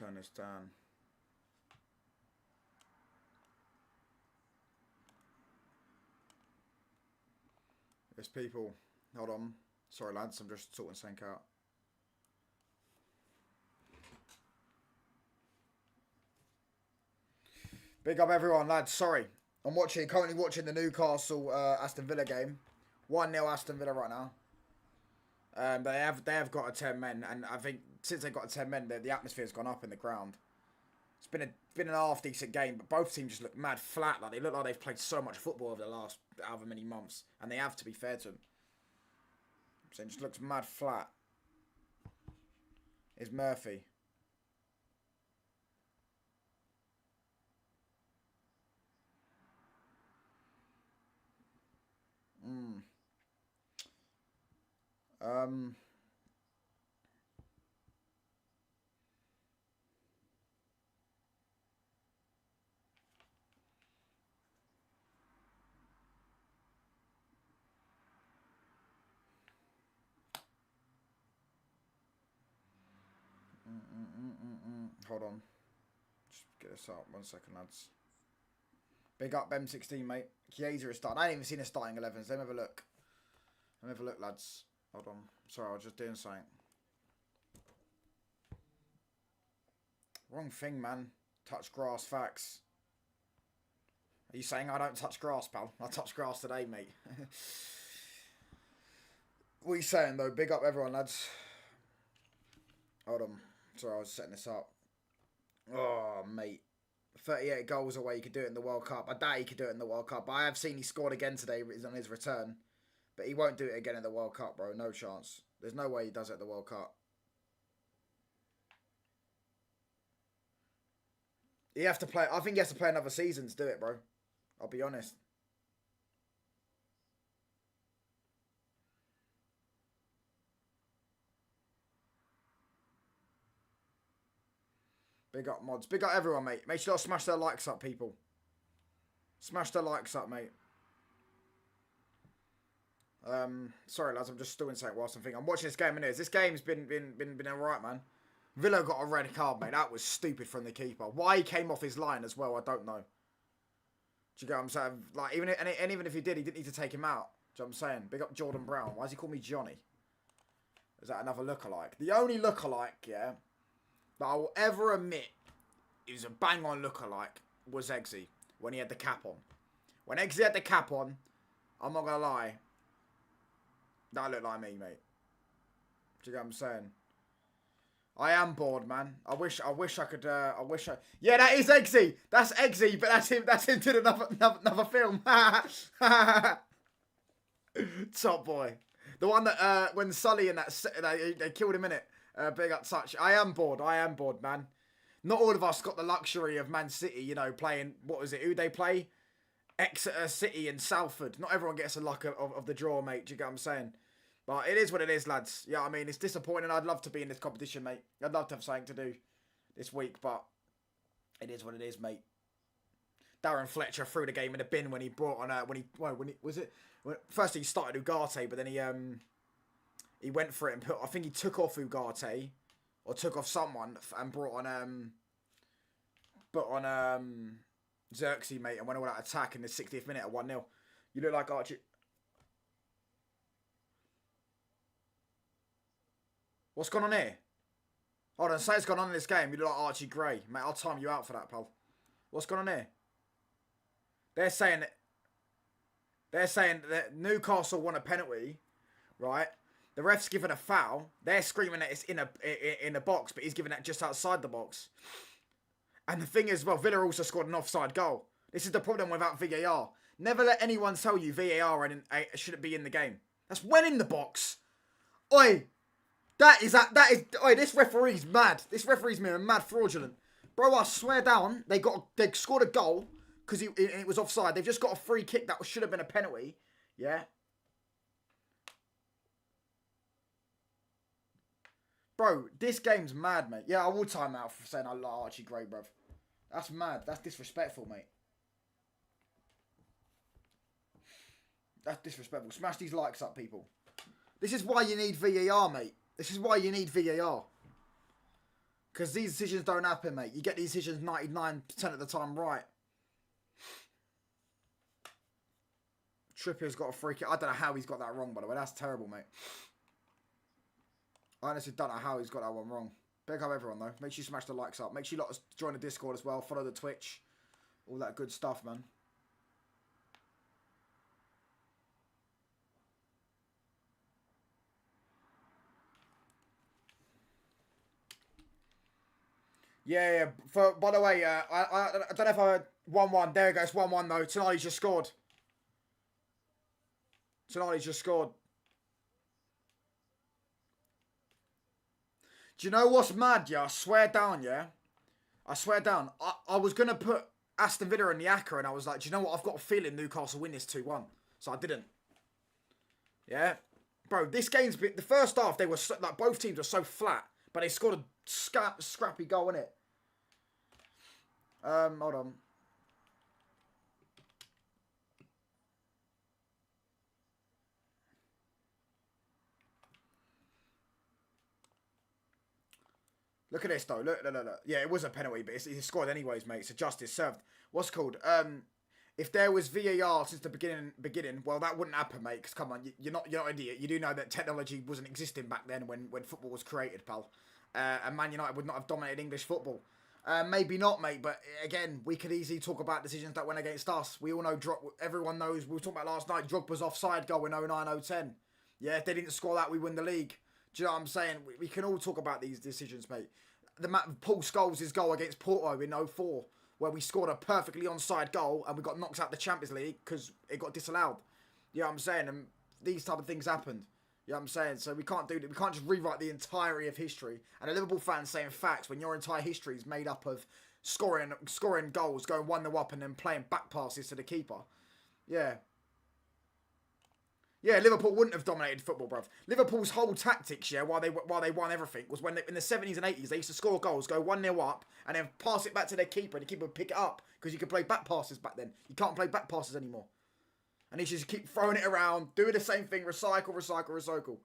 Turn this down. There's people. Hold on. Sorry, lads. I'm just sorting something out. Big up everyone, lads. Sorry. I'm currently watching the Newcastle Aston Villa game. 1-0 Aston Villa right now. They have got a 10 men, and I think since they got a 10 men, the atmosphere's gone up in the ground. It's been an half decent game, but both teams just look mad flat. Like they look like they've played so much football over the last however many months, and they have, to be fair to them. So it just looks mad flat. Is Murphy? Um. Hold on. Just get this up. 1 second, lads. Big up M16, mate. Chiesa is starting. I ain't even seen a starting 11s. Let me have a look. Let me have a look, lads. Hold on. Sorry, I was just doing something. Wrong thing, man. Touch grass, facts. Are you saying I don't touch grass, pal? I touched grass today, mate. What are you saying, though? Big up everyone, lads. Hold on. Sorry, I was setting this up. Oh, mate. 38 goals away. He could do it in the World Cup. I doubt he could do it in the World Cup. But I have seen he scored again today on his return. But he won't do it again in the World Cup, bro. No chance. There's no way he does it at the World Cup. You have to play. I think he has to play another season to do it, bro. I'll be honest. Big up mods. Big up everyone, mate. Make sure to smash their likes up, people. Smash their likes up, mate. Sorry, lads. I'm just doing something whilst I'm thinking. I'm watching this game, innit? This game's been alright, man. Villa got a red card, mate. That was stupid from the keeper. Why he came off his line as well, I don't know. Do you get what I'm saying? Like, even if he did, he didn't need to take him out. Do you know what I'm saying? Big up Jordan Brown. Why does he call me Johnny? Is that another lookalike? The only lookalike, yeah, that I will ever admit is a bang-on lookalike was Eggsy when he had the cap on. When Eggsy had the cap on, I'm not going to lie, that looked like me, mate. Do you get what I'm saying? I am bored, man. I wish I could, yeah, that is Eggsy. That's Eggsy, but that's him doing another film. Top boy. The one that, when Sully and they killed him in it. Big up touch. I am bored, man. Not all of us got the luxury of Man City, you know, playing, what was it, who they play? Exeter City and Salford. Not everyone gets the luck of the draw, mate. Do you get what I'm saying? But it is what it is, lads. Yeah, I mean, it's disappointing. I'd love to be in this competition, mate. I'd love to have something to do this week, but it is what it is, mate. Darren Fletcher threw the game in the bin when he brought on, first he started Ugarte, but then he went for it and I think he took off Ugarte, or took off someone, and brought on, Xerxes, mate, and went all that attack in the 60th minute at 1-0. You look like Archie. What's gone on here? Hold on, say it's gone on in this game. You look like Archie Gray. Mate, I'll time you out for that, pal. What's gone on here? They're saying that Newcastle won a penalty, right? The ref's given a foul. They're screaming that it's in a box, but he's giving that just outside the box. And the thing is, well, Villa also scored an offside goal. This is the problem without VAR. Never let anyone tell you VAR shouldn't be in the game. That's when in the box. Oi! Oi, this referee's mad. This referee's mad fraudulent. Bro, I swear down, they scored a goal because it was offside. They've just got a free kick that should have been a penalty. Yeah? Bro, this game's mad, mate. Yeah, I will time out for saying I like Archie Gray, bruv. That's mad. That's disrespectful, mate. That's disrespectful. Smash these likes up, people. This is why you need VAR, mate. This is why you need VAR. Because these decisions don't happen, mate. You get these decisions 99% of the time right. Trippier's got a free kick. I don't know how he's got that wrong, by the way. That's terrible, mate. I honestly don't know how he's got that one wrong. Big up everyone, though. Make sure you smash the likes up. Make sure you lot join the Discord as well. Follow the Twitch. All that good stuff, man. Yeah. By the way, I don't know if I 1-1. There it goes, 1-1 though. Tanali's just scored. Tanali's just scored. Do you know what's mad, yeah? I swear down, yeah? I swear down. I was going to put Aston Villa in the Acca, and I was like, do you know what? I've got a feeling Newcastle win this 2-1. So I didn't. Yeah? Bro, this game's been... The first half, they were... So, like, both teams were so flat, but they scored a scrappy goal, innit? Hold on. Look at this, though. Look. Yeah, it was a penalty, but it's scored anyways, mate. It's a justice served. What's it called? If there was VAR since the beginning, well, that wouldn't happen, mate. Because come on, you're not an idiot. You do know that technology wasn't existing back then when football was created, pal. And Man United would not have dominated English football. Maybe not, mate. But again, we could easily talk about decisions that went against us. We all know. Everyone knows. We were talking about last night. Drogba's offside goal in 09-010. Yeah, if they didn't score that, we win the league. Do you know what I'm saying? We can all talk about these decisions, mate. Paul Scholes' goal against Porto in 04, where we scored a perfectly onside goal and we got knocked out the Champions League because it got disallowed. You know what I'm saying? And these type of things happened. You know what I'm saying? So we can't do that. We can't just rewrite the entirety of history. And a Liverpool fan saying facts when your entire history is made up of scoring goals, going 1-0 up and then playing back passes to the keeper. Yeah. Yeah, Liverpool wouldn't have dominated football, bruv. Liverpool's whole tactics, yeah, while they won everything, was when in the 70s and 80s, they used to score goals, go 1-0 up, and then pass it back to their keeper, and the keeper would pick it up, because you could play back passes back then. You can't play back passes anymore. And he just keep throwing it around, doing the same thing, recycle.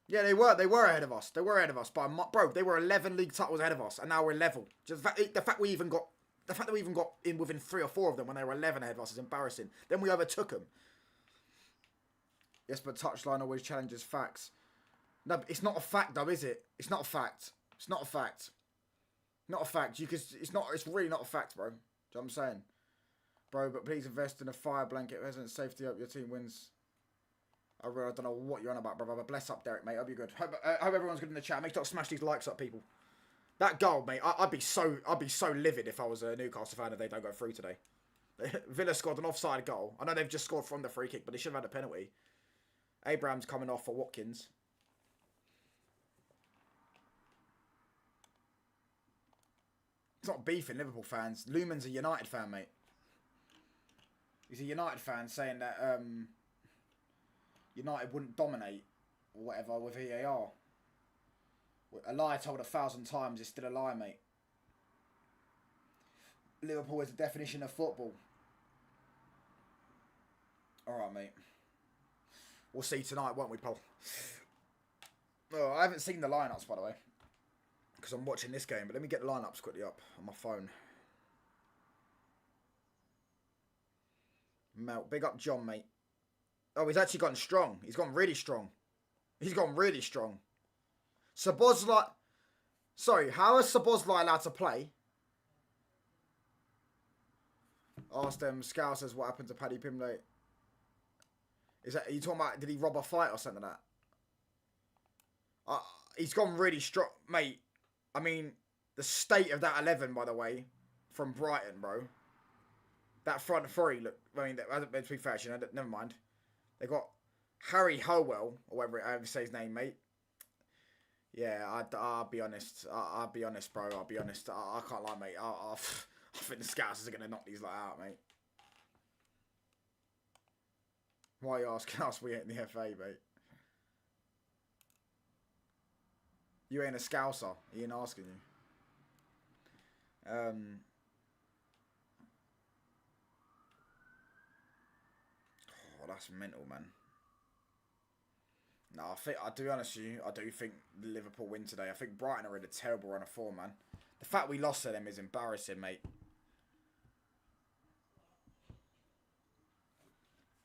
Yeah, they were ahead of us. They were ahead of us. Bro, they were 11 league titles ahead of us, and now we're level. Just the fact that we even got in within 3 or 4 of them when they were 11 ahead of us is embarrassing. Then we overtook them. Yes, but touchline always challenges facts. No, it's not a fact though, is it? It's not a fact. It's not a fact. Not a fact. It's really not a fact, bro. Do you know what I'm saying? Bro, but please invest in a fire blanket. Resident safety. Hope your team wins. I don't know what you're on about, bro. But bless up, Derek, mate. Hope you're good. Hope everyone's good in the chat. Make sure to smash these likes up, people. That goal, mate, I'd be so livid if I was a Newcastle fan if they don't go through today. Villa scored an offside goal. I know they've just scored from the free kick, but they should have had a penalty. Abraham's coming off for Watkins. It's not beefing Liverpool fans. Lumen's a United fan, mate. He's a United fan saying that United wouldn't dominate or whatever with VAR. A lie told 1,000 times is still a lie, mate. Liverpool is the definition of football. Alright, mate. We'll see tonight, won't we, Paul? Oh, I haven't seen the lineups, by the way. Because I'm watching this game. But let me get the lineups quickly up on my phone. Melt. Big up John, mate. Oh, he's actually gotten strong. He's gone really strong. He's gone really strong. Szoboszlai... Sorry, how is Szoboszlai allowed to play? Ask them, Scout says, what happened to Paddy Pimblett? Are you talking about, did he rob a fight or something like that? He's gone really strong. Mate, I mean, the state of that 11, by the way, from Brighton, bro. That front three, look, I mean, to be fair, you know, never mind. They got Harry Howell, or whatever I say his name, mate. Yeah, I'll be honest. I'll be honest, bro. I'll be honest. I can't lie, mate. I think the Scouts are going to knock these lot out, mate. Why are you asking us? We ain't in the FA, mate. You ain't a Scouser. He ain't asking you. Oh, that's mental, man. No, to be honest with you, I do think Liverpool win today. I think Brighton are in a terrible run of form, man. The fact we lost to them is embarrassing, mate.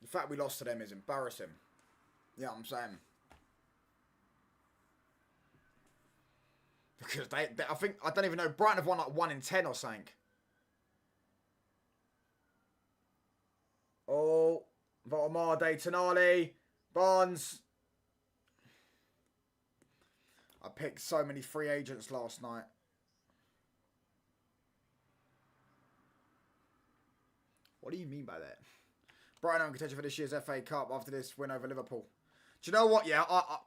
The fact we lost to them is embarrassing. Yeah, I'm saying. Because I think, I don't even know, Brighton have won like 1 in 10 or something. Oh, Votamade, Tanali, Barnes. I picked so many free agents last night. What do you mean by that? Brighton are in contention for this year's FA Cup after this win over Liverpool. Do you know what? Yeah,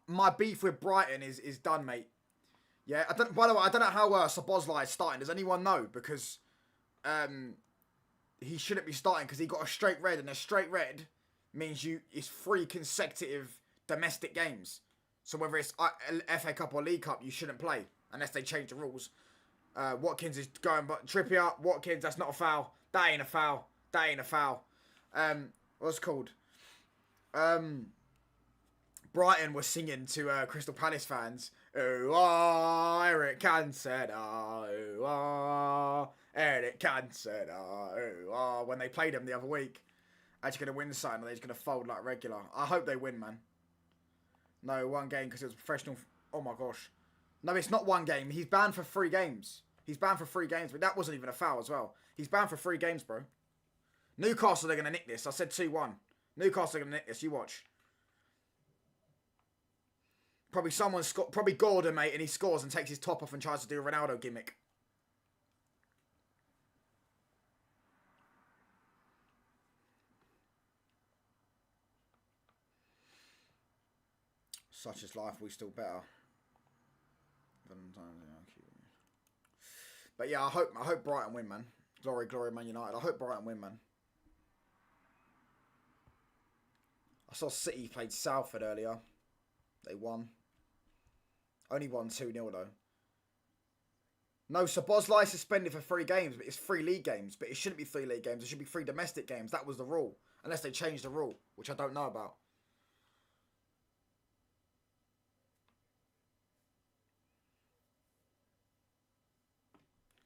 my beef with Brighton is done, mate. Yeah, by the way, I don't know how Szoboszlai is starting. Does anyone know? Because he shouldn't be starting because he got a straight red, and a straight red means it's 3 consecutive domestic games. So whether it's FA Cup or League Cup, you shouldn't play unless they change the rules. Watkins is going, but Trippier, Watkins, that's not a foul. That ain't a foul. That ain't a foul. What's it called? Brighton was singing to Crystal Palace fans. Oh, Eric Cantona. Oh, Eric Cantona. Oh, when they played him the other week. Actually going to win something, or they're just going to fold like regular. I hope they win, man. No, 1 game because it was professional. Oh my gosh. No, it's not 1 game. He's banned for 3 games. He's banned for 3 games, but that wasn't even a foul as well. He's banned for 3 games, bro. Newcastle, they're going to nick this. I said 2-1. Newcastle are going to nick this. You watch. Probably Gordon, mate, and he scores and takes his top off and tries to do a Ronaldo gimmick. Such is life, we still better. But yeah, I hope Brighton win, man. Glory, glory, Man United. I hope Brighton win, man. I saw City played Salford earlier. They won. Only won 2-0 though. No, Szoboszlai suspended for 3 games, but it's 3 league games. But it shouldn't be 3 league games. It should be 3 domestic games. That was the rule. Unless they changed the rule, which I don't know about.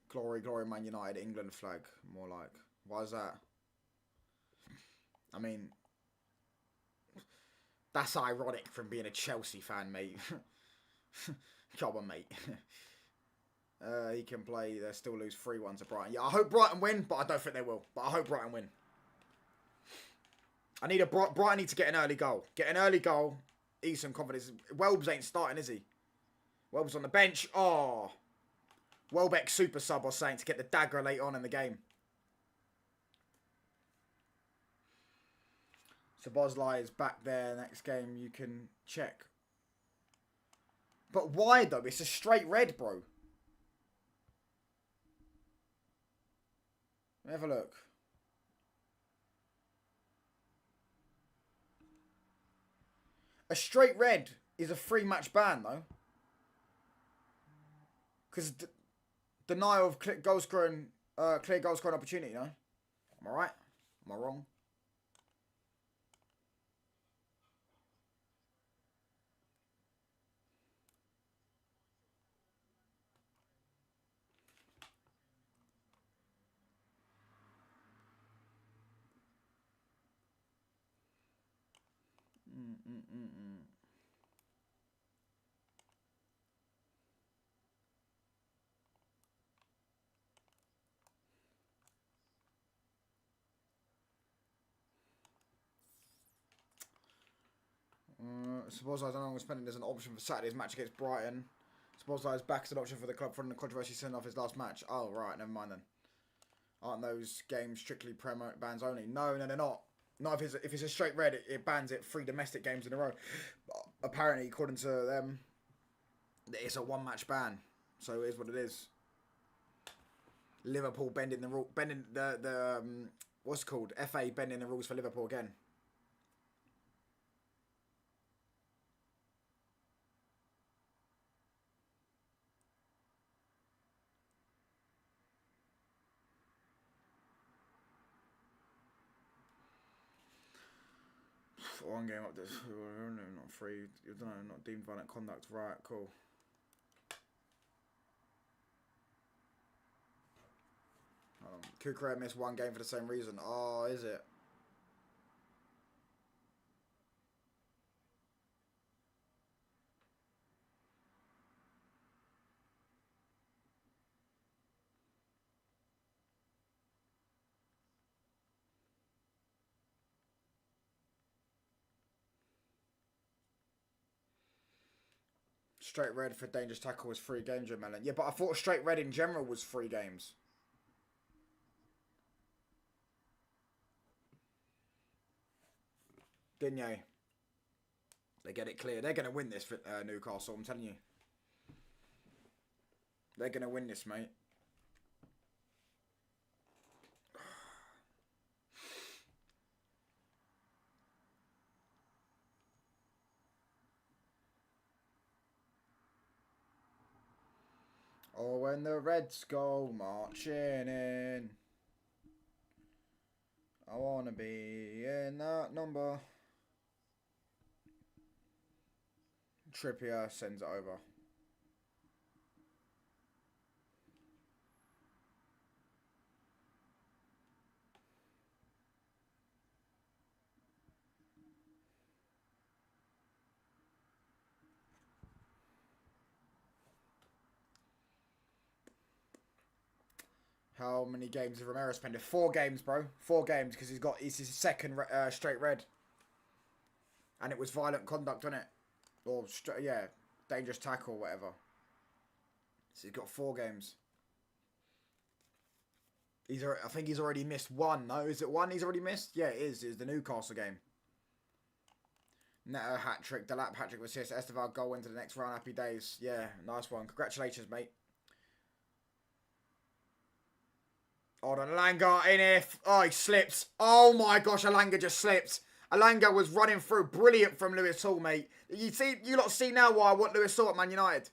Glory, glory, Man United, England flag. More like. Why is that? I mean, that's ironic from being a Chelsea fan, mate. Come on, mate. He can play. They still lose 3-1 to Brighton. Yeah, I hope Brighton win, but I don't think they will. But I hope Brighton win. Brighton need to get an early goal. Get an early goal. Ease some confidence. Welbs ain't starting, is he? Welbs on the bench. Oh. Welbeck super sub or something to get the dagger late on in the game. Szoboszlai is back there. Next game you can check. But why though? It's a straight red, bro. Let me have a look. A straight red is a 3-match ban though. Because denial of clear goal scoring opportunity, you know? Am I right? Am I wrong? Suppose I don't know spending as an option for Saturday's match against Brighton. Suppose I is back as an option for the club from the controversy sending off his last match. Oh, right, never mind then. Aren't those games strictly Prem bans only? No, they're not. No, if it's a straight red, it bans it 3 domestic games in a row. But apparently, according to them, it's a 1-match ban. So it is what it is. Liverpool bending the rule, bending the what's it called? FA bending the rules for Liverpool again. One game up this. Not free. You don't know, not deemed violent conduct. Right, cool. Kukre missed one game for the same reason. Oh, is it? Straight red for dangerous tackle was 3 games, Melon. Yeah, but I thought straight red in general was 3 games. Didn't you? They get it clear. They're going to win this for Newcastle, I'm telling you. They're going to win this, mate. Oh, when the Reds go marching in, I want to be in that number. Trippier sends it over. How many games has Romero spent? 4 games, bro. 4 games, because it's his second straight red. And it was violent conduct, wasn't it? Or, yeah, dangerous tackle, whatever. So he's got 4 games. I think he's already missed 1, no? Is it 1 he's already missed? Yeah, it is. It's the Newcastle game. Neto hat-trick, Delap hat-trick with assist. Esteval goal into the next round. Happy days. Yeah, nice one. Congratulations, mate. Hold on, Alanga in here. Oh, he slips. Oh my gosh, Alanga just slipped. Alanga was running through. Brilliant from Lewis Hall, mate. You lot see now why I want Lewis Hall at Man United.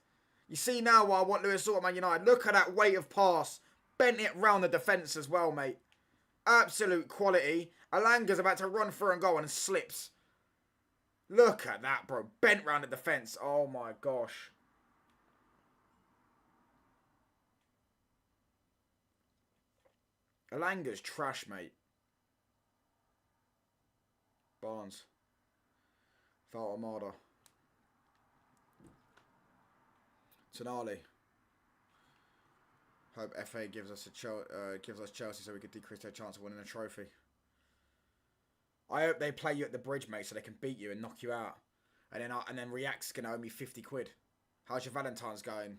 You see now why I want Lewis Hall at Man United. Look at that weight of pass. Bent it round the defence as well, mate. Absolute quality. Alanga's about to run through and go and slips. Look at that, bro. Bent round the defence. Oh my gosh. Alanga's trash, mate. Barnes. Foul Armada. Tanali. Hope FA gives us Chelsea so we could decrease their chance of winning a trophy. I hope they play you at the bridge, mate, so they can beat you and knock you out. And then React's gonna owe me 50 quid. How's your Valentine's going?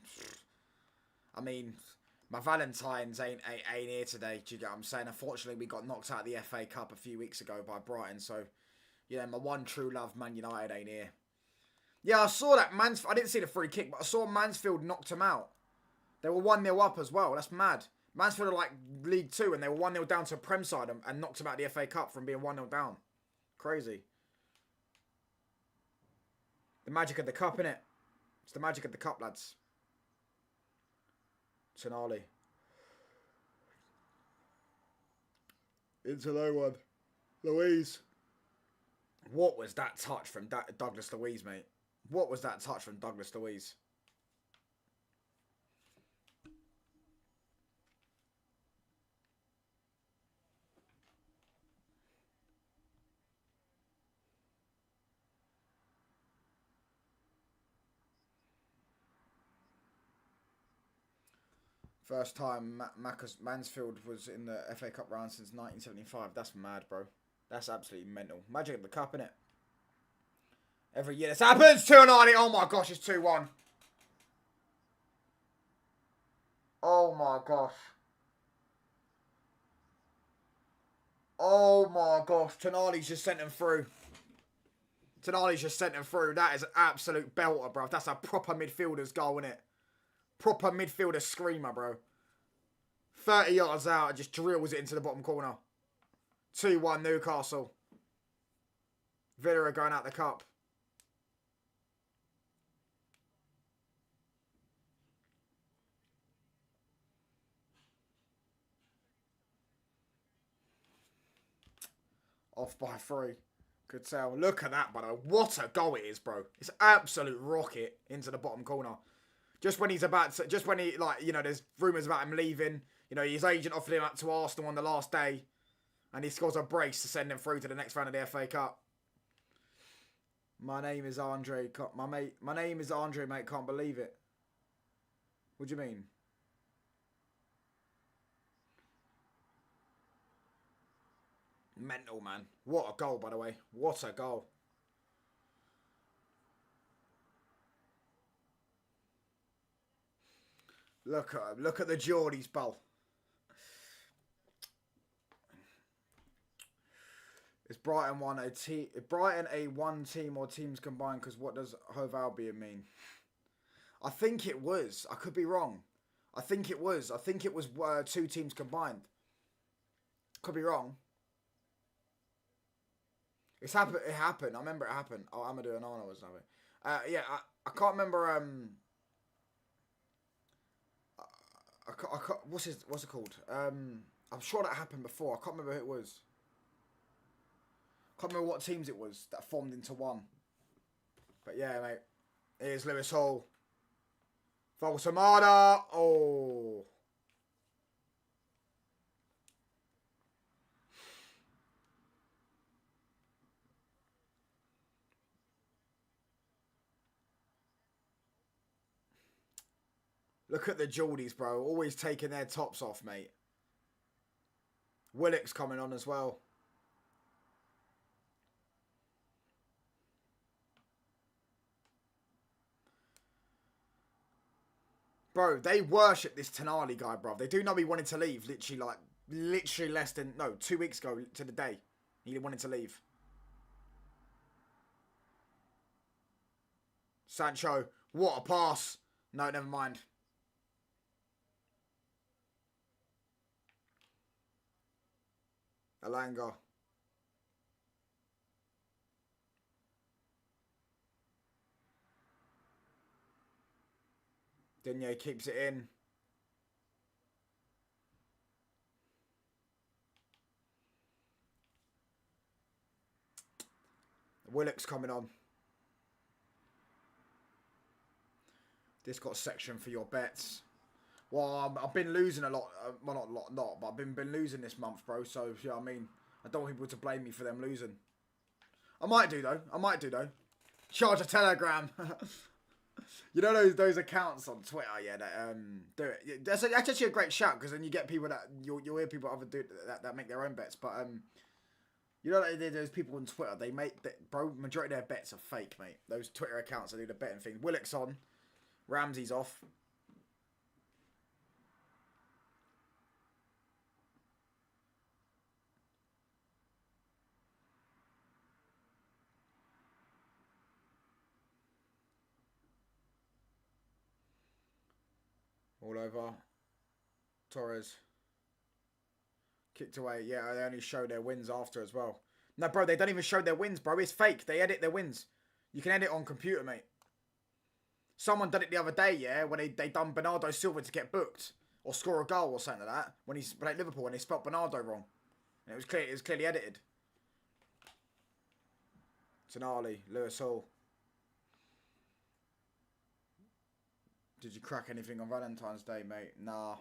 I mean, my Valentine's ain't here today. Do you get what I'm saying? Unfortunately, we got knocked out of the FA Cup a few weeks ago by Brighton. So, yeah, my one true love, Man United, ain't here. Yeah, I saw that I didn't see the free kick, but I saw Mansfield knocked him out. They were 1-0 up as well. That's mad. Mansfield are like League 2 and they were 1-0 down to a Prem side and knocked him out of the FA Cup from being 1-0 down. Crazy. The magic of the cup, innit? It's the magic of the cup, lads. Tanali. Into no one. Louise. What was that touch from Douglas Luiz, mate? What was that touch from Douglas Luiz? First time Mansfield was in the FA Cup round since 1975. That's mad, bro. That's absolutely mental. Magic of the cup, innit? Every year this happens. 2-90. Oh my gosh, it's 2-1. Oh my gosh. Oh my gosh. Tanali's just sent him through. Tanali's just sent him through. That is an absolute belter, bro. That's a proper midfielder's goal, innit? Proper midfielder screamer, bro. 30 yards out and just drills it into the bottom corner. 2-1 Newcastle. Villa are going out the cup. Off by 3. Good tell. Look at that, brother. What a goal it is, bro. It's absolute rocket into the bottom corner. Just when he's about to, just when he, like, you know, there's rumours about him leaving. You know, his agent offered him up to Arsenal on the last day. And he scores a brace to send him through to the next round of the FA Cup. My name is Andre. My name is Andre, mate. Can't believe it. What do you mean? Mental, man. What a goal, by the way. What a goal. Look at him. Look at the Geordies, Bull. Is Brighton Brighton a one team or teams combined? Because what does Hove Albion mean? I think it was. I could be wrong. I think it was. I think it was 2 teams combined. Could be wrong. It's happened. It happened. I remember it happened. Oh, Amadou and Arnold was having. Yeah, I can't remember. What's it called? I'm sure that happened before. I can't remember who it was. Can't remember what teams it was that formed into one. But yeah, mate. Here's Lewis Hall. Volsamada. Oh. Look at the Geordies, bro. Always taking their tops off, mate. Willock's coming on as well. Bro, they worship this Tanali guy, bro. They do know he wanted to leave literally less than, 2 weeks ago to the day. He wanted to leave. Sancho, what a pass. No, never mind. Alanga. Digne keeps it in. Willock's coming on. This got a section for your bets. Well, I've been losing a lot. Well, not a lot, but I've been losing this month, bro. So, you know what I mean? I don't want people to blame me for them losing. I might do, though. Charge a telegram. You know those accounts on Twitter, yeah, that do it. That's actually a great shout, because then you get people that you'll hear people other do that make their own bets. But you know, there's people on Twitter, they bro, majority of their bets are fake, mate. Those Twitter accounts that do the betting thing. Willock's on, Ramsey's off. All over. Torres. Kicked away. Yeah, they only show their wins after as well. No, bro, they don't even show their wins, bro. It's fake. They edit their wins. You can edit on computer, mate. Someone done it the other day, yeah, when they done Bernardo Silva to get booked. Or score a goal or something like that. When he's played Liverpool and they spelt Bernardo wrong. And it was clearly edited. Tanali, Lewis Hall. Did you crack anything on Valentine's Day, mate? Nah.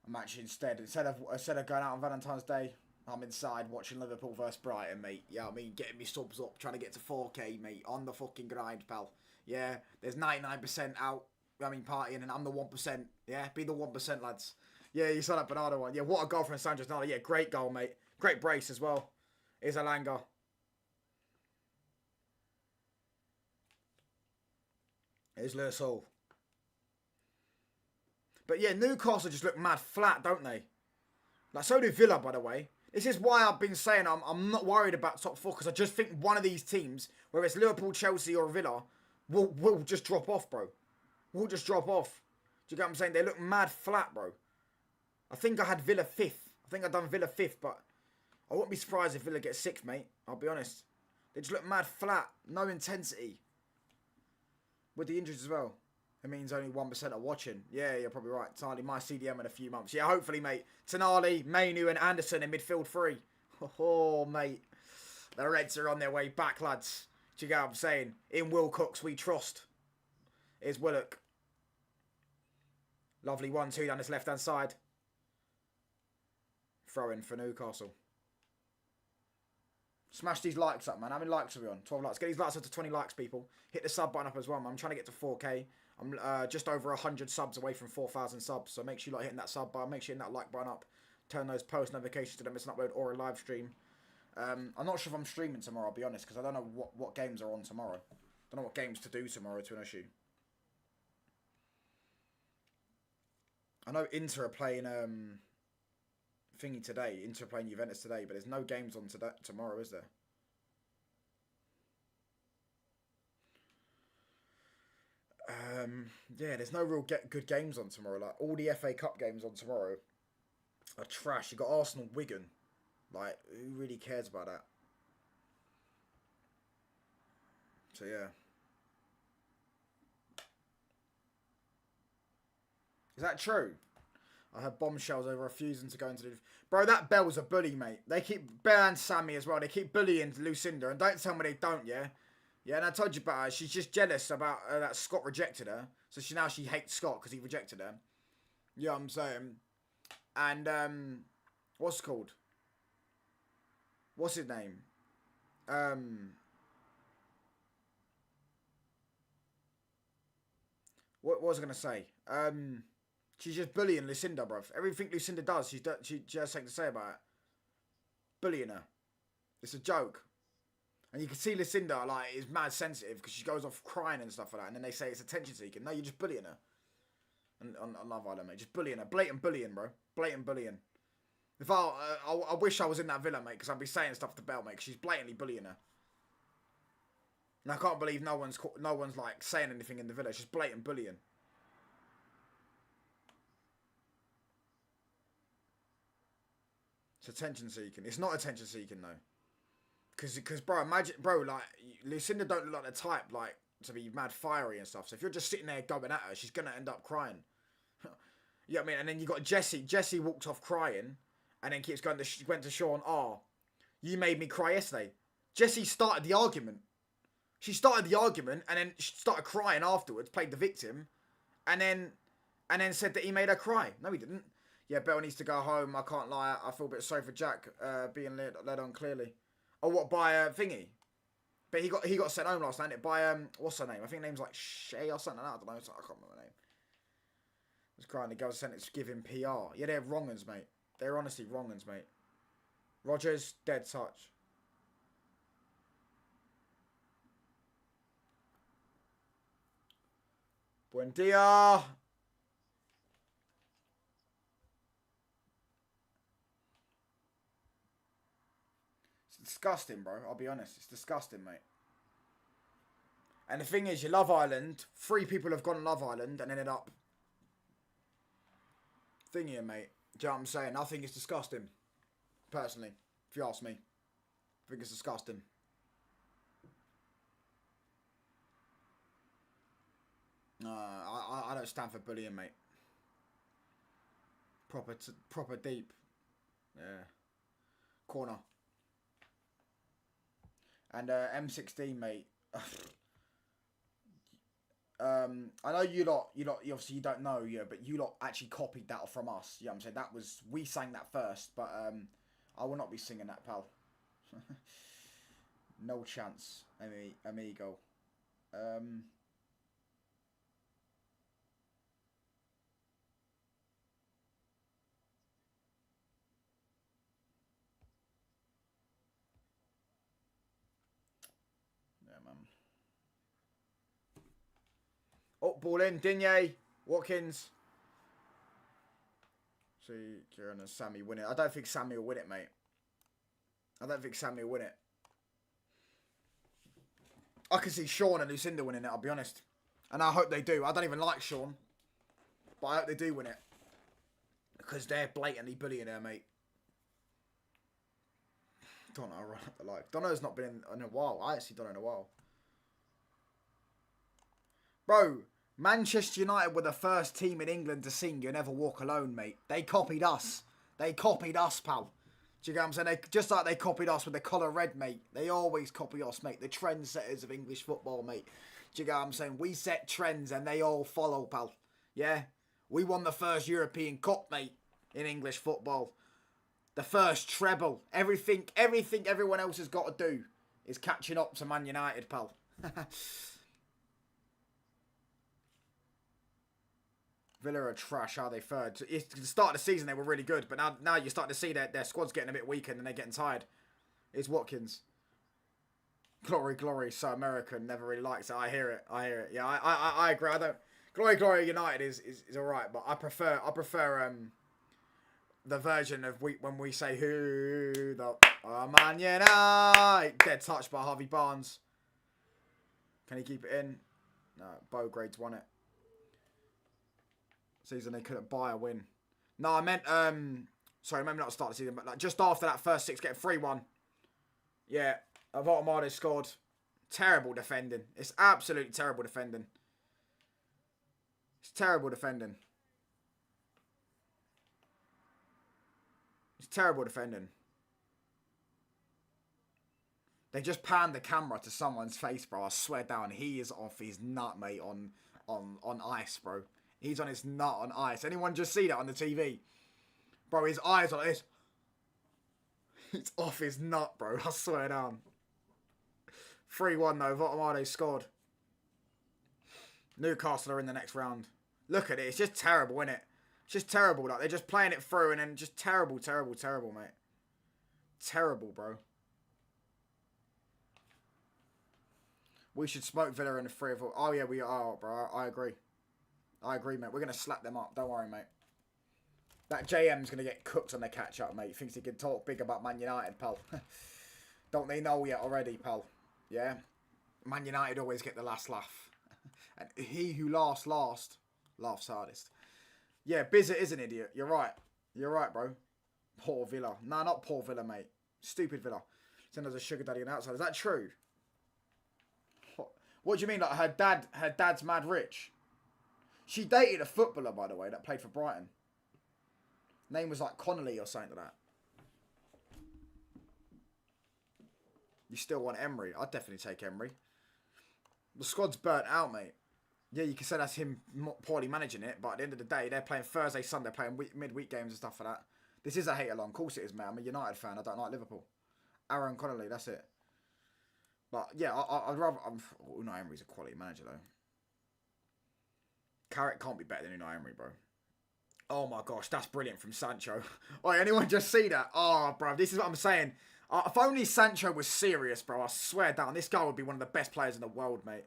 I'm actually instead of going out on Valentine's Day, I'm inside watching Liverpool versus Brighton, mate. Yeah, I mean, getting me subs up, trying to get to 4K, mate. On the fucking grind, pal. Yeah, there's 99% out. I mean, partying, and I'm the 1%. Yeah, be the 1%, lads. Yeah, you saw that Bernardo one. Yeah, what a goal from Sancho. Yeah, great goal, mate. Great brace as well. Here's Alanga. Here's Lewis Hall. But yeah, Newcastle just look mad flat, don't they? Like, so do Villa, by the way. This is why I've been saying I'm not worried about top 4, because I just think one of these teams, whether it's Liverpool, Chelsea or Villa, will just drop off, bro. Will just drop off. Do you get what I'm saying? They look mad flat, bro. I think I had Villa 5th. I think I've done Villa 5th, but I wouldn't be surprised if Villa gets 6th, mate. I'll be honest. They just look mad flat. No intensity. With the injuries as well. It means only 1% are watching. Yeah, you're probably right. Tanali, my CDM in a few months. Yeah, hopefully, mate. Tanali, Mainu and Anderson in midfield 3. Oh, mate. The Reds are on their way back, lads. Do you get what I'm saying? In Will Cooks we trust. Here's Willock. Lovely 1-2 down this left-hand side. Throw in for Newcastle. Smash these likes up, man. How many likes are we on? 12 likes. Get these likes up to 20 likes, people. Hit the sub button up as well, man. I'm trying to get to 4K. I'm just over 100 subs away from 4,000 subs. So make sure you like hitting that sub button. Make sure you hit that like button up. Turn those post notifications to don't miss an upload or a live stream. I'm not sure if I'm streaming tomorrow, I'll be honest, because I don't know what games are on tomorrow. I don't know what games to do tomorrow, to be honest with you. I know Inter are playing thingy today. Inter are playing Juventus today, but there's no games on tomorrow, is there? Yeah, there's no real good games on tomorrow. Like, all the FA Cup games on tomorrow are trash. You got Arsenal, Wigan. Like, who really cares about that? So, yeah. Is that true? I have bombshells over refusing to go into the... Bro, that Bell's a bully, mate. They keep... Bell and Sammy as well. They keep bullying Lucinda. And don't tell me they don't, yeah? Yeah, and I told you about her. She's just jealous about that Scott rejected her. So now she hates Scott because he rejected her. You know what I'm saying? And, what's it called? What's his name? What was I going to say? She's just bullying Lucinda, bruv. Everything Lucinda does, she has something to say about it. Bullying her. It's a joke. And you can see Lucinda, like, is mad sensitive because she goes off crying and stuff like that. And then they say it's attention seeking. No, you're just bullying her. And on Love Island, mate. Just bullying her. Blatant bullying, bro. Blatant bullying. If I wish I was in that villa, mate, because I'd be saying stuff to Belle, mate, because she's blatantly bullying her. And I can't believe no one's like saying anything in the villa. It's just blatant bullying. It's attention seeking. It's not attention seeking though. Because bro, imagine, bro, like Lucinda don't look like the type like to be mad fiery and stuff. So if you're just sitting there going at her, she's gonna end up crying. You know what I mean? And then you got Jessie. Jessie walked off crying, and then keeps going. Went to Sean. Oh, you made me cry yesterday. Jessie started the argument. She started the argument, and then she started crying afterwards. Played the victim, and then said that he made her cry. No, he didn't. Yeah, Belle needs to go home. I can't lie. I feel a bit sorry for Jack being led on clearly. Oh, what, by thingy? But he got sent home last night, didn't it? By, what's her name? I think her name's like Shay or something. I don't know. I can't remember her name. I was crying. The girl sent it to give him PR. Yeah, they're wrong uns, mate. They're honestly wrong uns, mate. Rogers, dead touch. Buen dia. Disgusting, bro. I'll be honest. It's disgusting, mate. And the thing is, you Love Island. 3 people have gone on Love Island and ended up thingy, mate. Do you know what I'm saying? I think it's disgusting. Personally, if you ask me. I think it's disgusting. I don't stand for bullying, mate. Proper deep. Yeah. Corner. And M16, mate. I know you lot, obviously you don't know, yeah, but you lot actually copied that from us. Yeah, I'm saying that was, we sang that first, but I will not be singing that, pal. No chance, amigo. Oh, ball in. Digne. Watkins. See, Kieran and Sammy win it. I don't think Sammy will win it, mate. I don't think Sammy will win it. I can see Sean and Lucinda winning it, I'll be honest. And I hope they do. I don't even like Sean. But I hope they do win it. Because they're blatantly bullying her, mate. Don't know, run up the like. Donna's not been in a while. I actually don't know in a while. Bro, Manchester United were the first team in England to sing You Never Walk Alone, mate. They copied us. They copied us, pal. Do you get what I'm saying? Just like they copied us with the colour red, mate. They always copy us, mate. The trendsetters of English football, mate. Do you get what I'm saying? We set trends and they all follow, pal. Yeah? We won the first European Cup, mate, in English football. The first treble. Everything everyone else has got to do is catching up to Man United, pal. Villa are trash, are they third? At the start of the season, they were really good, but now you're starting to see their squad's getting a bit weaker and they're getting tired. It's Watkins. Glory, glory, so American, never really likes it. I hear it. Yeah, I agree. I don't... Glory, United is alright, but I prefer the version of when we say who the Man United. Dead touch by Harvey Barnes. Can he keep it in? No, Bogrades won it. Season they couldn't buy a win. No, I meant sorry, maybe not the start of the season, but like just after that first 6 getting 3-1. Yeah, Watchalong scored. Terrible defending. It's absolutely terrible defending. It's terrible defending. It's terrible defending. They just panned the camera to someone's face, bro. I swear down, he is off his nut, mate, on ice, bro. He's on his nut on ice. Anyone just see that on the TV? Bro, his eyes are this. It's off his nut, bro. I swear down. 3-1 though. Watchalong scored. Newcastle are in the next round. Look at it. It's just terrible, isn't it? It's just terrible. Like, they're just playing it through and then just terrible, mate. Terrible, bro. We should smoke Villa in the 3 of... Oh, yeah, we are, bro. I agree. I agree, mate. We're going to slap them up. Don't worry, mate. That JM's going to get cooked on the catch-up, mate. Thinks he can talk big about Man United, pal. Don't they know yet already, pal? Yeah? Man United always get the last laugh. And he who laughs last, laughs hardest. Yeah, Bizzet is an idiot. You're right. You're right, bro. Poor Villa. Nah, not poor Villa, mate. Stupid Villa. Send us a sugar daddy on the outside. Is that true? What do you mean? Like her dad's mad rich? She dated a footballer, by the way, that played for Brighton. Name was like Connolly or something like that. You still want Emery? I'd definitely take Emery. The squad's burnt out, mate. Yeah, you can say that's him poorly managing it, but at the end of the day, they're playing Thursday, Sunday, playing midweek games and stuff like that. This is a hate-along. Of course it is, mate. I'm a United fan. I don't like Liverpool. Aaron Connolly, that's it. But, yeah, I'd rather... Unai Emery's a quality manager, though. Carrot can't be better than Unai Emery, bro. Oh, my gosh. That's brilliant from Sancho. Oh, anyone just see that? Oh, bro. This is what I'm saying. If only Sancho was serious, bro. I swear down. This guy would be one of the best players in the world, mate.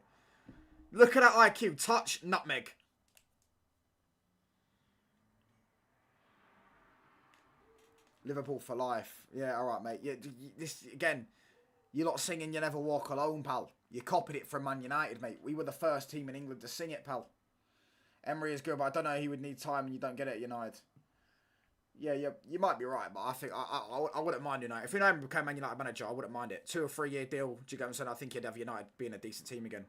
Look at that IQ. Touch, nutmeg. Liverpool for life. Yeah, all right, mate. Yeah, this, again... You're not singing You Never Walk Alone, pal. You copied it from Man United, mate. We were the first team in England to sing it, pal. Emery is good, but I don't know. He would need time and you don't get it at United. Yeah, you might be right, but I think I wouldn't mind United. If United became Man United manager, I wouldn't mind it. 2 or 3 year deal. Do you get what I'm saying? I think he'd have United being a decent team again.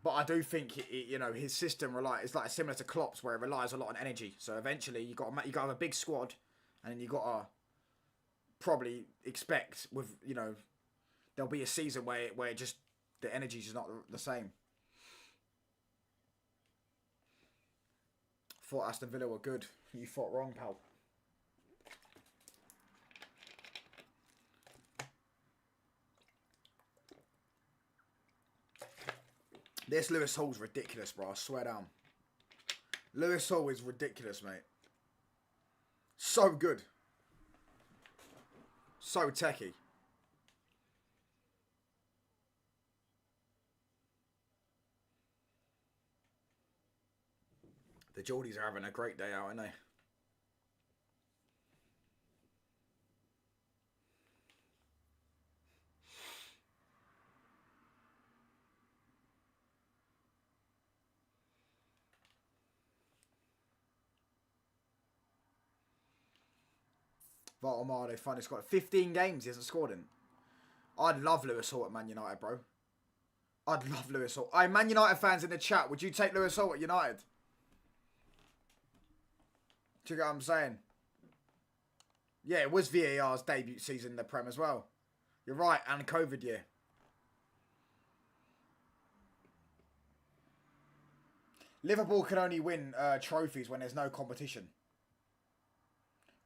But I do think, you know, his system is like similar to Klopp's, where it relies a lot on energy. So eventually, you got to have a big squad, and then you got to probably expect with, you know, there'll be a season where just the energy's just not the same. Thought Aston Villa were good. You thought wrong, pal. This Lewis Hall's ridiculous, bro. I swear down. Lewis Hall is ridiculous, mate. So good. So techie. The Geordies are having a great day out, aren't they? Watchalong, they finally scored. 15 games he hasn't scored in. I'd love Lewis Hall at Man United, bro. I'd love Lewis Hall. Hey, Man United fans in the chat, would you take Lewis Hall at United? Do you get what I'm saying? Yeah, it was VAR's debut season in the Prem as well. You're right, and COVID year. Liverpool can only win trophies when there's no competition.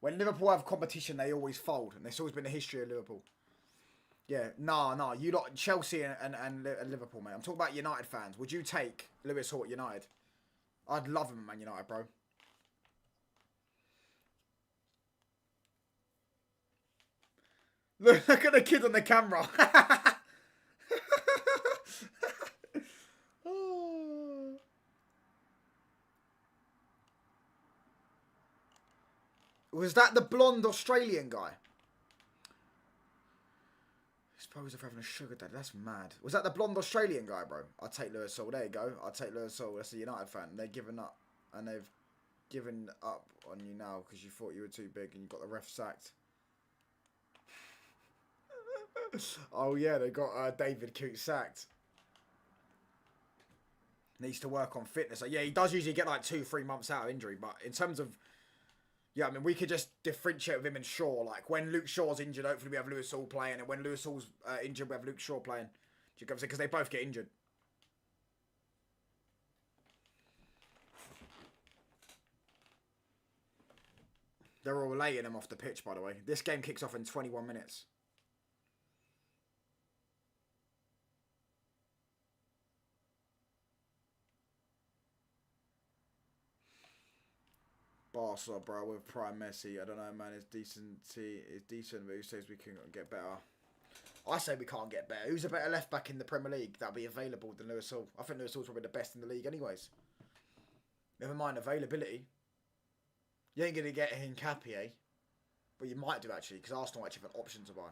When Liverpool have competition, they always fold, and it's always been the history of Liverpool. Yeah, nah, you lot, Chelsea and Liverpool, mate. I'm talking about United fans. Would you take Lewis Hall at United? I'd love him at Man United, bro. Look at the kid on the camera. Was that the blonde Australian guy? Suppose of having a sugar daddy. That's mad. Was that the blonde Australian guy, bro? I'll take Lewis Hall. There you go. I'll take Lewis Hall. That's a United fan. They're giving up. And they've given up on you now because you thought you were too big and you got the ref sacked. Oh, yeah. They got David Coote sacked. Needs to work on fitness. Like, yeah, he does usually get like 2-3 months out of injury. But in terms of... Yeah, I mean, we could just differentiate with him and Shaw. Like, when Luke Shaw's injured, hopefully we have Lewis Hall playing. And when Lewis Hall's injured, we have Luke Shaw playing. Do you get what I'm saying? Because they both get injured. They're all laying him off the pitch, by the way. This game kicks off in 21 minutes. Barca, bro, with Prime Messi. I don't know, man. It's decent, but who says we can get better? I say we can't get better. Who's a better left back in the Premier League that'll be available than Lewis Hall? I think Lewis Hall's probably the best in the league, anyways. Never mind availability. You ain't gonna get Hincapié, but you might do actually, because Arsenal actually have an option to buy.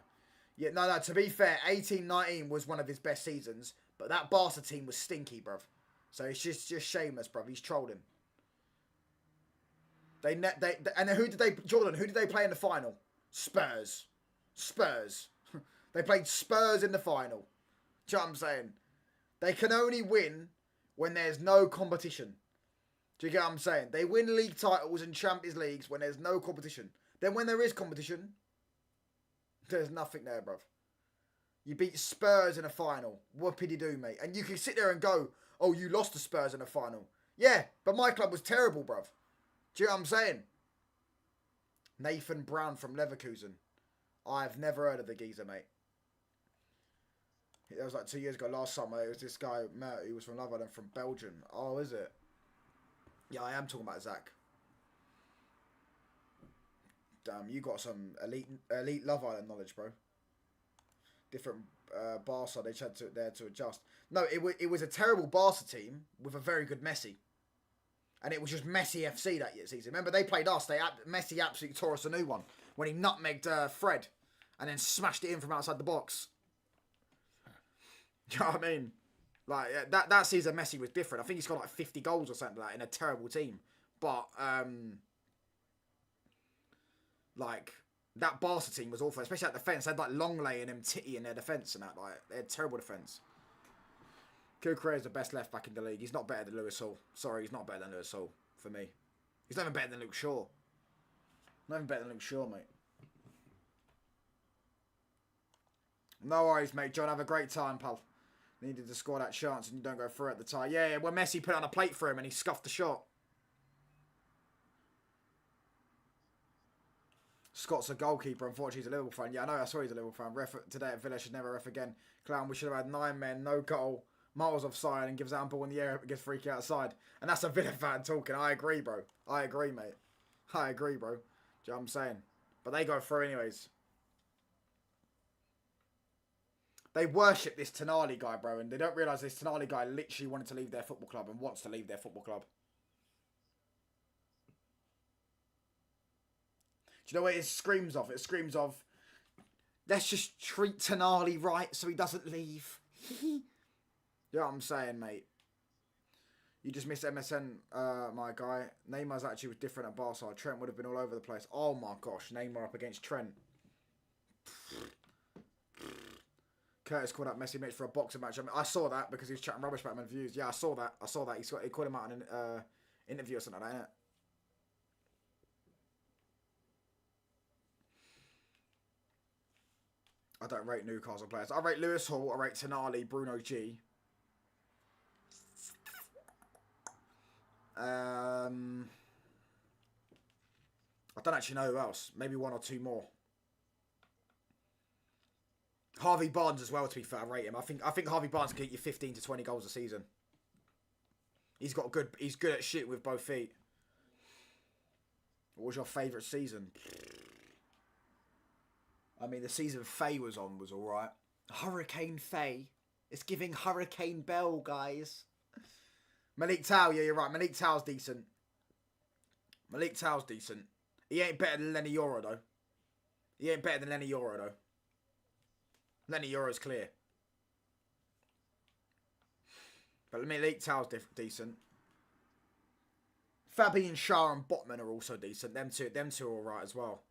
Yeah, no. To be fair, 18-19 was one of his best seasons, but that Barca team was stinky, bruv. So it's just shameless, bruv. He's trolled him. And who did they, Jordan? Who did they play in the final? Spurs. They played Spurs in the final. Do you know what I'm saying? They can only win when there's no competition. Do you get what I'm saying? They win league titles and Champions Leagues when there's no competition. Then when there is competition, there's nothing there, bruv. You beat Spurs in a final. Whoopity-doo, mate. And you can sit there and go, oh, you lost to Spurs in a final. Yeah, but my club was terrible, bruv. Do you know what I'm saying? Nathan Brown from Leverkusen. I've never heard of the geezer, mate. That was like 2 years ago, last summer. It was this guy, Matt, who was from Love Island, from Belgium. Oh, is it? Yeah, I am talking about Zach. Damn, you got some elite Love Island knowledge, bro. Different Barca, they had to adjust. No, it was a terrible Barca team with a very good Messi. And it was just Messi FC that year season. Remember, they played us. Messi absolutely tore us a new one when he nutmegged Fred and then smashed it in from outside the box. Do you know what I mean? Like, that season, Messi was different. I think he's got like 50 goals or something like that in a terrible team. But, like, that Barca team was awful, especially at defence. They had like Longley and Titty in their defence and that. Like, they had terrible defence. Kukurea is the best left back in the league. He's not better than Lewis Hall. Sorry, he's not better than Lewis Hall for me. He's not even better than Luke Shaw. Not even better than Luke Shaw, mate. No worries, mate. John, have a great time, pal. Needed to score that chance and you don't go through at the time. Yeah, when Messi put it on a plate for him and he scuffed the shot. Scott's a goalkeeper. Unfortunately, he's a Liverpool fan. Yeah, I know. I saw he's a Liverpool fan. Ref today at Villa should never ref again. Clown, we should have had 9 men, no goal. Miles offside and gives out ball in the air, gets freaky outside. And that's a Villa fan talking. I agree, bro. I agree, mate. I agree, bro. Do you know what I'm saying? But they go through anyways. They worship this Tanali guy, bro. And they don't realise this Tanali guy literally wanted to leave their football club and wants to leave their football club. Do you know what it screams of? It screams of, let's just treat Tanali right so he doesn't leave. You know what I'm saying, mate? You just missed MSN, my guy. Neymar's actually was different at Barca. Trent would have been all over the place. Oh my gosh, Neymar up against Trent. Curtis called out Messi Mitch for a boxing match. I mean, I saw that because he was chatting rubbish about him in views. Yeah, I saw that. He called him out in an interview or something like that, innit? I don't rate Newcastle players. I rate Lewis Hall. I rate Tanali, Bruno G. I don't actually know who else. Maybe one or two more. Harvey Barnes as well, to be fair, I rate him. I think Harvey Barnes can get you 15 to 20 goals a season. He's good at shit with both feet. What was your favourite season? I mean, the season Faye was on was alright. Hurricane Faye. It's giving Hurricane Bell, guys. Malik Tao, yeah, you're right. Malik Tao's decent. He ain't better than Lenny Yoro, though. Lenny Yoro's clear. But Malik Tao's decent. Fabian Shah and Botman are also decent. Them two are alright as well.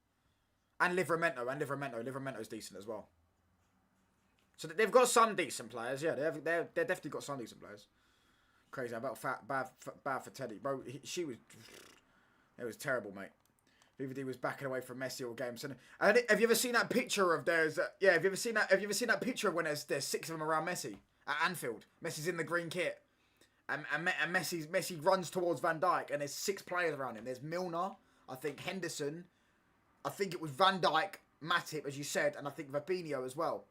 And Liveramento's decent as well. So they've got some decent players, yeah. They've definitely got some decent players. Crazy about bad for Teddy, bro. It was terrible, mate. VVD was backing away from Messi all games. And have you ever seen that picture of there's? Yeah, have you ever seen that picture of when there's 6 of them around Messi at Anfield? Messi's in the green kit, and Messi runs towards Van Dijk, and there's 6 players around him. There's Milner, I think Henderson, I think it was Van Dijk, Matip, as you said, and I think Fabinho as well.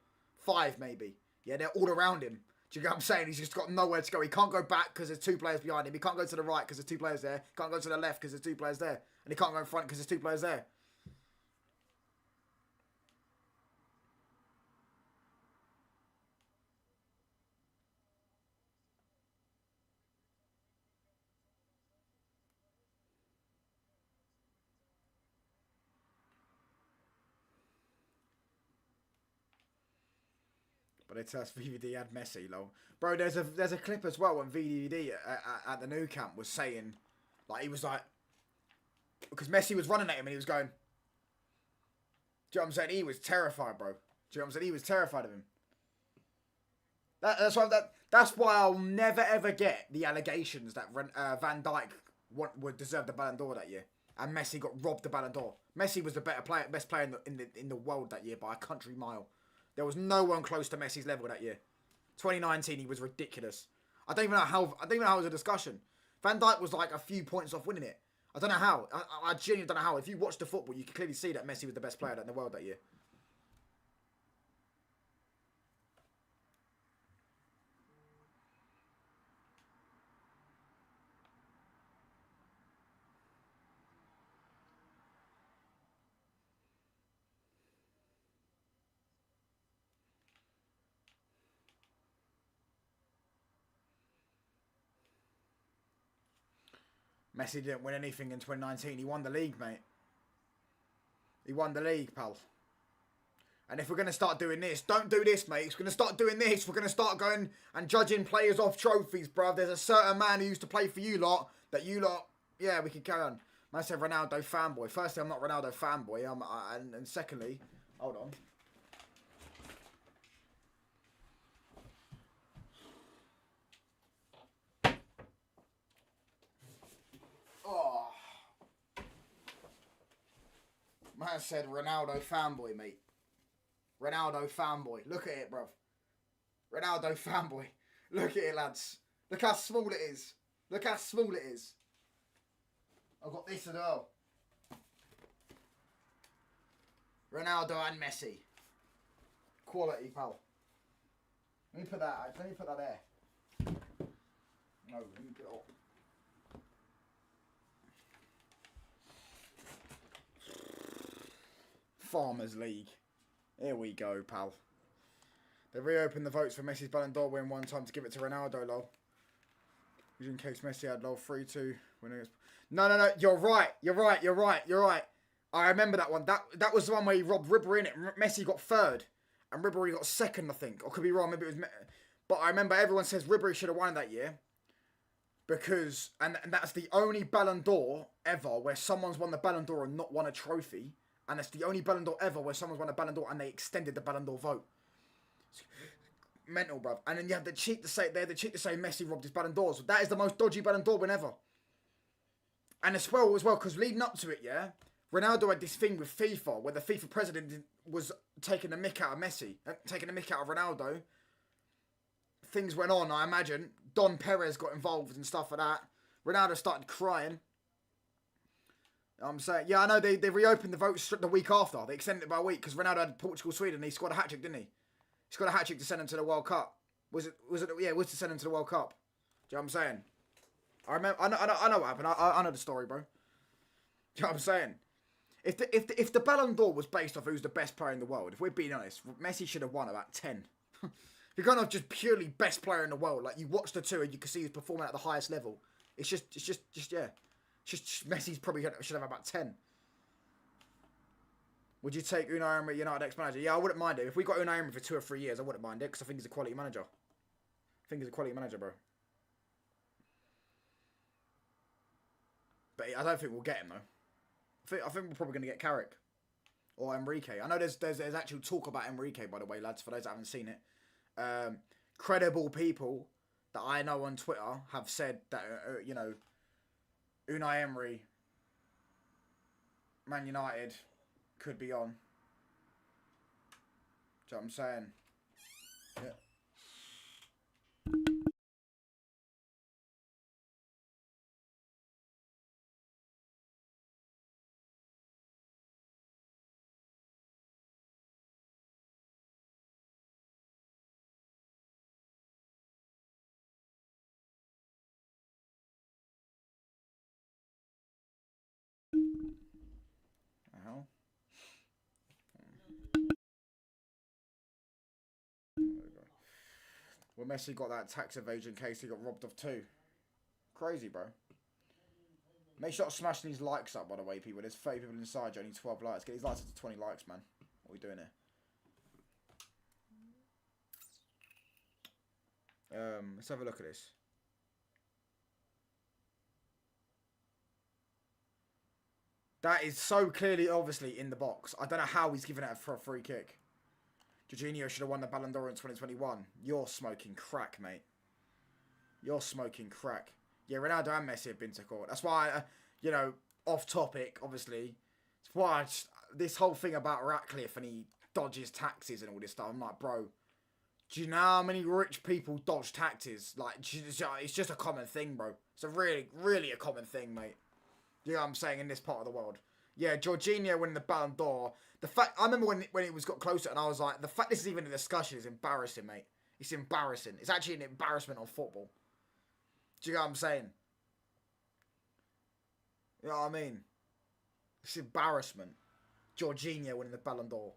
5 maybe. Yeah, they're all around him. Do you get what I'm saying? He's just got nowhere to go. He can't go back because there's 2 players behind him. He can't go to the right because there's 2 players there. He can't go to the left because there's 2 players there. And he can't go in front because there's 2 players there. But it says VVD had Messi, lol. Bro, there's a clip as well when VVD at the Nou Camp was saying, like, he was like, because Messi was running at him and he was going, do you know what I'm saying? He was terrified, bro. Do you know what I'm saying? He was terrified of him. That's why I'll never ever get the allegations that Van Dijk would deserve the Ballon d'Or that year, and Messi got robbed the Ballon d'Or. Messi was the best player in the world that year by a country mile. There was no one close to Messi's level that year. 2019, he was ridiculous. I don't even know how it was a discussion. Van Dijk was like a few points off winning it. I don't know how. I genuinely don't know how. If you watch the football, you can clearly see that Messi was the best player in the world that year. Messi didn't win anything in 2019. He won the league, mate. He won the league, pal. And if we're going to start doing this, don't do this, mate. We're going to start doing this. We're going to start going and judging players off trophies, bruv. There's a certain man who used to play for you lot that you lot... Yeah, we can carry on. Man said Ronaldo fanboy. Firstly, I'm not Ronaldo fanboy. And secondly... Hold on. Oh. Man said Ronaldo fanboy, mate. Ronaldo fanboy. Look at it, bruv. Ronaldo fanboy. Look at it, lads. Look how small it is. Look how small it is. I've got this as well. Ronaldo and Messi. Quality, pal. Let me put that there. No, let me get up. Farmers League. Here we go, pal. They reopened the votes for Messi's Ballon d'Or win one time to give it to Ronaldo, lol. In case Messi had lol 3-2 when it was... No. You're right. I remember that one. That was the one where he robbed Ribery in it. Messi got 3rd. And Ribery got 2nd, I think. I could be wrong. Maybe it was... But I remember everyone says Ribery should have won that year. Because... And that's the only Ballon d'Or ever where someone's won the Ballon d'Or and not won a trophy. And it's the only Ballon d'Or ever where someone's won a Ballon d'Or and they extended the Ballon d'Or vote. It's mental, bruv. And then you have the cheek to say Messi robbed his Ballon d'Ors. That is the most dodgy Ballon d'Or win ever. And as well, because leading up to it, yeah, Ronaldo had this thing with FIFA where the FIFA president was taking the mick out of Messi, taking the mick out of Ronaldo. Things went on, I imagine. Don Perez got involved and stuff like that. Ronaldo started crying. I'm saying, yeah, I know they reopened the votes the week after. They extended it by a week because Ronaldo had Portugal-Sweden and he scored a hat-trick, didn't he? He scored a hat-trick to send him to the World Cup. Yeah, it was to send him to the World Cup. Do you know what I'm saying? I remember, I know what happened. I know the story, bro. Do you know what I'm saying? If the Ballon d'Or was based off who's the best player in the world, if we're being honest, Messi should have won about 10. If you're going off just purely best player in the world, like you watch the two and you can see he's performing at the highest level, it's just yeah. Just Messi's probably should have about 10. Would you take Unai Emery, United ex-manager? Yeah, I wouldn't mind it. If we got Unai Emery for 2 or 3 years, I wouldn't mind it because I think he's a quality manager. I think he's a quality manager, bro. But I don't think we'll get him though. I think we're probably going to get Carrick or Enrique. I know there's actual talk about Enrique, by the way, lads. For those that haven't seen it, credible people that I know on Twitter have said that you know, Unai Emery, Man United could be on. Do you know what I'm saying? Yeah. Hell. Well, Messi got that tax evasion case. He got robbed of 2. Crazy, bro. Make sure to smash these likes up, by the way, people. There's 30 people inside. You only 12 likes. Get these likes up to 20 likes, man. What are we doing here? Let's have a look at this. That is so clearly, obviously, in the box. I don't know how he's giving it for a free kick. Jorginho should have won the Ballon d'Or in 2021. You're smoking crack, mate. You're smoking crack. Yeah, Ronaldo and Messi have been to court. That's why, you know, off topic, obviously. It's why this whole thing about Ratcliffe and he dodges taxes and all this stuff. I'm like, bro, do you know how many rich people dodge taxes? Like, it's just a common thing, bro. It's a really, really a common thing, mate. You know what I'm saying, in this part of the world. Yeah, Jorginho winning the Ballon d'Or. The fact, I remember when it was got closer and I was like, the fact this is even a discussion is embarrassing, mate. It's embarrassing. It's actually an embarrassment on football. Do you know what I'm saying? You know what I mean? It's embarrassment. Jorginho winning the Ballon d'Or.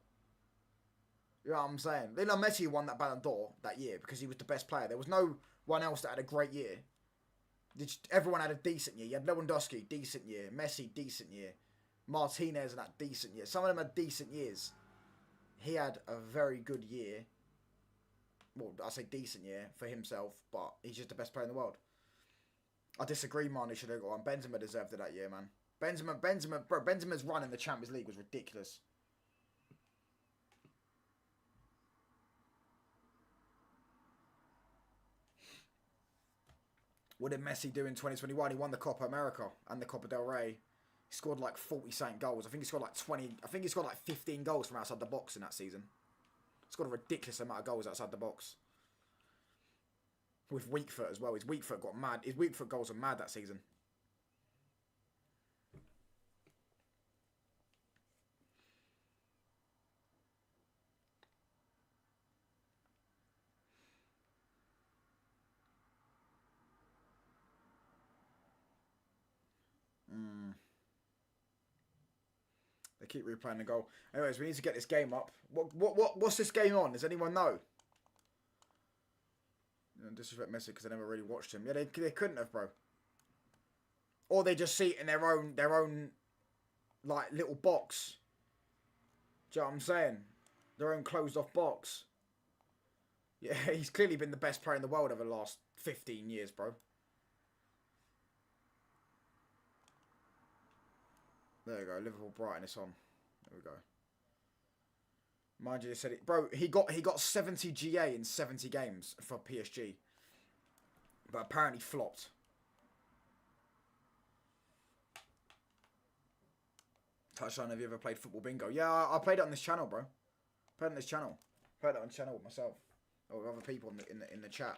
You know what I'm saying? Lionel Messi won that Ballon d'Or that year because he was the best player. There was no one else that had a great year. Everyone had a decent year. You had Lewandowski, decent year. Messi, decent year. Martinez and that decent year. Some of them had decent years. He had a very good year. Well, I say decent year for himself, but he's just the best player in the world. I disagree, man. He should have got one. Benzema deserved it that year, man. Benzema's run in the Champions League was ridiculous. What did Messi do in 2021? He won the Copa America and the Copa del Rey. He scored like 40-something goals. I think he scored like 20. I think he scored like 15 goals from outside the box in that season. He scored a ridiculous amount of goals outside the box. With weak foot as well. His weak foot got mad. His weak foot goals were mad that season. They keep replaying the goal. Anyways, we need to get this game up. What's this game on? Does anyone know? Disrespect Messi because I never really watched him. Yeah, they couldn't have, bro. Or they just see it in their own like little box. Do you know what I'm saying? Their own closed off box. Yeah, he's clearly been the best player in the world over the last 15 years, bro. There you go. Liverpool Brighton, it's on. There we go. Mind you, they said it, bro. He got 70 GA in 70 games for PSG, but apparently flopped. Touchline, have you ever played football bingo? Yeah, I played it on this channel, bro. Played it on this channel. Played it on the channel myself. Or with other people in the chat.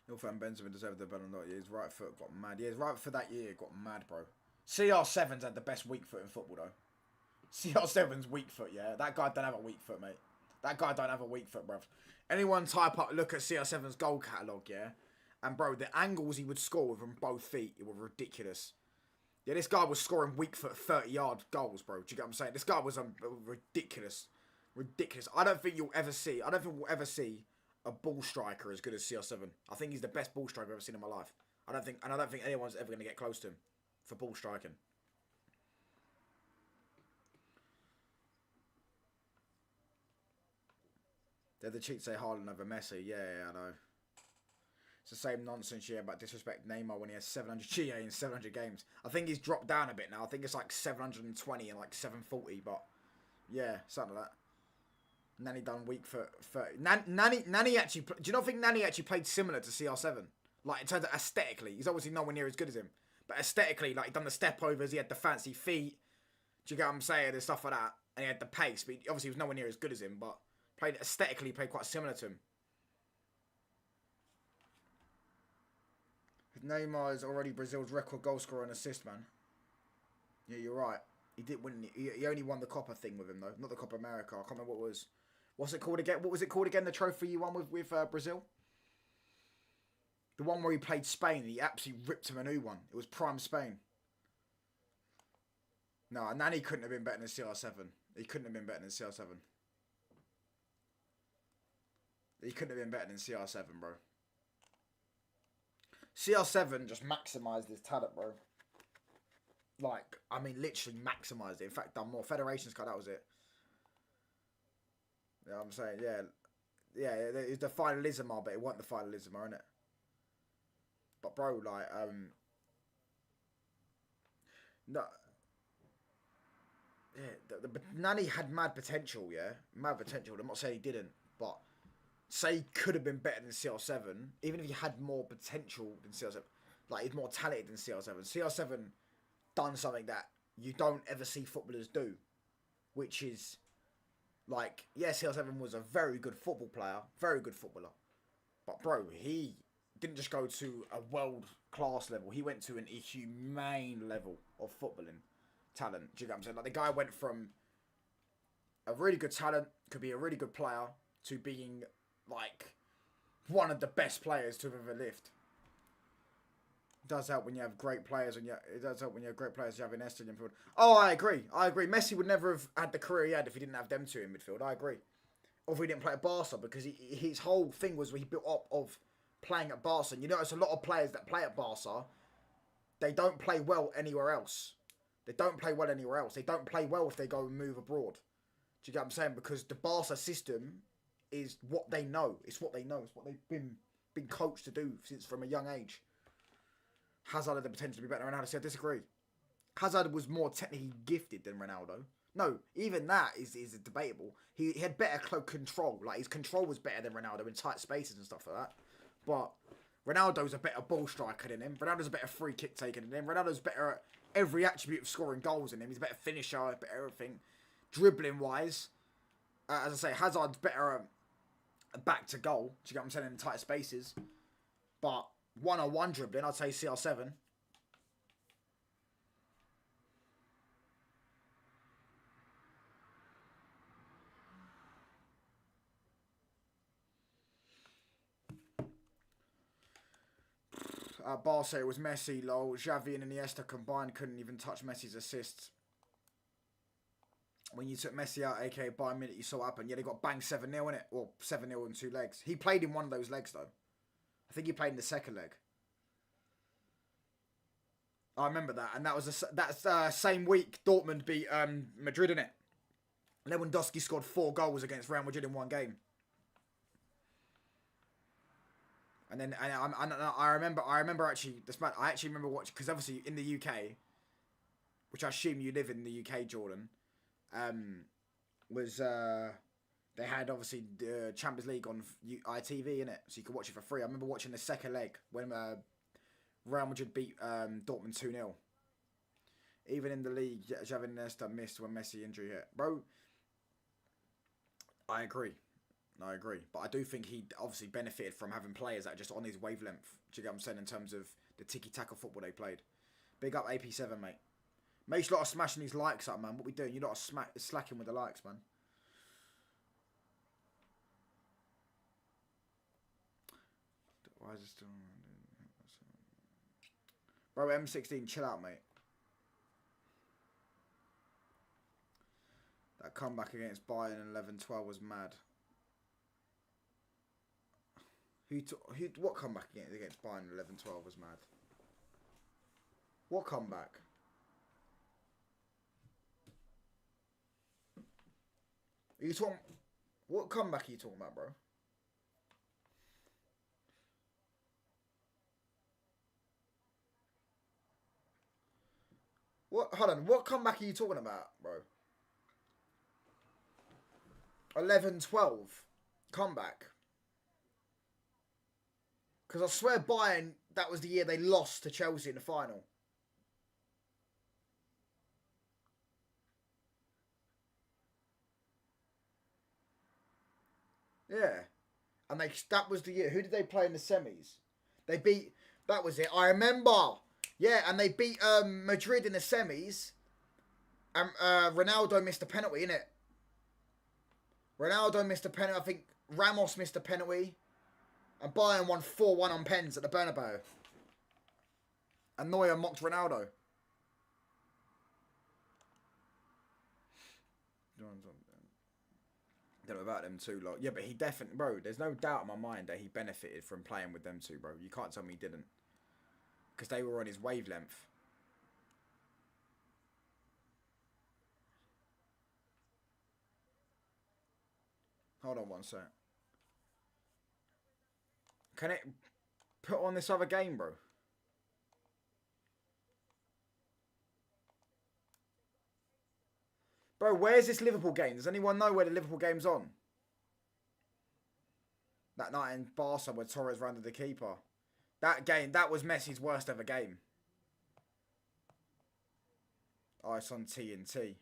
Northam Benjamin deserved the Ballon. His right foot got mad. Yeah, his right foot that year got mad, bro. CR7's had the best weak foot in football, though. CR7's weak foot, yeah. That guy don't have a weak foot, mate. That guy don't have a weak foot, bruv. Anyone type up, look at CR7's goal catalogue, yeah? And, bro, the angles he would score with from both feet, it were ridiculous. Yeah, this guy was scoring weak foot 30-yard goals, bro. Do you get what I'm saying? This guy was ridiculous. Ridiculous. I don't think we'll ever see a ball striker as good as CR7. I think he's the best ball striker I've ever seen in my life. I don't think anyone's ever going to get close to him for ball striking. They're the cheats say Haaland over Messi. Yeah, I know. It's the same nonsense, yeah, about disrespect Neymar when he has 700 GA in 700 games. I think he's dropped down a bit now. I think it's like 720 and like 740, but yeah, something like that. Nani done weak for 30. Nani actually... Do you not think Nani actually played similar to CR7? Like, in terms of aesthetically. He's obviously nowhere near as good as him. But aesthetically, like, he done the step-overs. He had the fancy feet. Do you get what I'm saying? And stuff like that. And he had the pace. But obviously, he was nowhere near as good as him. But aesthetically, played quite similar to him. Neymar is already Brazil's record goal scorer and assist, man. Yeah, you're right. He did win. He only won the Copa thing with him, though. Not the Copa America. I can't remember what it was. What's it called again? What was it called again? The trophy you won with Brazil? The one where he played Spain and he absolutely ripped him a new one. It was Prime Spain. No, Nani couldn't have been better than CR7. He couldn't have been better than CR7. He couldn't have been better than CR7, bro. CR7 just maximised his talent, bro. Like, I mean, literally maximised it. In fact, done more. Federations Cup, that was it. Yeah, I'm saying, yeah. Yeah, it's the finalism, but it wasn't the finalism, innit? But, bro, like, no. Yeah, Nani had mad potential, yeah? Mad potential. I'm not saying he didn't, but say he could have been better than CR7, even if he had more potential than CR7. Like, he's more talented than CR7. CR7 done something that you don't ever see footballers do, which is, like, yeah, CR7 was a very good football player, very good footballer. But, bro, he didn't just go to a world-class level. He went to an inhumane level of footballing talent. Do you get what I'm saying? Like, the guy went from a really good talent, could be a really good player, to being, like, one of the best players to have ever lived. It does help when you have great players, and it does help when you have great players. You have Iniesta in midfield. Oh, I agree. Messi would never have had the career he had if he didn't have them two in midfield. I agree. Or if he didn't play at Barca, because his whole thing was he built up of playing at Barca. And you notice a lot of players that play at Barca, they don't play well anywhere else. They don't play well anywhere else. They don't play well if they go and move abroad. Do you get what I'm saying? Because the Barca system is what they know. It's what they know. It's what they've been coached to do since from a young age. Hazard had the potential to be better than Ronaldo. So I disagree. Hazard was more technically gifted than Ronaldo. No, even that is debatable. He had better control. Like, his control was better than Ronaldo in tight spaces and stuff like that. But Ronaldo's a better ball striker than him. Ronaldo's a better free kick taker than him. Ronaldo's better at every attribute of scoring goals than him. He's a better finisher, better everything. Dribbling wise, as I say, Hazard's better back to goal. Do you get what I'm saying? In tight spaces. But one-on-one dribbling, I'd say CR7. Barca, it was Messi, lol. Xavi and Iniesta combined couldn't even touch Messi's assists. When you took Messi out, aka Bayern Munich, you saw what happened. Yeah, they got banged 7-0 in it. Or 7-0 in 2 legs. He played in one of those legs, though. I think he played in the second leg. I remember that. And that was that's same week Dortmund beat Madrid, in it. Lewandowski scored 4 goals against Real Madrid in one game. And then I remember actually this I actually remember watching, because obviously in the UK, which I assume you live in the UK, Jordan. was they had obviously the Champions League on ITV in it, so you could watch it for free. I remember watching the second leg when Real Madrid beat Dortmund 2-0. Even in the league, Xavi and Iniesta missed when Messi injury hit. Bro, I agree. But I do think he obviously benefited from having players that are just on his wavelength. Do you get what I'm saying in terms of the tiki-taka football they played? Big up AP7, mate. Make sure you lot are smashing these likes up, man. What we doing? You lot are slacking with the likes, man. Why is it still... Bro, M16, chill out, mate. That comeback against Bayern in 11-12 was mad. What comeback against Bayern in 11-12 was mad? What comeback? Are you talking... What comeback are you talking about, bro? What? Hold on. What comeback are you talking about, bro? 11-12 comeback. Because I swear Bayern, that was the year they lost to Chelsea in the final. Yeah. And that was the year. Who did they play in the semis? They beat... That was it. I remember. Yeah, and they beat Madrid in the semis. And Ronaldo missed a penalty, innit? Ronaldo missed a penalty. I think Ramos missed a penalty. And Bayern won 4-1 on pens at the Bernabeu. And Neuer mocked Ronaldo. Don't know about them two lot. Yeah, but he definitely... Bro, there's no doubt in my mind that he benefited from playing with them two, bro. You can't tell me he didn't. Because they were on his wavelength. Hold on one sec. Can it put on this other game, bro? Bro, where's this Liverpool game? Does anyone know where the Liverpool game's on? That night in Barca where Torres rounded the keeper. That game, that was Messi's worst ever game. Oh, it's on TNT.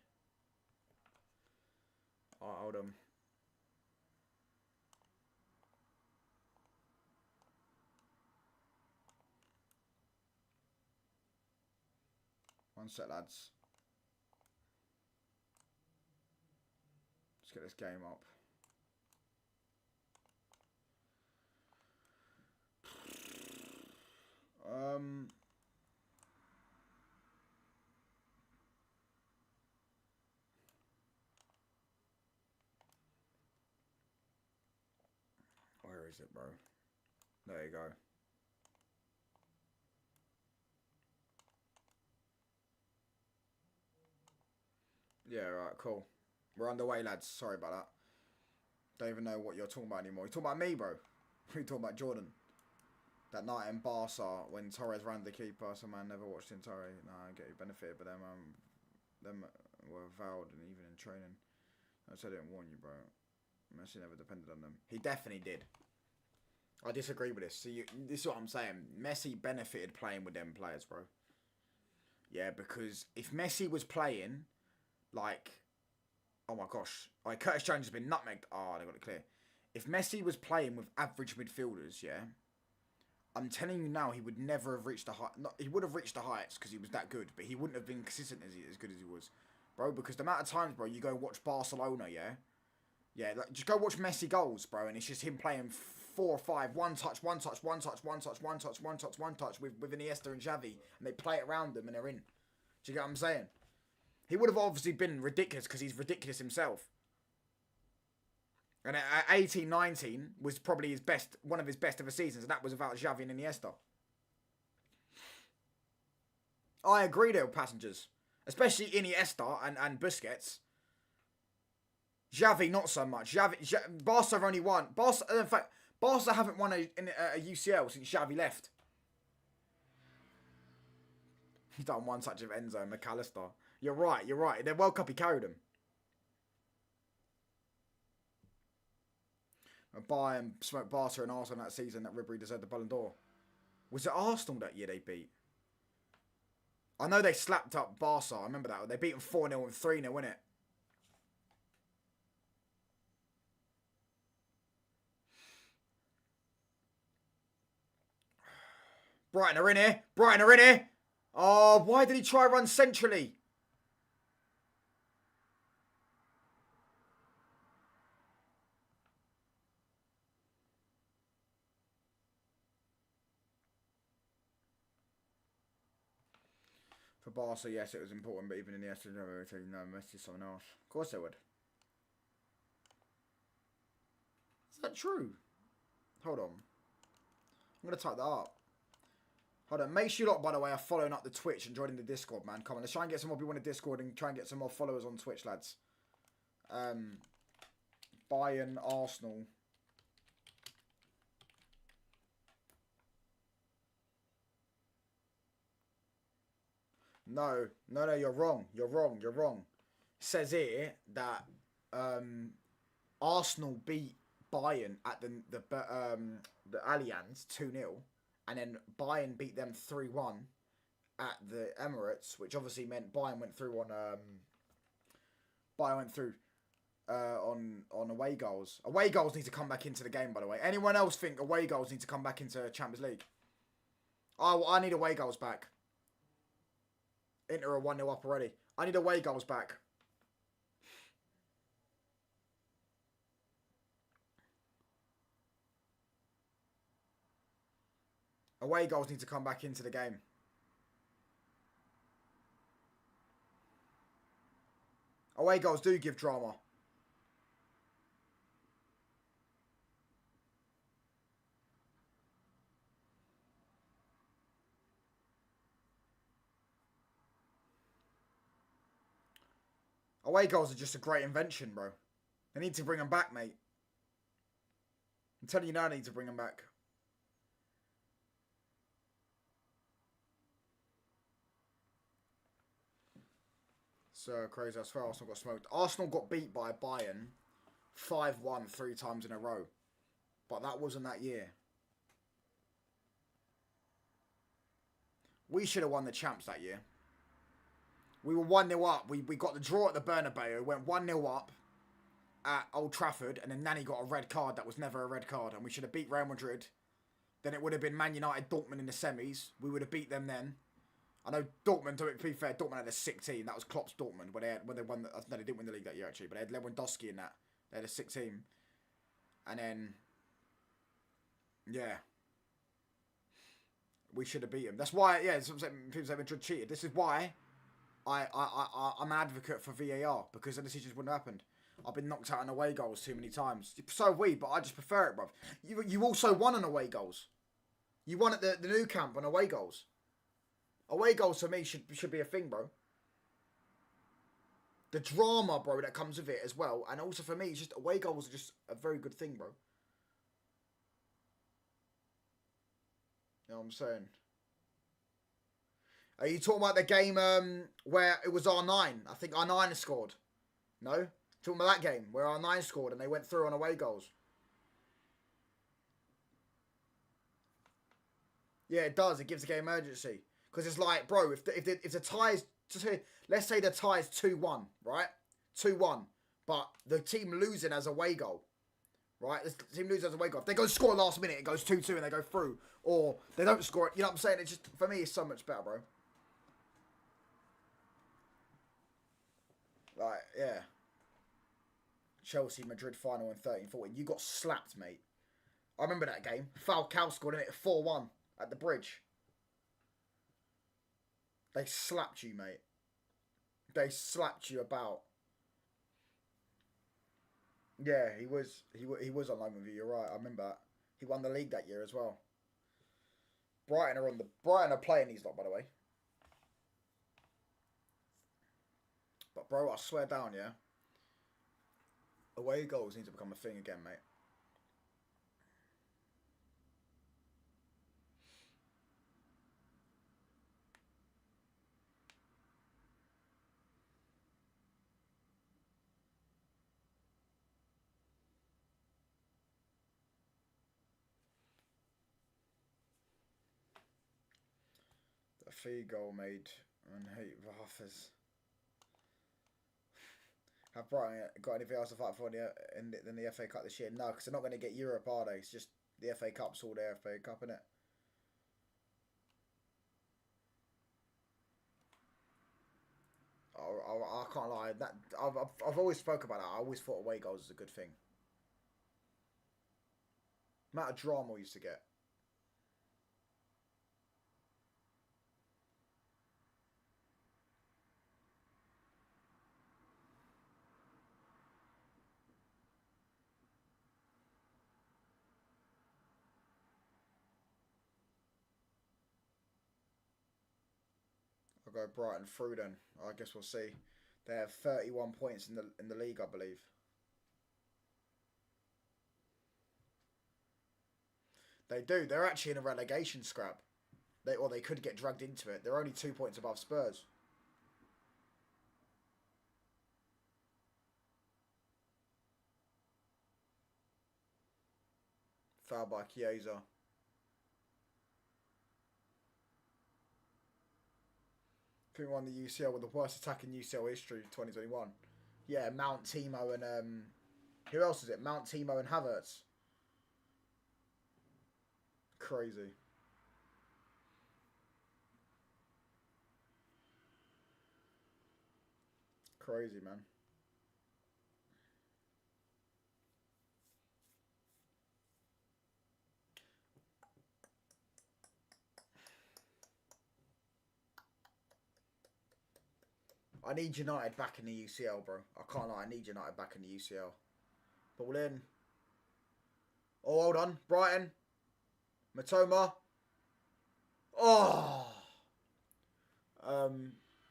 Oh, hold on. One sec, lads. Let's get this game up. Where is it, bro? There you go. Yeah, right, cool. We're underway, lads. Sorry about that. Don't even know what you're talking about anymore. You're talking about me, bro. You're talking about Jordan. That night in Barca when Torres ran the keeper, some man never watched in Torres. Nah, I get you benefited, but them were vowed and even in training. I said I didn't warn you, bro. Messi never depended on them. He definitely did. I disagree with this. So this is what I'm saying. Messi benefited playing with them players, bro. Yeah, because if Messi was playing, like, oh my gosh, like Curtis Jones has been nutmegged. Oh, they got it clear. If Messi was playing with average midfielders, yeah, I'm telling you now, he would never have reached the height. He would have reached the heights because he was that good, but he wouldn't have been consistent as good as he was, bro. Because the amount of times, bro, you go watch Barcelona, yeah, like, just go watch Messi goals, bro, and it's just him playing 4 or 5, one touch with Iniesta and Xavi, and they play it around them and they're in. Do you get what I'm saying? He would have obviously been ridiculous because he's ridiculous himself. And at 18, 19 was probably his best, one of his best ever seasons, and that was without Xavi and Iniesta. I agree they were passengers, especially Iniesta and Busquets. Xavi, not so much. Barca have only won. In fact, Barca haven't won a UCL since Xavi left. He's done one touch of Enzo and McAllister. You're right. The World Cup, he carried him. Bayern smoked Barca and Arsenal that season that Ribery deserved the Ballon d'Or. Was it Arsenal that year they beat? I know they slapped up Barca. I remember that. They beat them 4-0 and 3-0, innit? Brighton are in here. Brighton are in here. Oh, why did he try run centrally? For Barca, yes, it was important, but even in the Aston Villa, no, Messi someone else. Of course they would. Is that true? Hold on. I'm going to type that up. Hold on. Make sure you lot, by the way, are following up the Twitch and joining the Discord, man. Come on, let's try and get some more people in the Discord and try and get some more followers on Twitch, lads. Bayern, Arsenal. No, you're wrong. You're wrong. It says here that Arsenal beat Bayern at the Allianz 2-0, and then Bayern beat them 3-1 at the Emirates, which obviously meant Bayern went through on away goals. Away goals need to come back into the game, by the way. Anyone else think away goals need to come back into Champions League? Oh, I need away goals back. Inter are 1-0 up already. I need away goals back. Away goals need to come back into the game. Away goals do give drama. Away goals are just a great invention, bro. They need to bring them back, mate. I'm telling you now, they need to bring them back. So crazy. I swear Arsenal got smoked. Arsenal got beat by Bayern 5-1 3 times in a row. But that wasn't that year. We should have won the champs that year. We were 1-0 up. We got the draw at the Bernabeu. Went 1-0 up at Old Trafford. And then Nani got a red card that was never a red card. And we should have beat Real Madrid. Then it would have been Man United, Dortmund in the semis. We would have beat them then. I know Dortmund, to be fair, Dortmund had a sick team. That was Klopp's Dortmund when they won. No, they didn't win the league that year, actually. But they had Lewandowski in that. They had a sick team. And then, yeah. We should have beat them. That's why, yeah, people say Madrid cheated. This is why I'm an advocate for VAR, because the decisions wouldn't have happened. I've been knocked out on away goals too many times. So have we, but I just prefer it, bruv. You also won on away goals. You won at the new camp on away goals. Away goals for me should be a thing, bro. The drama, bro, that comes with it as well. And also for me, it's just away goals are just a very good thing, bro. You know what I'm saying? Are you talking about the game where it was R9? I think R9 scored. No? Talking about that game where R9 scored and they went through on away goals. Yeah, it does. It gives the game urgency. Because it's like, bro, if the tie is... Let's say the tie is 2-1, right? 2-1. But the team losing as a away goal. Right? The team loses as a away goal. If they go score last minute, it goes 2-2 and they go through. Or they don't score it. You know what I'm saying? It's just, for me, it's so much better, bro. Like, yeah. Chelsea, Madrid final in 13-14. You got slapped, mate. I remember that game. Falcao scored in it 4-1 at the bridge. They slapped you, mate. They slapped you about. Yeah, he was on loan with you. You're right. I remember that. He won the league that year as well. Brighton are playing these lot, by the way. But bro, I swear down, yeah. Away goals need to become a thing again, mate. Fee goal made and hate Raffers. Have Brighton got anything else to fight for in the FA Cup this year? No, because they're not going to get Europe, are they? It's just the FA Cup's all the FA Cup, innit? I can't lie. That I've always spoke about that. I always thought away goals was a good thing. Amount of drama we used to get. I'll go Brighton through then. I guess we'll see. They have 31 points in the league, I believe. They do. They're actually in a relegation scrap. They could get dragged into it. They're only 2 points above Spurs. Foul by Chiesa. I think we won the UCL with the worst attack in UCL history 2021. Yeah, Mount, Timo and who else is it? Mount, Timo and Havertz. Crazy. Crazy, man. I need United back in the UCL, bro. I can't lie. I need United back in the UCL. Ball in. Oh, hold on. Brighton. Matoma. Oh.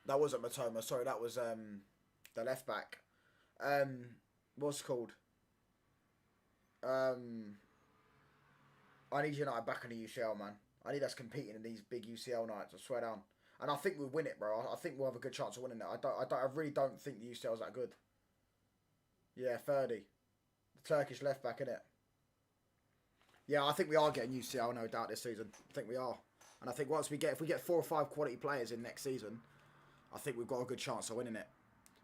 That wasn't Matoma. Sorry, that was the left back. What's it called? I need United back in the UCL, man. I need us competing in these big UCL nights. I swear down. And I think we'll win it, bro. I think we'll have a good chance of winning it. I really don't think the UCL's that good. Yeah, 30. The Turkish left back, innit? Yeah, I think we are getting UCL, no doubt, this season. I think we are. And I think if we get 4 or 5 quality players in next season, I think we've got a good chance of winning it.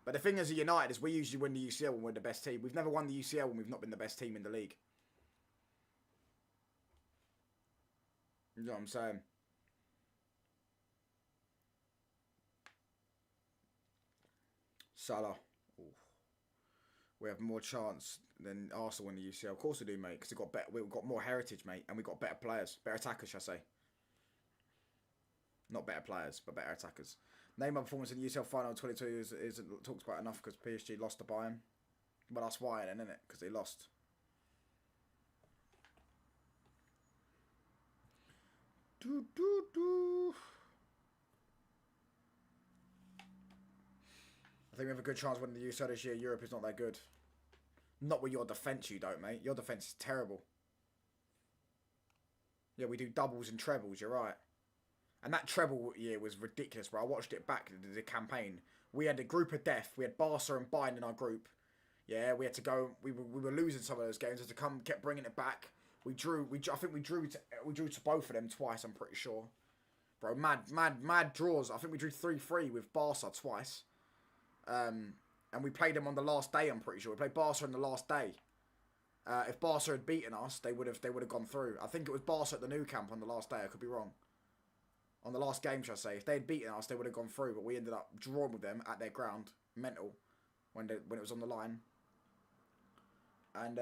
But the thing is, at United, is we usually win the UCL when we're the best team. We've never won the UCL when we've not been the best team in the league. You know what I'm saying? Salah. Ooh. We have more chance than Arsenal in the UCL. Of course we do, mate, because we've got more heritage, mate, and we've got better players. Better attackers, shall I say. Not better players, but better attackers. Name my performance in the UCL final 22 is talks about enough because PSG lost to Bayern. But that's why then, isn't it? Because they lost. I think we have a good chance of winning the UCL this year. Europe is not that good. Not with your defence, you don't, mate. Your defence is terrible. Yeah, we do doubles and trebles, you're right. And that treble year was ridiculous, bro. I watched it back, the campaign. We had a group of death. We had Barca and Bayern in our group. Yeah, we had to go. We were losing some of those games. To come, kept bringing it back. I think we drew to both of them twice. I'm pretty sure, bro. Mad draws. I think we drew 3-3 with Barca twice. And we played them on the last day. I'm pretty sure we played Barca on the last day. If Barca had beaten us, they would have gone through. I think it was Barca at the Nou Camp on the last day. I could be wrong. On the last game, shall I say? If they had beaten us, they would have gone through. But we ended up drawing with them at their ground, mental, when it was on the line. And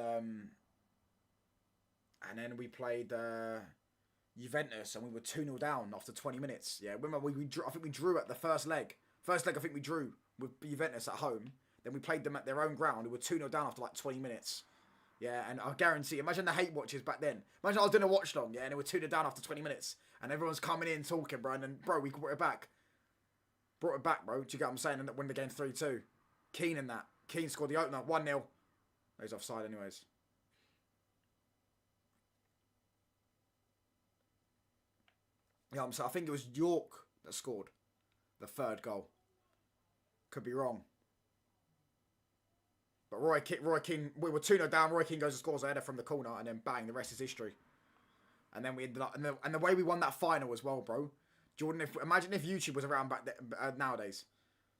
then we played Juventus, and we were 2-0 down after 20 minutes. Yeah, remember I think we drew at the first leg. First leg, I think we drew with Juventus at home. Then we played them at their own ground. We were 2-0 down after like 20 minutes. Yeah, and I guarantee, imagine the hate watches back then. Imagine I was doing a watchalong, yeah, and they were 2-0 down after 20 minutes. And everyone's coming in talking, bro. And then, bro, we brought it back. Brought it back, bro. Do you get what I'm saying? And win the game 3-2. Keane in that. Keane scored the opener. 1-0. He's offside anyways. Yeah, I'm saying, I think it was York that scored the third goal. Could be wrong. But Roy Keane, we were 2-0 down. Roy Keane goes and scores a header from the corner, and then bang, the rest is history. And then we ended up, and the way we won that final as well, bro. Jordan, imagine if YouTube was around nowadays.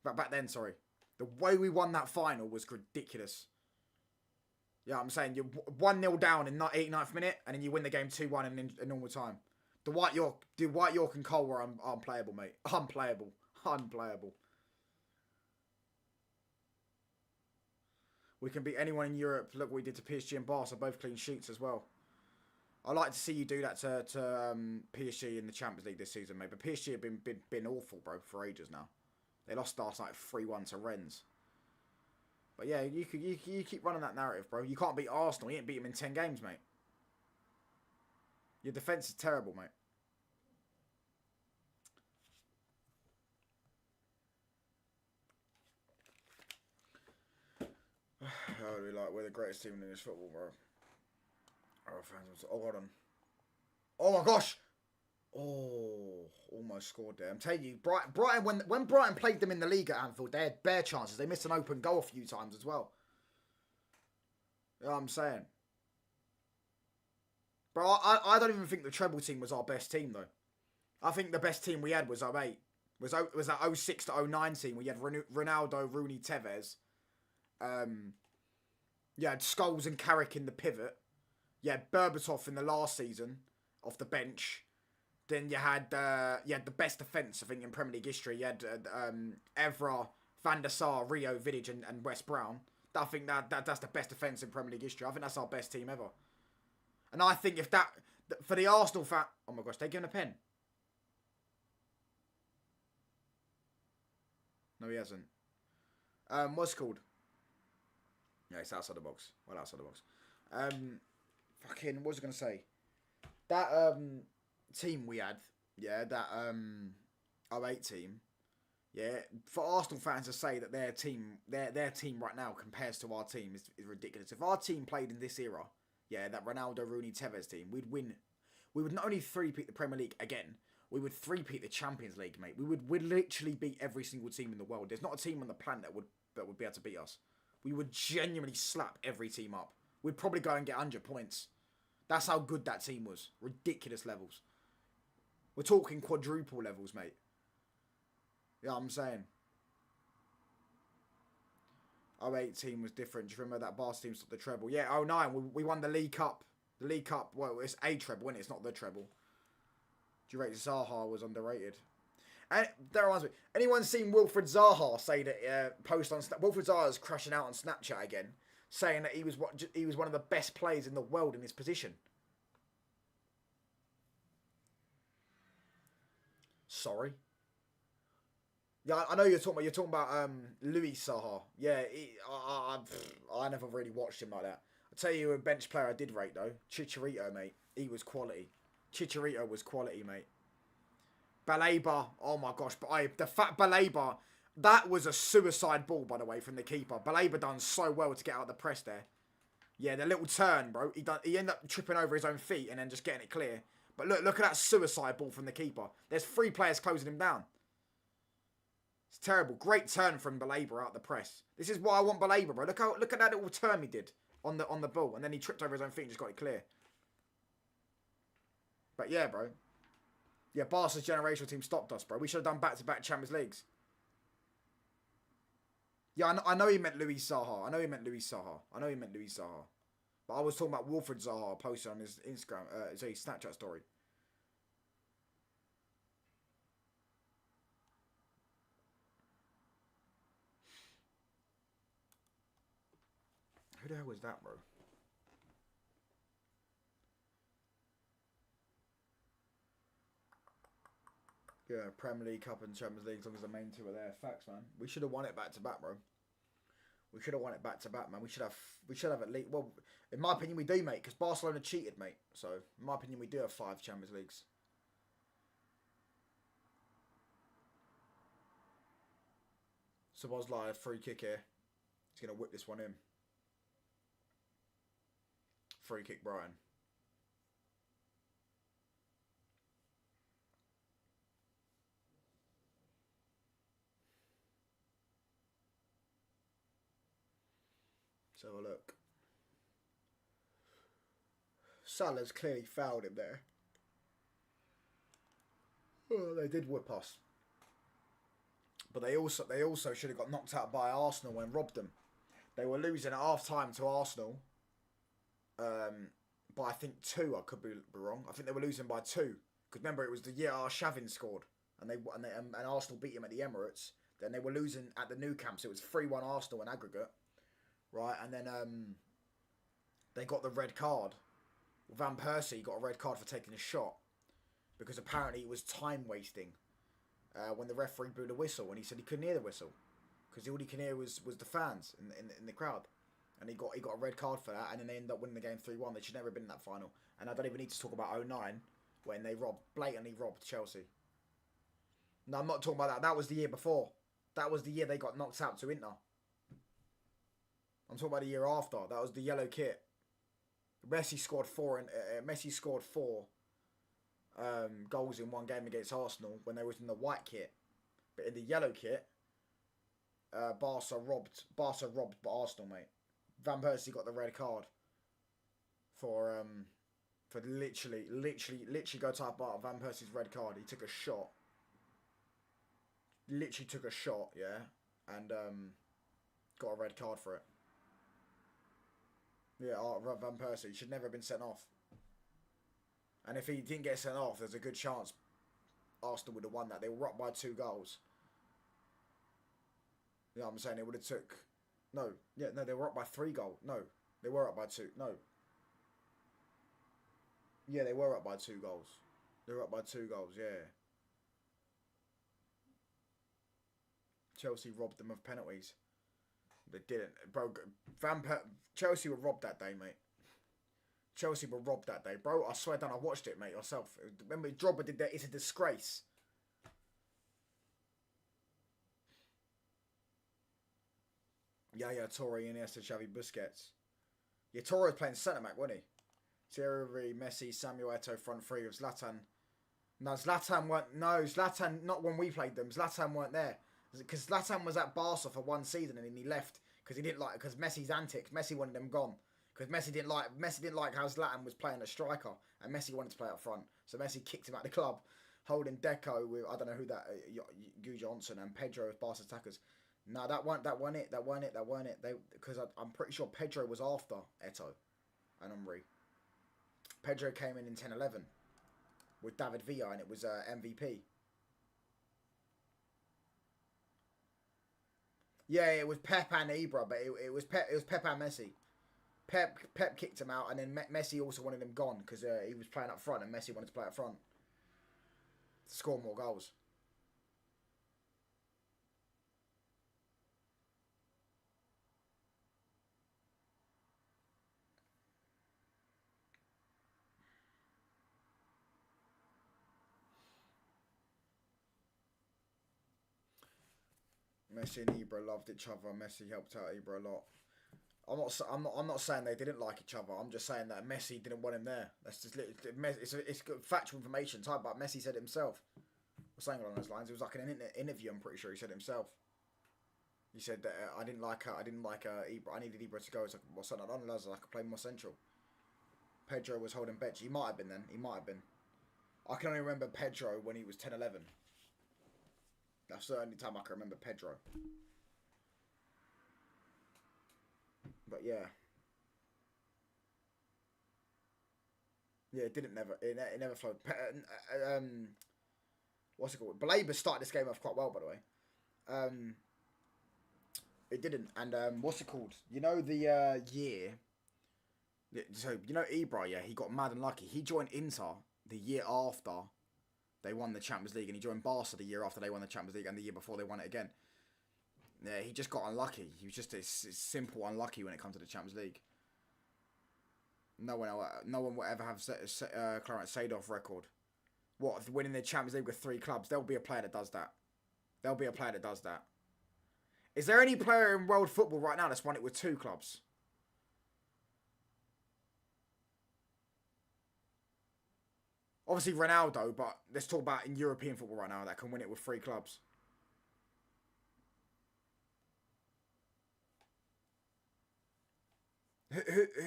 Back then, sorry. The way we won that final was ridiculous. Yeah, I'm saying you're 1-0 down in the 89th minute, and then you win the game 2-1 in normal time. Dwight York and Cole were unplayable, mate. Unplayable. We can beat anyone in Europe. Look what we did to PSG and Barca, both clean sheets as well. I'd like to see you do that to PSG in the Champions League this season, mate. But PSG have been awful, bro, for ages now. They lost last night 3-1 to Rennes. But yeah, you keep running that narrative, bro. You can't beat Arsenal. You ain't beat them in 10 games, mate. Your defence is terrible, mate. We're the greatest team in this football, bro. Oh, hold on. Oh my gosh. Oh, almost scored there. I'm telling you, Brighton when Brighton played them in the league at Anfield, they had bare chances. They missed an open goal a few times as well. You know what I'm saying? Bro, I don't even think the treble team was our best team, though. I think the best team we had was 08. Was that 06 to 09 team where you had Ronaldo, Rooney, Tevez. You had Scholes and Carrick in the pivot. You had Berbatov in the last season off the bench. Then you had the best defence, I think, in Premier League history. You had Evra, Van der Sar, Rio, Vidic, and West Brown. I think that's the best defence in Premier League history. I think that's our best team ever. And I think if that... For the Arsenal fan... Oh my gosh, they give him a pen. No, he hasn't. What's it called? Yeah, it's outside the box. Well, outside the box. Fucking... What was I going to say? That team we had... Yeah, that 08 team... Yeah, for Arsenal fans to say that their team right now compares to our team is ridiculous. If our team played in this era, yeah, that Ronaldo, Rooney, Tevez team, we'd win. We would not only three-peat the Premier League again, we would three-peat the Champions League, mate. We'd literally beat every single team in the world. There's not a team on the planet that would be able to beat us. We would genuinely slap every team up. We'd probably go and get 100 points. That's how good that team was. Ridiculous levels. We're talking quadruple levels, mate. Yeah, I'm saying. 08 team was different. Do you remember that Barca team stopped the treble? Yeah, 09, we won the League Cup. The League Cup, well, it's a treble, isn't it? It's not the treble. Do you rate Zaha was underrated? And that reminds me, anyone seen Wilfred Zaha say that, post on Snapchat? Wilfred Zaha is crashing out on Snapchat again, saying that he was one of the best players in the world in his position. Sorry. Yeah, I know you're talking about Louis Saha. Yeah, I never really watched him like that. I'll tell you a bench player I did rate though. Chicharito, mate. He was quality. Chicharito was quality, mate. Baleba, oh my gosh, the fat Baleba, that was a suicide ball, by the way, from the keeper. Baleba done so well to get out of the press there. Yeah, the little turn, bro. He ended up tripping over his own feet and then just getting it clear. But look at that suicide ball from the keeper. There's 3 players closing him down. It's terrible. Great turn from Baleba out the press. This is why I want Baleba, bro. Look at that little turn he did on the ball, and then he tripped over his own feet and just got it clear. But yeah, bro. Yeah, Barca's generational team stopped us, bro. We should have done back-to-back Champions Leagues. Yeah, I know he meant Louis Saha. I know he meant Louis Saha. But I was talking about Wilfred Zaha posted on his Instagram, his Snapchat story. Who the hell was that, bro? Yeah, Premier League Cup and Champions League, as long as the main 2 are there. Facts, man. We should have won it back to back, bro. We should have won it back to back, man. We should have at least. Well, in my opinion, we do, mate. Because Barcelona cheated, mate. So, in my opinion, we do have 5 Champions Leagues. Szoboszlai, free kick here. He's gonna whip this one in. Free kick, Brighton. Let's have a look. Salah's clearly fouled him there. Oh, they did whip us. But they also should have got knocked out by Arsenal and robbed them. They were losing at half time to Arsenal. By I think 2. I could be wrong. I think they were losing by 2. Because remember, it was the year Arshavin scored, and Arsenal beat him at the Emirates. Then they were losing at the Nou Camp, so it was 3-1 Arsenal in aggregate, right? And then they got the red card. Van Persie got a red card for taking a shot because apparently it was time wasting when the referee blew the whistle, and he said he couldn't hear the whistle because all he can hear was the fans in the crowd. And he got a red card for that, and then they ended up winning the game 3-1. They should never have been in that final. And I don't even need to talk about 09 when they blatantly robbed Chelsea. No, I'm not talking about that. That was the year before. That was the year they got knocked out to Inter. I'm talking about the year after. That was the yellow kit. Messi scored 4 goals in one game against Arsenal when they was in the white kit. But in the yellow kit, Barca robbed Arsenal, mate. Van Persie got the red card for literally go type out Van Persie's red card. He took a shot. Literally took a shot, yeah, and got a red card for it. Yeah, Van Persie should never have been sent off. And if he didn't get sent off, there's a good chance Arsenal would have won that. They were up by 2 goals. You know what I'm saying? They would have took... No, they were up by 3 goals. No, they were up by 2. No. Yeah, they were up by 2 goals. They were up by 2 goals, yeah. Chelsea robbed them of penalties. They didn't. Bro, Chelsea were robbed that day, mate. Chelsea were robbed that day. Bro, I swear down, I watched it, mate, yourself. Remember, Drogba did that. It's a disgrace. Yeah, Torre, Iniesta, Xavi, Busquets. Yeah, Torre was playing centre-back, wasn't he? Thierry, Messi, Samuel Eto'o, front 3 with Zlatan. No, Zlatan, not when we played them. Zlatan weren't there. Because Zlatan was at Barca for 1 season and then he left because Messi's antics. Messi wanted them gone because Messi didn't like how Zlatan was playing a striker and Messi wanted to play up front. So Messi kicked him out of the club, holding Deco with I don't know who that Gu Johnson and Pedro as Barca attackers. No, that weren't it. Because I'm pretty sure Pedro was after Eto'o and Henry. Pedro came in 10-11 with David Villa and it was MVP. Yeah, it was Pep and Ibra, but it was Pep and Messi. Pep kicked him out, and then Messi also wanted him gone because he was playing up front, and Messi wanted to play up front to score more goals. Messi and Ibra loved each other. Messi helped out Ibra a lot. I'm not saying they didn't like each other. I'm just saying that Messi didn't want him there. That's just it's factual information. Type about Messi said it himself. Or something along those lines. It was like an interview. I'm pretty sure he said it himself. He said that I didn't like Ibra. I needed Ibra to go. It's like, well, son, I don't know. I could play more central. Pedro was holding bench. He might have been then. He might have been. I can only remember Pedro when he was 10-11. That's the only time I can remember Pedro. But yeah. Yeah, it never flowed. What's it called? Baleba started this game off quite well, by the way. It didn't. And what's it called? You know the year. So you know Ibra, yeah, he got mad and lucky. He joined Inter the year after they won the Champions League, and he joined Barca the year after they won the Champions League, and the year before they won it again. Yeah, he just got unlucky. He was just a simple unlucky when it comes to the Champions League. No one will ever have Clarence Seedorf record. What, winning the Champions League with 3 clubs? There'll be a player that does that. Is there any player in world football right now that's won it with 2 clubs? Obviously Ronaldo, but let's talk about in European football right now that can win it with 3 clubs.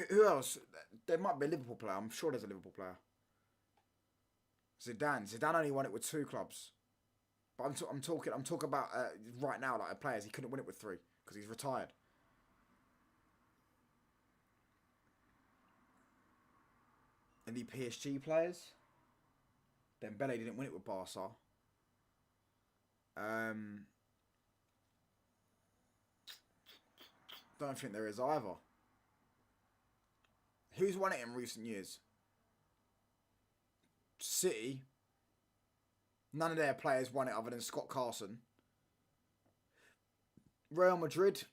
Who else? There might be a Liverpool player. I'm sure there's a Liverpool player. Zidane only won it with 2 clubs. But I'm talking about right now, like players. He couldn't win it with 3 because he's retired. Any PSG players? Dembele didn't win it with Barca. Don't think there is either. Who's won it in recent years? City. None of their players won it other than Scott Carson. Real Madrid.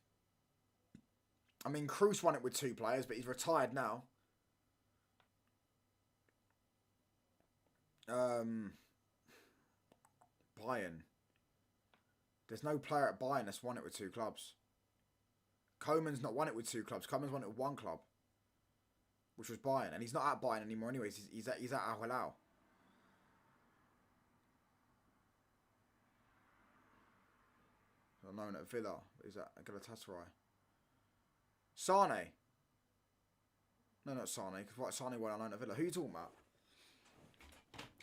I mean, Kroos won it with 2 players, but he's retired now. Bayern. There's no player at Bayern that's won it with 2 clubs. Koeman's not won it with 2 clubs. Koeman's won it with 1 club, which was Bayern, and he's not at Bayern anymore. Anyways, he's at Al Hilal. Known at Villa. Is that Galatasaray? Sane. No, not Sane. Because what Sane won on at Villa. Who are you talking about?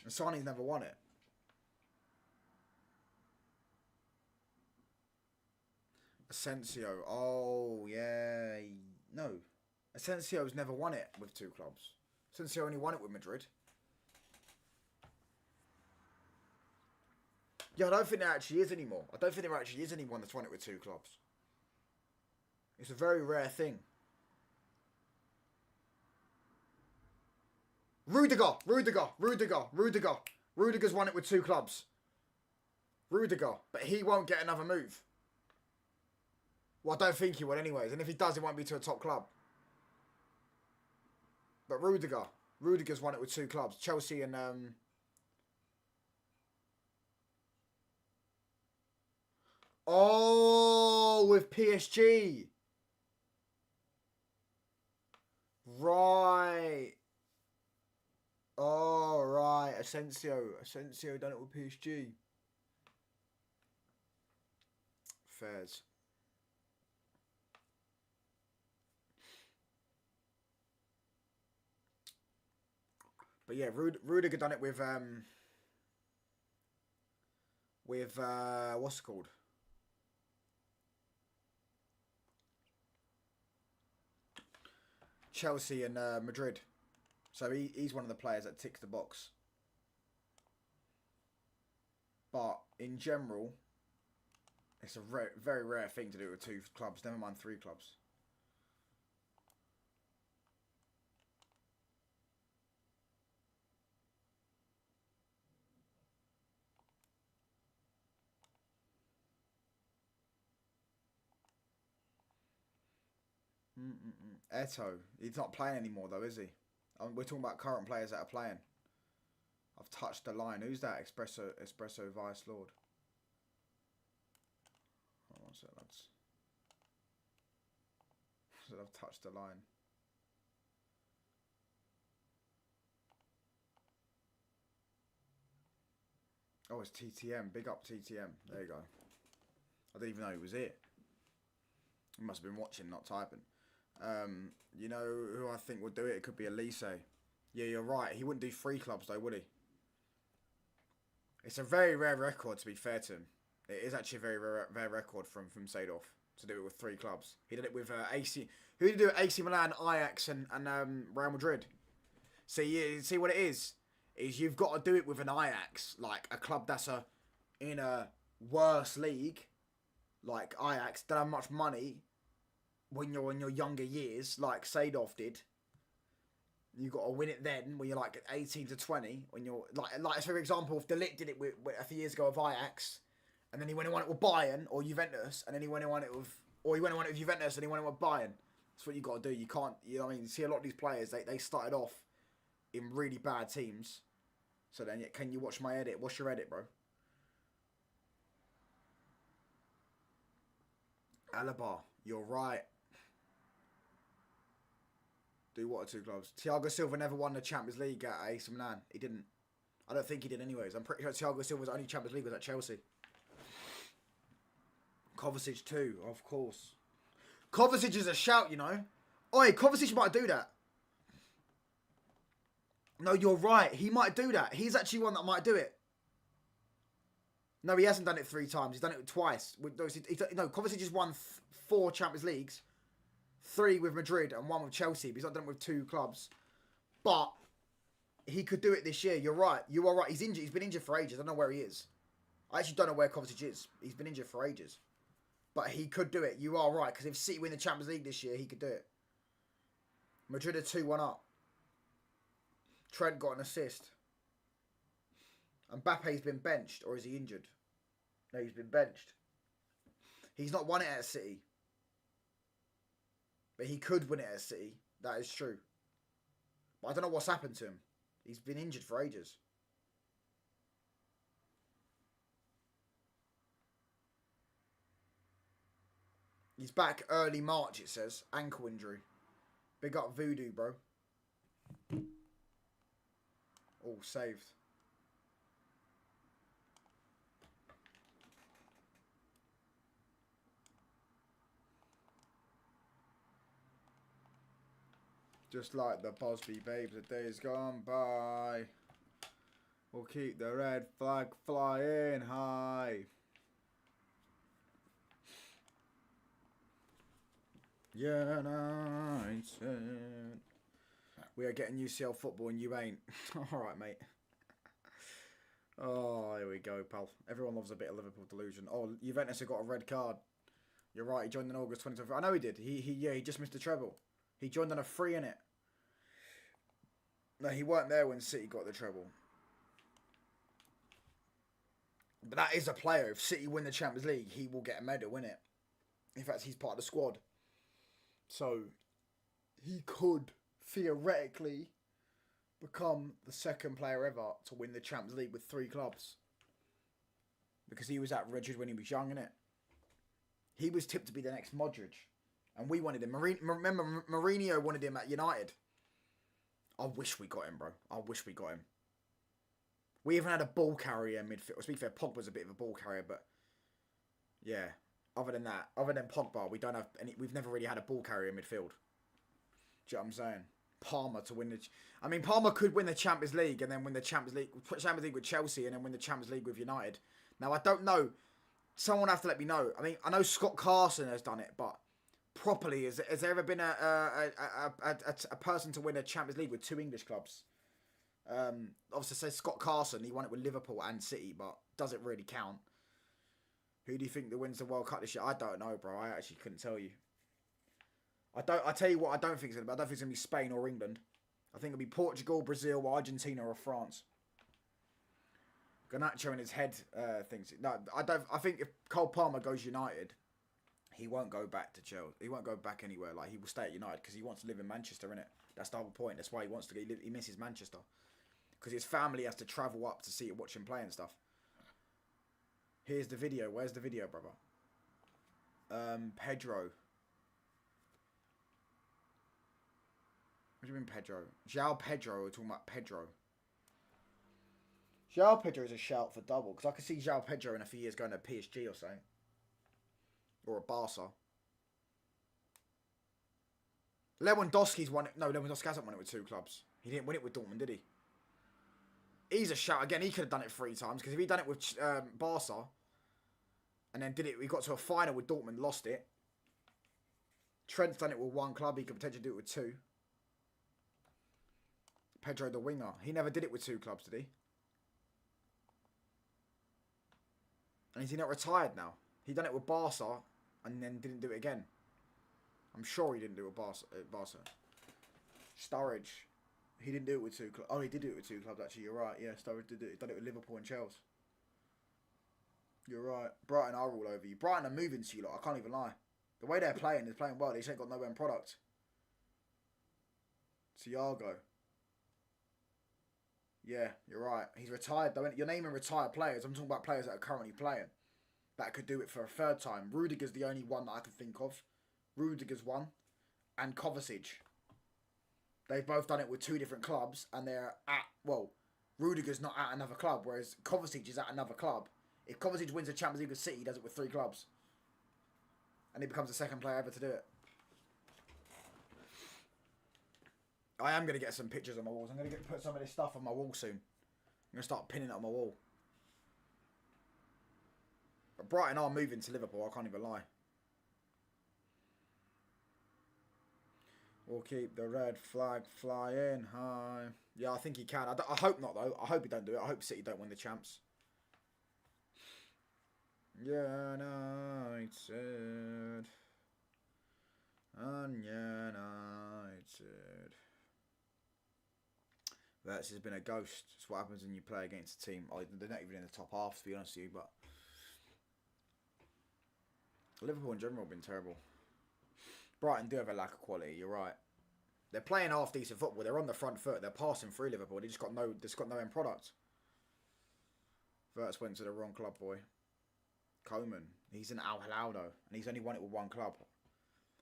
And Sane's never won it. Asensio. Oh, yeah. No. Asensio's never won it with 2 clubs. Asensio only won it with Madrid. Yeah, I don't think there actually is anymore. I don't think there actually is anyone that's won it with 2 clubs. It's a very rare thing. Rudiger's won it with 2 clubs. Rudiger, but he won't get another move. Well, I don't think he will anyways. And if he does, it won't be to a top club. But Rudiger's won it with 2 clubs. Chelsea and... Oh, with PSG. Right. Oh, right. Asensio done it with PSG. Fairs. But yeah, Rudiger done it with what's it called? Chelsea and Madrid. So he's one of the players that ticks the box. But in general, it's a very rare thing to do with 2 clubs, never mind 3 clubs. Eto, he's not playing anymore though, is he? We're talking about current players that are playing. I've touched the line. Who's that? Espresso Vice Lord. Oh, what's that, lads? So I've touched the line. Oh, it's TTM. Big up TTM. There you go. I didn't even know he was it. He must have been watching, not typing. You know who I think would do it? It could be Elise. Yeah, you're right. He wouldn't do 3 clubs though, would he? It's a very rare record, to be fair to him. It is actually a very rare record from Seedorf to do it with 3 clubs. He did it with AC. Who did he do it? AC Milan, Ajax, and Real Madrid. See what it is you've got to do it with an Ajax, like a club that's in a worse league, like Ajax. Don't have much money. When you're in your younger years, like Seedorf did, you got to win it then when you're like 18 to 20. When you're like for example, if De Ligt did it with a few years ago with Ajax, and then he went and won it with Bayern or Juventus, and then he went and won it with, or he went and won it with Juventus and he went and won it with Bayern. That's what you got to do. You can't, you know what I mean? You see a lot of these players, they started off in really bad teams. So then, can you watch my edit? What's your edit, bro? Alaba, you're right. Do what at 2 clubs? Thiago Silva never won the Champions League at AC Milan. He didn't. I don't think he did anyways. I'm pretty sure Thiago Silva's only Champions League was at Chelsea. Kovacic too, of course. Kovacic is a shout, you know. Oi, Kovacic might do that. No, you're right. He might do that. He's actually one that might do it. No, he hasn't done it 3 times. He's done it twice. No, Kovacic just won 4 Champions Leagues. 3 with Madrid and 1 with Chelsea. But he's not done it with 2 clubs. But he could do it this year. You're right. You are right. He's injured. He's been injured for ages. I don't know where he is. I actually don't know where Kovacic is. He's been injured for ages. But he could do it. You are right. Because if City win the Champions League this year, he could do it. Madrid are 2-1 up. Trent got an assist. And Mbappe's been benched. Or is he injured? No, he's been benched. He's not won it at City. But he could win it at City. That is true. But I don't know what's happened to him. He's been injured for ages. He's back early March, it says. Ankle injury. Big up Voodoo, bro. All saved. Just like the Bosby babes, the days gone by. We'll keep the red flag flying high. United. We are getting UCL football and you ain't. Alright, mate. Oh, here we go, pal. Everyone loves a bit of Liverpool delusion. Oh, Juventus have got a red card. You're right, he joined in August 2023. I know he did. He just missed the treble. He joined on a free in it. No, he weren't there when City got the treble. But that is a player. If City win the Champions League, he will get a medal, win it. In fact, he's part of the squad. So, he could theoretically become the second player ever to win the Champions League with 3 clubs. Because he was at Madrid when he was young, innit? He was tipped to be the next Modric. And we wanted him. Remember, Mourinho wanted him at United. I wish we got him, bro. I wish we got him. We even had a ball carrier in midfield. To be fair, Pogba's a bit of a ball carrier, but yeah. Other than that, other than Pogba, we don't have any. We've never really had a ball carrier in midfield. Do you know what I'm saying? Palmer to win the. I mean, Palmer could win the Champions League and then win the Champions League with Chelsea and then win the Champions League with United. Now I don't know. Someone have to let me know. I mean, I know Scott Carson has done it, but properly, has there ever been a person to win a Champions League with 2 English clubs? Obviously, say Scott Carson, he won it with Liverpool and City, but does it really count? Who do you think that wins the World Cup this year? I don't know, bro. I actually couldn't tell you. I tell you what, I don't think it's gonna be. I don't think it's gonna be Spain or England. I think it'll be Portugal, Brazil, Argentina, or France. Garnacho in his head thinks it. No, I don't. I think if Cole Palmer goes United, he won't go back to Chelsea. He won't go back anywhere. Like, he will stay at United because he wants to live in Manchester, innit? That's the whole point. That's why he wants to go. He misses Manchester because his family has to travel up to see it, watch him play and stuff. Here's the video. Where's the video, brother? Pedro. What do you mean Pedro? João Pedro. We're talking about Pedro. João Pedro is a shout for double because I could see João Pedro in a few years going to PSG or something. Or a Barca. Lewandowski's won it. No, Lewandowski hasn't won it with 2 clubs. He didn't win it with Dortmund, did he? He's a shout. Again, he could have done it 3 times. Because if he'd done it with Barca, and then we got to a final with Dortmund, lost it. Trent's done it with 1 club. He could potentially do it with 2. Pedro the winger. He never did it with 2 clubs, did he? And is he not retired now? He done it with Barca and then didn't do it again. I'm sure he didn't do it with Barca. Sturridge. He didn't do it with 2 clubs. Oh, he did do it with 2 clubs, actually. You're right. Yeah, Sturridge did it. He done it with Liverpool and Chelsea. You're right. Brighton are all over you. Brighton are moving to you lot. I can't even lie. The way they're playing well. They just ain't got no end product. Thiago. Yeah, you're right. He's retired though. You're naming retired players. I'm talking about players that are currently playing. That could do it for a 3rd time. Rudiger's the only one that I can think of. Rudiger's one. And Kovacic. They've both done it with 2 different clubs. And they're at... Well, Rudiger's not at another club. Whereas Kovacic is at another club. If Kovacic wins the Champions League with City, he does it with 3 clubs. And he becomes the 2nd player ever to do it. I am going to get some pictures on my walls. I'm going to put some of this stuff on my wall soon. I'm going to start pinning it on my wall. But Brighton are moving to Liverpool, I can't even lie. We'll keep the red flag flying high. Yeah, I think he can. I hope not, though. I hope he don't do it. I hope City don't win the champs. United. United. That's has been a ghost. It's what happens when you play against a team. They're not even in the top half, to be honest with you, but Liverpool in general have been terrible. Brighton do have a lack of quality, you're right. They're playing half decent football. They're on the front foot. They're passing through Liverpool. They just got no end product. Verts went to the wrong club, boy. Coman. He's an Al Hilaldo, and he's only won it with one club.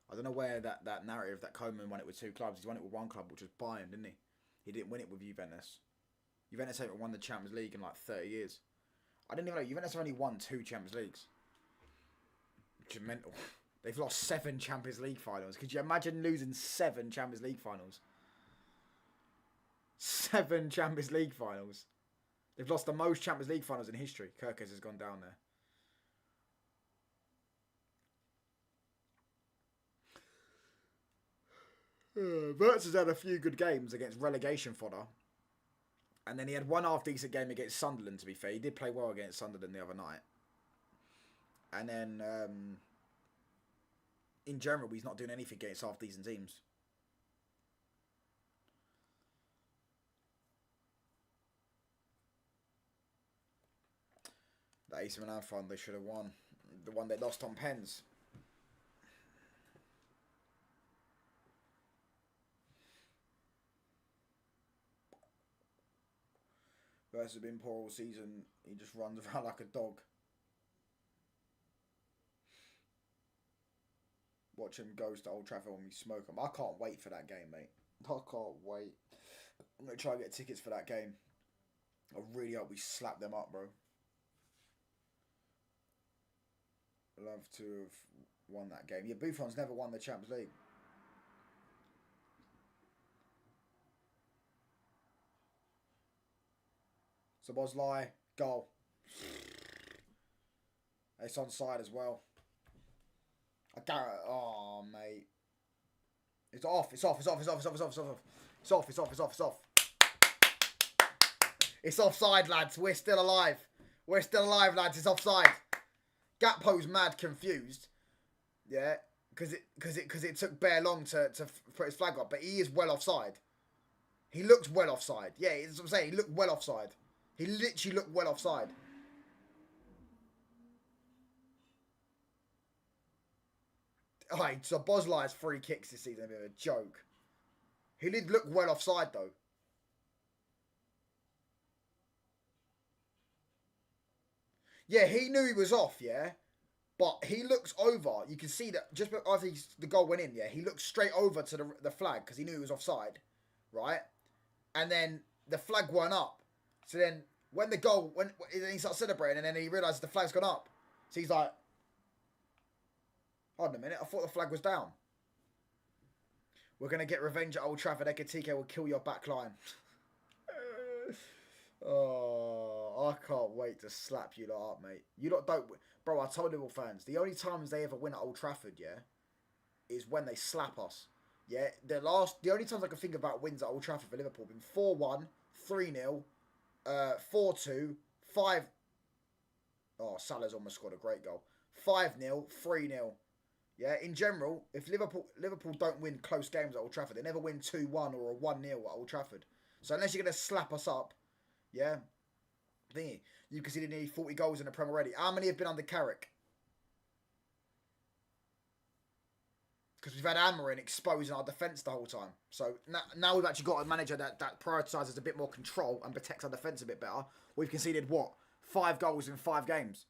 I don't know where that narrative that Coman won it with two clubs. He's won it with one club, which was Bayern, didn't he? He didn't win it with Juventus. Juventus haven't won the Champions League in like 30 years. I didn't even know. Juventus have only won 2 Champions Leagues. Which is mental. They've lost 7 Champions League finals. Could you imagine losing 7 Champions League finals? 7 Champions League finals. They've lost the most Champions League finals in history. Kirkes has gone down there. Verts has had a few good games against relegation fodder. And then he had one half decent game against Sunderland, to be fair. He did play well against Sunderland the other night. And then, in general, he's not doing anything against half decent teams. The AC Milan fund they should have won. The one they lost on pens. Versus has been poor all season. He just runs around like a dog. Watch him goes to Old Trafford when we smoke him. I can't wait for that game, mate. I can't wait. I'm going to try and get tickets for that game. I really hope we slap them up, bro. I'd love to have won that game. Yeah, Buffon's never won the Champions League. Szoboszlai, goal. It's onside as well. I Garrett, oh mate. It's off, it's off, it's off, it's off, it's off, it's off, it's off. It's off, it's off, it's off, it's off. It's offside, lads. We're still alive. We're still alive, lads. It's offside. Gakpo's mad confused. Yeah. Because it took bare long to put his flag up. But he is well offside. He looks well offside. Yeah, that's what I'm saying. He looked well offside. He literally looked well offside. Alright, so Szoboszlai's free kicks this season are a bit of a joke. He did look well offside though. Yeah, he knew he was off, yeah. But he looks over. You can see that just after the goal went in, yeah, he looked straight over to the flag because he knew he was offside, right? And then the flag went up. So then when the goal, when he starts celebrating and then he realises the flag's gone up. So he's like, hold on a minute, I thought the flag was down. We're going to get revenge at Old Trafford. Ekitike will kill your back line. Oh, I can't wait to slap you lot up, mate. You lot don't... Bro, I told Liverpool fans, the only times they ever win at Old Trafford, yeah, is when they slap us. Yeah, the only times I can think about wins at Old Trafford for Liverpool have been 4-1, 3-0, 4-2, 5... Oh, Salah's almost scored a great goal. 5-0, 3-0. Yeah, in general, if Liverpool don't win close games at Old Trafford, they never win 2-1 or a 1-0 at Old Trafford. So unless you're going to slap us up, yeah, thingy, you conceded nearly 40 goals in the Prem already. How many have been under Carrick? Because we've had Amarin exposing our defence the whole time. So now we've actually got a manager that prioritises a bit more control and protects our defence a bit better. We've conceded, what, 5 goals in 5 games?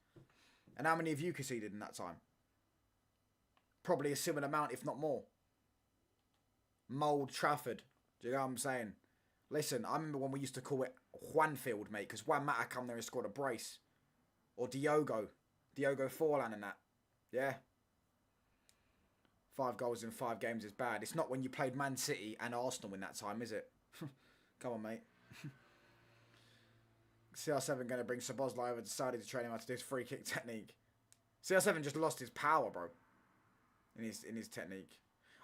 And how many have you conceded in that time? Probably a similar amount, if not more. Mould Trafford. Do you know what I'm saying? Listen, I remember when we used to call it Juanfield, mate, because Juan Mata come there and scored a brace. Or Diogo Forlan and that. Yeah. 5 goals in 5 games is bad. It's not when you played Man City and Arsenal in that time, is it? Come on, mate. CR7 going to bring Szoboszlai over to Saudi to train him how to do his free kick technique. CR7 just lost his power, bro. In his technique.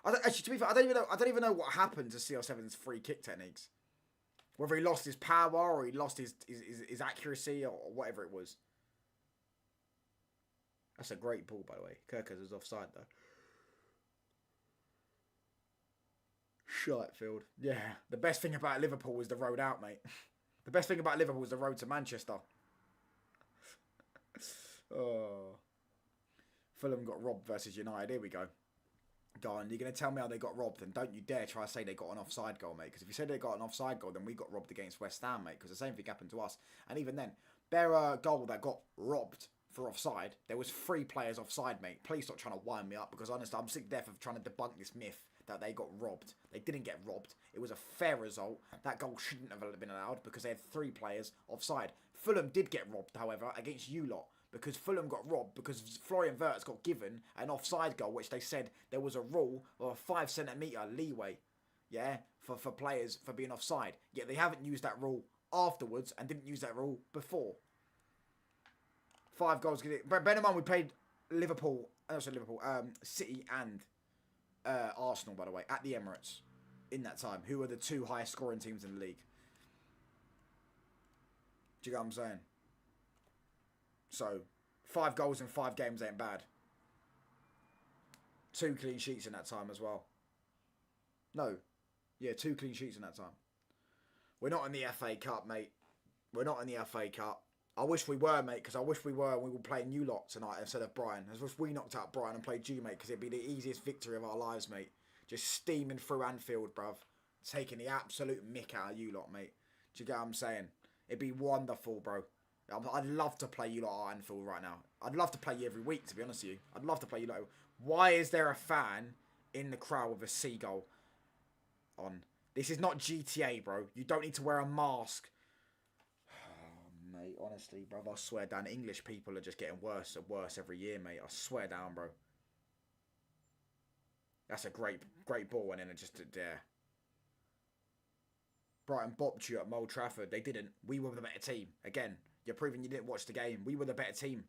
Actually, to be fair, I don't even know what happened to CR7's free kick techniques. Whether he lost his power or he lost his accuracy or whatever it was. That's a great ball, by the way. Kirkers is offside, though. Shitefield. Yeah. The best thing about Liverpool was the road out, mate. The best thing about Liverpool was the road to Manchester. Oh. Fulham got robbed versus United. Here we go. Go on. You're going to tell me how they got robbed, and don't you dare try to say they got an offside goal, mate. Because if you say they got an offside goal, then we got robbed against West Ham, mate. Because the same thing happened to us. And even then, their goal that got robbed for offside, there was 3 players offside, mate. Please stop trying to wind me up, because honestly, I'm sick to death of trying to debunk this myth that they got robbed. They didn't get robbed. It was a fair result. That goal shouldn't have been allowed because they had 3 players offside. Fulham did get robbed, however, against you lot. Because Fulham got robbed because Florian Wirtz got given an offside goal, which they said there was a rule of a 5 centimetre leeway, yeah, for players for being offside. Yet they haven't used that rule afterwards and didn't use that rule before. 5 goals. But bear in mind, we played City and Arsenal, by the way, at the Emirates in that time, who are the 2 highest scoring teams in the league. Do you get what I'm saying? So, 5 goals in 5 games ain't bad. 2 clean sheets in that time as well. No. Yeah, 2 clean sheets in that time. We're not in the FA Cup, mate. We're not in the FA Cup. I wish we were, mate, because I wish we were and we were playing you lot tonight instead of Brighton. I wish we knocked out Brighton and played you, mate, because it'd be the easiest victory of our lives, mate. Just steaming through Anfield, bruv. Taking the absolute mick out of you lot, mate. Do you get what I'm saying? It'd be wonderful, bro. I'd love to play you lot at Anfield right now. I'd love to play you every week, to be honest with you. I'd love to play you lot. Why is there a fan in the crowd with a seagull on? This is not GTA, bro. You don't need to wear a mask. Oh, mate, honestly, bro, I swear down. English people are just getting worse and worse every year, mate. I swear down, bro. That's a great ball, and then it just there. Brighton bopped you at Old Trafford. They didn't. We were the better team. Again, you're proving you didn't watch the game. We were the better team.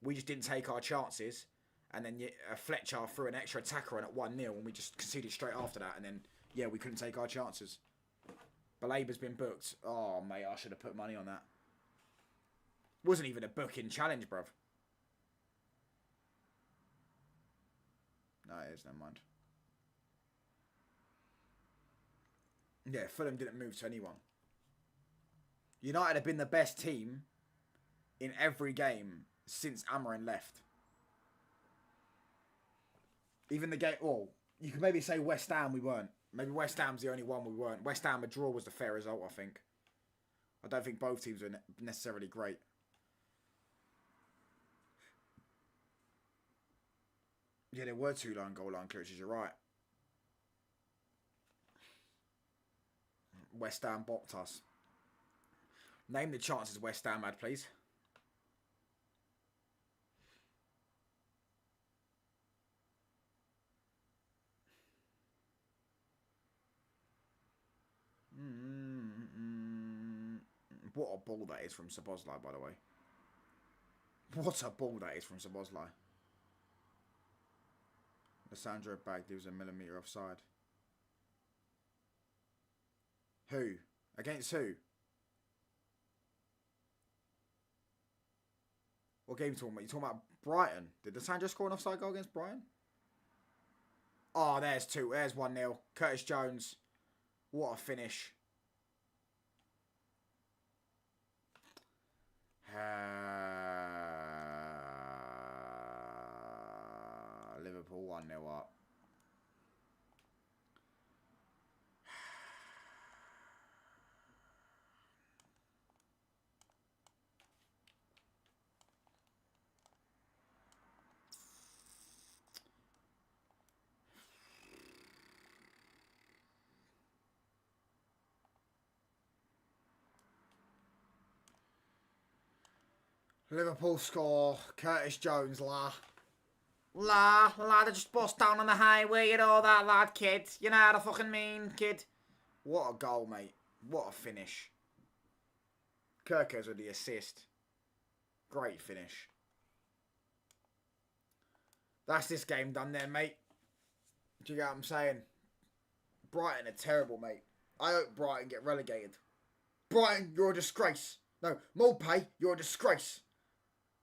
We just didn't take our chances. And then Fletcher threw an extra attacker in at 1-0, and we just conceded straight after that. And then, yeah, we couldn't take our chances. Balaba's been booked. Oh, mate, I should have put money on that. Wasn't even a booking challenge, bruv. No, it is. Never mind. Yeah, Fulham didn't move to anyone. United have been the best team in every game since Amarin left. Even the game... Well, you could maybe say West Ham we weren't. Maybe West Ham's the only one we weren't. West Ham, a draw was the fair result, I think. I don't think both teams were necessarily great. Yeah, there were 2 goal line clearances, you're right. West Ham bopped us. Name the chances West Ham had, please. What a ball that is from Szoboszlai, by the way. What a ball that is from Szoboszlai. Sancho bagged, he was a millimetre offside. Who? Against who? What game are you talking about? You talking about Brighton? Did Sancho score an offside goal against Brighton? Oh, there's 2. There's 1-0. Curtis Jones. What a finish. Liverpool 1-0 up. Liverpool score. Curtis Jones, la. Lad, I just bust down on the highway, you know that, lad, kid. You know what I fucking mean, kid. What a goal, mate. What a finish. Kirkers with the assist. Great finish. That's this game done then, mate. Do you get what I'm saying? Brighton are terrible, mate. I hope Brighton get relegated. Brighton, you're a disgrace. No, Mulpay, you're a disgrace.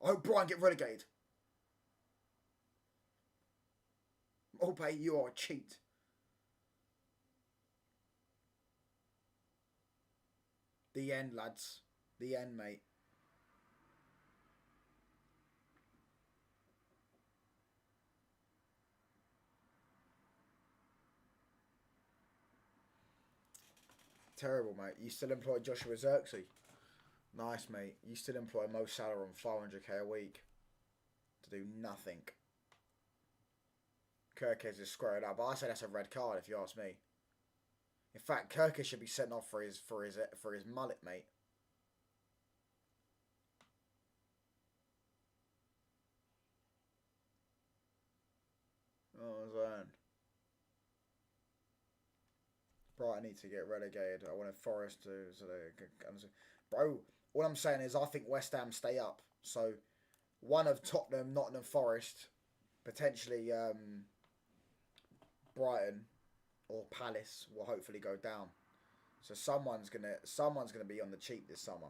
I hope Brighton get relegated. Mulpay, you are a cheat. The end, lads. The end, mate. Terrible, mate. You still employ Joshua Zirkzee. Nice, mate. You still employ Mo Salah on 400k a week to do nothing. Kirkes is squared up. But I say that's a red card if you ask me. In fact, Kirkes should be sent off for his mullet, mate. Oh, man. Brighton need to get relegated. I wanted Forest to... Bro, all I'm saying is I think West Ham stay up. So, one of Tottenham, Nottingham Forest, potentially Brighton or Palace will hopefully go down. So someone's gonna be on the cheap this summer.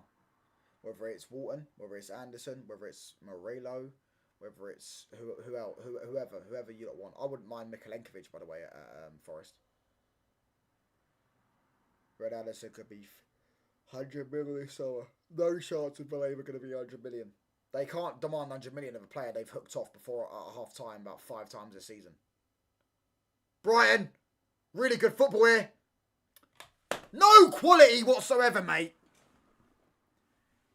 Whether it's Walton, whether it's Anderson, whether it's Morello, whether it's whoever you don't want. I wouldn't mind Mikulenkovic, by the way, at Forest. Red Anderson could be 100 million this summer. No chance of Ballon going to be 100 million. They can't demand 100 million of a player they've hooked off before at half time about 5 times this season. Brighton, really good football here. No quality whatsoever, mate.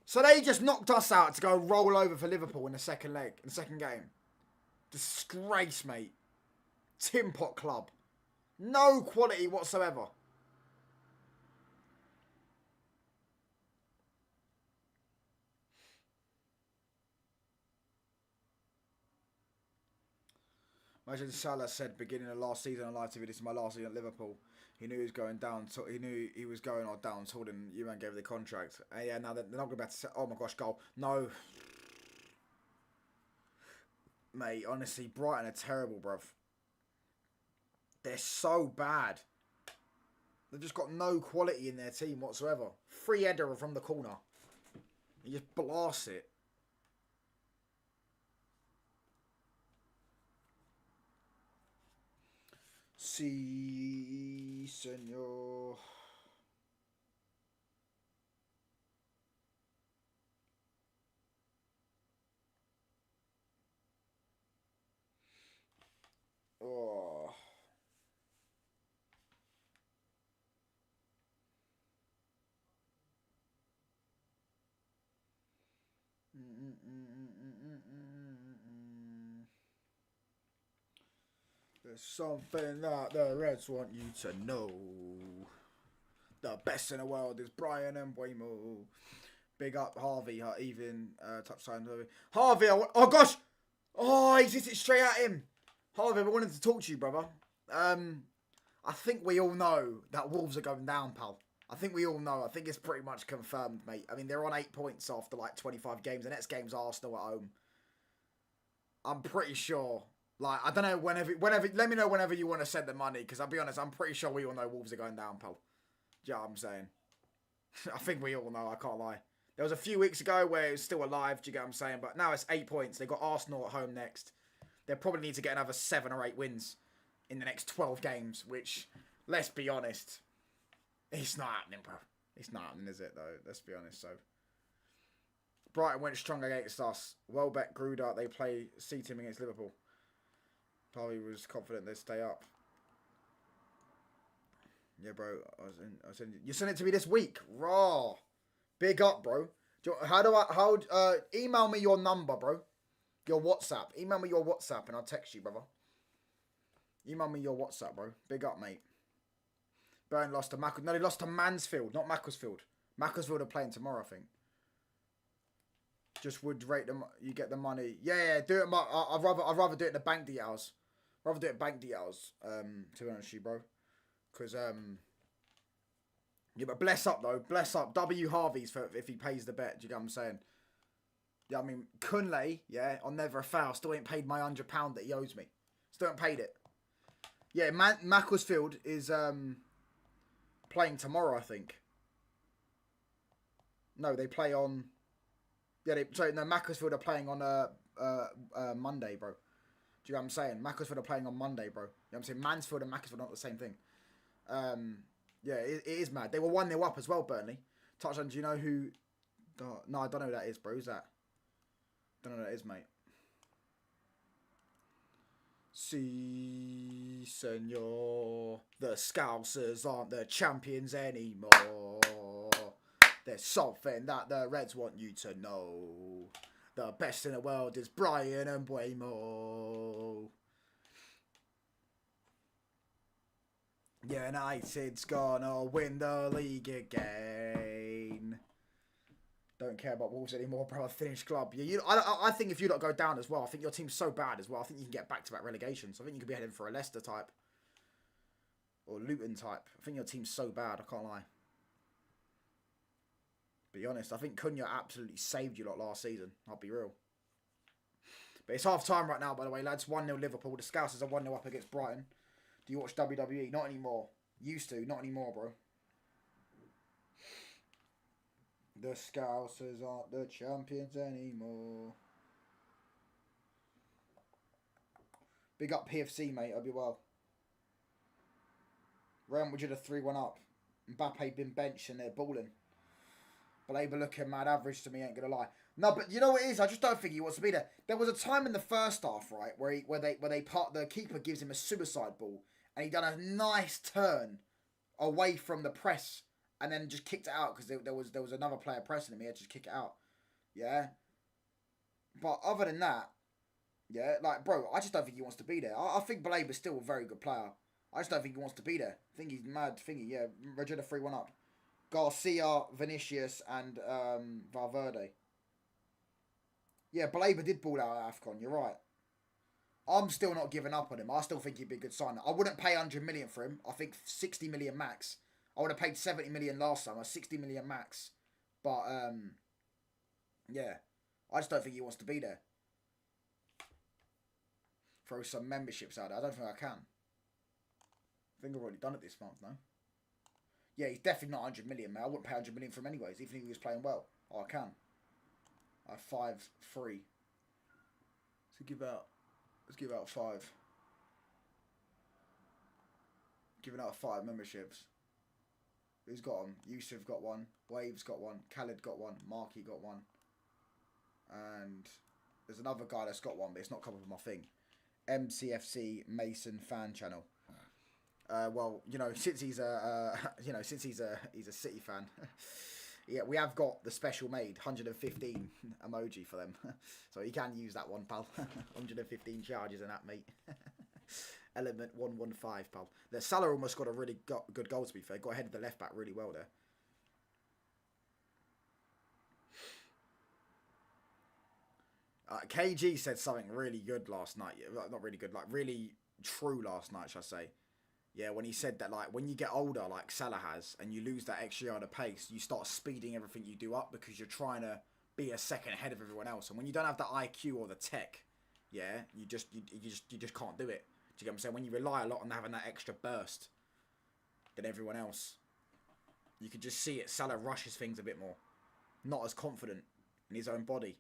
So they just knocked us out to go roll over for Liverpool in the second game. Disgrace, mate. Tin Pot Club. No quality whatsoever. Imagine Salah said beginning of last season on live TV, this is my last season at Liverpool. He knew he was going down. So he knew he was going down. Told him you man gave the contract. And yeah, now they're not going to be able to say, oh my gosh, goal. No. Mate, honestly, Brighton are terrible, bruv. They're so bad. They've just got no quality in their team whatsoever. Free header from the corner. You just blast it. Si, senor. Oh. There's something that the Reds want you to know. The best in the world is Brian and Mbeumo. Big up Harvey, even touch time. Harvey, oh gosh! Oh, he's hit it straight at him. Harvey, I wanted to talk to you, brother. I think we all know that Wolves are going down, pal. I think we all know. I think it's pretty much confirmed, mate. I mean, they're on 8 points after like 25 games. The next game's Arsenal at home. I'm pretty sure. Like, I don't know, whenever, let me know whenever you want to send the money, because I'll be honest, I'm pretty sure we all know Wolves are going down, pal. Do you know what I'm saying? I think we all know, I can't lie. There was a few weeks ago where it was still alive, do you get what I'm saying? But now it's 8 points. They've got Arsenal at home next. They'll probably need to get another 7 or 8 wins in the next 12 games, which, let's be honest, it's not happening, bro. It's not happening, is it, though? Let's be honest, so. Brighton went strong against us. Welbeck, Gruder, they play C-team against Liverpool. Probably was confident they'd stay up. Yeah, bro. You sent it to me this week. Raw. Big up, bro. Email me your number, bro. Your WhatsApp. Email me your WhatsApp and I'll text you, brother. Email me your WhatsApp, bro. Big up, mate. Burn lost to Macclesfield. No, they lost to Mansfield, not Macclesfield. Macclesfield are playing tomorrow, I think. Just would rate them. You get the money. Yeah. Do it. I'd rather do it in the bank details. Rather do it bank details. To be honest with you, bro. Because yeah, but bless up though. Bless up. W Harvey's for if he pays the bet. Do you get what I'm saying? Yeah, I mean Kunle. Yeah, on Never a Foul. Still ain't paid my £100 that he owes me. Still ain't paid it. Yeah, Macclesfield is playing tomorrow, I think. No, they play on. Yeah, Macclesfield are playing on Monday, bro. Do you know what I'm saying? Macclesfield are playing on Monday, bro. You know what I'm saying? Mansfield and Macclesfield are not the same thing. Yeah, it is mad. They were 1-0 up as well, Burnley. Touchline, do you know who... No, I don't know who that is, bro. Who's that? Don't know who that is, mate. Si, senor. The Scousers aren't the champions anymore. There's something that the Reds want you to know. The best in the world is Brian and Buemo. United's gonna win the league again. Don't care about Wolves anymore, bro. Finished club. I think if you don't go down as well, I think your team's so bad as well. I think you can get back-to-back relegation. So I think you could be heading for a Leicester type. Or Luton type. I think your team's so bad, I can't lie. Be honest, I think Cunha absolutely saved you lot last season. I'll be real. But it's half-time right now, by the way, lads. 1-0 Liverpool. The Scousers are 1-0 up against Brighton. Do you watch WWE? Not anymore. Used to. Not anymore, bro. The Scousers aren't the champions anymore. Big up PFC, mate. I'll be well. Real Madrid are 3-1 up. Mbappe been benched and they're balling. Baleba looking mad average to me, ain't gonna lie. No, but you know what it is? I just don't think he wants to be there. There was a time in the first half, right, where the keeper gives him a suicide ball and he done a nice turn away from the press and then just kicked it out because there was another player pressing him. He had to just kick it out. Yeah. But other than that, yeah, like, bro, I just don't think he wants to be there. I think Baleba's still a very good player. I just don't think he wants to be there. I think he's mad thingy. Yeah, Regina 3-1 up. Garcia, Vinicius, and Valverde. Yeah, Baleba did ball out at AFCON. You're right. I'm still not giving up on him. I still think he'd be a good sign. I wouldn't pay 100 million for him. I think 60 million max. I would have paid 70 million last summer. 60 million max. But, yeah. I just don't think he wants to be there. Throw some memberships out there. I don't think I can. I think I've already done it this month, no? Yeah, he's definitely not 100 million, man. I wouldn't pay 100 million for him anyways, even if he was playing well. Oh, I can. I have 5 free. Let's give out 5. Giving out 5 memberships. Who's got them? Yusuf got one. Waves got one. Khaled got one. Marky got one. And there's another guy that's got one, but it's not coming from my thing. MCFC Mason fan channel. Well, you know, since he's a City fan, yeah, we have got the special made 115 emoji for them, so you can use that one, pal. 115 charges and that, mate. Element 115, pal. The Salah almost got a really good goal, to be fair. Got ahead of the left back really well there. KG said something really good last night. Not really good, like really true last night, shall I say. Yeah, when he said that, like, when you get older, like Salah has, and you lose that extra yard of pace, you start speeding everything you do up because you're trying to be a second ahead of everyone else. And when you don't have the IQ or the tech, yeah, you just can't do it. Do you get what I'm saying? When you rely a lot on having that extra burst than everyone else, you can just see it. Salah rushes things a bit more, not as confident in his own body.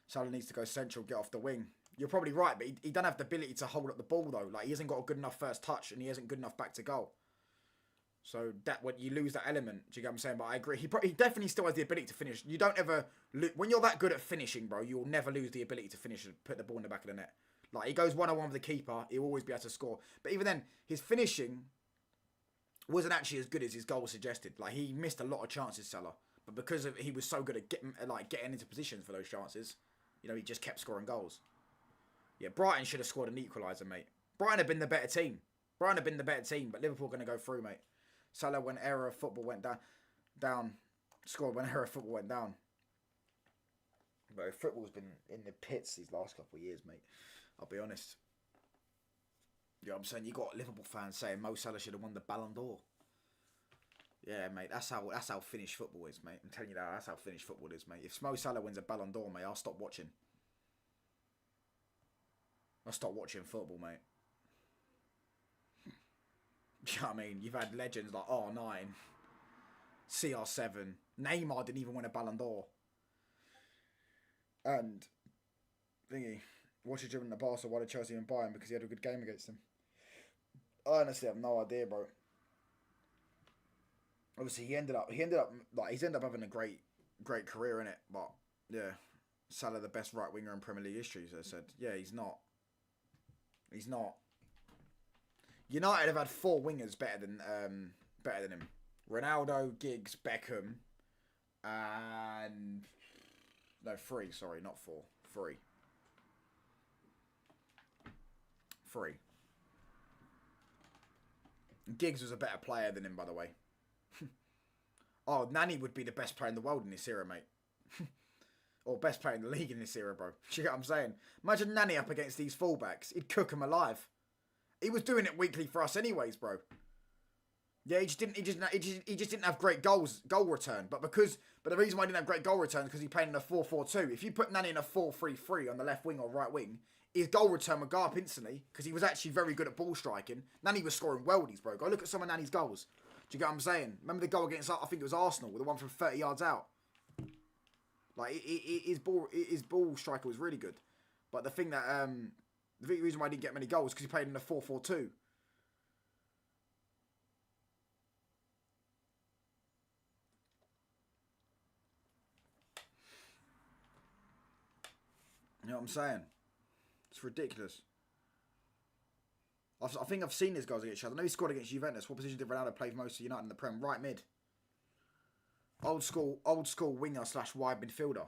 Salah needs to go central, get off the wing. You're probably right, but he doesn't have the ability to hold up the ball, though. Like, he hasn't got a good enough first touch, and he isn't good enough back to goal. So, when you lose that element, do you get what I'm saying? But I agree. He definitely still has the ability to finish. You don't ever... When you're that good at finishing, bro, you'll never lose the ability to finish and put the ball in the back of the net. Like, he goes one-on-one with the keeper, he'll always be able to score. But even then, his finishing wasn't actually as good as his goal suggested. Like, he missed a lot of chances, Salah. But because he was so good at getting into positions for those chances, you know, he just kept scoring goals. Yeah, Brighton should have scored an equaliser, mate. Brighton have been the better team. But Liverpool are going to go through, mate. Salah, when era of football went down. down. Scored when era football went down. But football's been in the pits these last couple of years, mate. I'll be honest. You know what I'm saying? You got Liverpool fans saying Mo Salah should have won the Ballon d'Or. Yeah, mate. That's how Finnish football is, mate. I'm telling you that. That's how Finnish football is, mate. If Mo Salah wins a Ballon d'Or, mate, I'll stop watching. I'll stop watching football, mate. You know what I mean? You've had legends like R9, CR7. Neymar didn't even win a Ballon d'Or. And thingy, Watchalong driven the Barca, why did Chelsea and Bayern? Because he had a good game against them. I honestly have no idea, bro. Obviously, he's ended up having a great career in it. But yeah, Salah the best right winger in Premier League history. As I said, yeah, he's not. He's not. United have had 4 wingers better than him. Ronaldo, Giggs, Beckham, and no 3. Sorry, not 4. 3. 3. Giggs was a better player than him, by the way. Oh, Nani would be the best player in the world in this era, mate. Or best player in the league in this era, bro. Do you get what I'm saying? Imagine Nani up against these fullbacks. He'd cook them alive. He was doing it weekly for us anyways, bro. Yeah, he just didn't have great goal return. But the reason why he didn't have great goal return is because he played in a 4-4-2. If you put Nani in a 4-3-3 on the left wing or right wing, his goal return would go up instantly because he was actually very good at ball striking. Nani was scoring worldies, bro. Go look at some of Nani's goals. Do you get what I'm saying? Remember the goal against, I think it was Arsenal, with the one from 30 yards out. Like, his ball striker was really good. But the thing that, the reason why he didn't get many goals is because he played in a 4-4-2. You know what I'm saying? It's ridiculous. I think I've seen his goals against each other. I know he scored against Juventus. What position did Ronaldo play most for United in the Prem? Right mid. Old school winger / wide midfielder.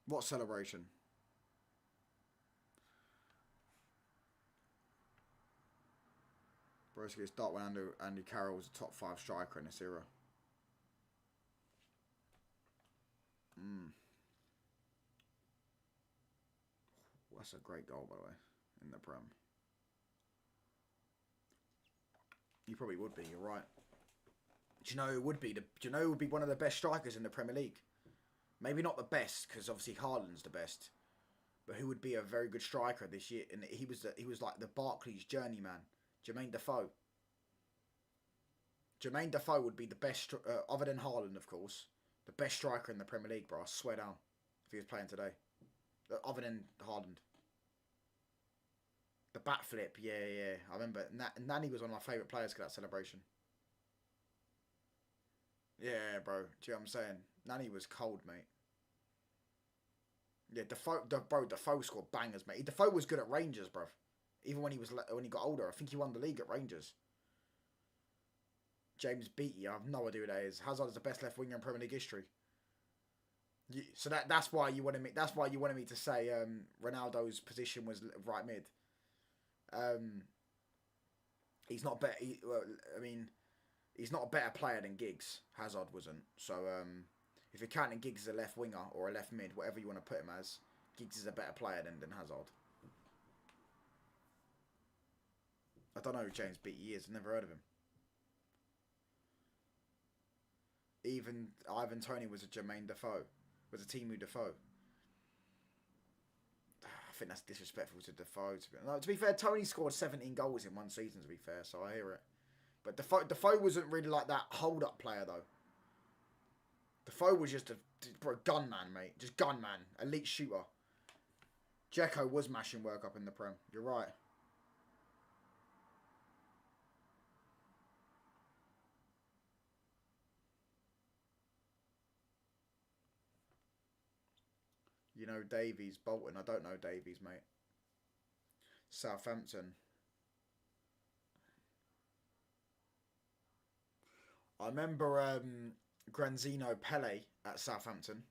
What celebration? Broski, start when Andy Carroll was a top 5 striker in this era. That's a great goal, by the way, in the Prem. You probably would be. You're right. Do you know who would be? Do you know who would be one of the best strikers in the Premier League? Maybe not the best, because obviously Haaland's the best. But who would be a very good striker this year? And he was like the Barclays journeyman. Jermaine Defoe. Jermaine Defoe would be the best, other than Haaland, of course, the best striker in the Premier League, bro. I swear down. If he was playing today. Other than Haaland. The bat flip, yeah. I remember. Nani was one of my favourite players for that celebration. Yeah, bro. Do you know what I'm saying? Nani was cold, mate. Yeah, Defoe scored bangers, mate. Defoe was good at Rangers, bro. Even when he got older. I think he won the league at Rangers. James Beattie, I have no idea who that is. Hazard is the best left winger in Premier League history. So that's why you wanted me. That's why you wanted me to say Ronaldo's position was right mid. He's not better. He's not a better player than Giggs. Hazard wasn't. So if you're counting Giggs as a left winger or a left mid, whatever you want to put him as, Giggs is a better player than Hazard. I don't know who James Beattie is. I've never heard of him. Even Ivan Toney was a Jermaine Defoe. Was a Timu Defoe. I think that's disrespectful to Defoe. To be fair, Toney scored 17 goals in one season, to be fair, so I hear it. But Defoe wasn't really like that hold-up player, though. Defoe was just a gunman, mate. Just gunman. Elite shooter. Dzeko was mashing work up in the Prem. You're right. You know Davies, Bolton. I don't know Davies, mate. Southampton. I remember Granzino Pele at Southampton.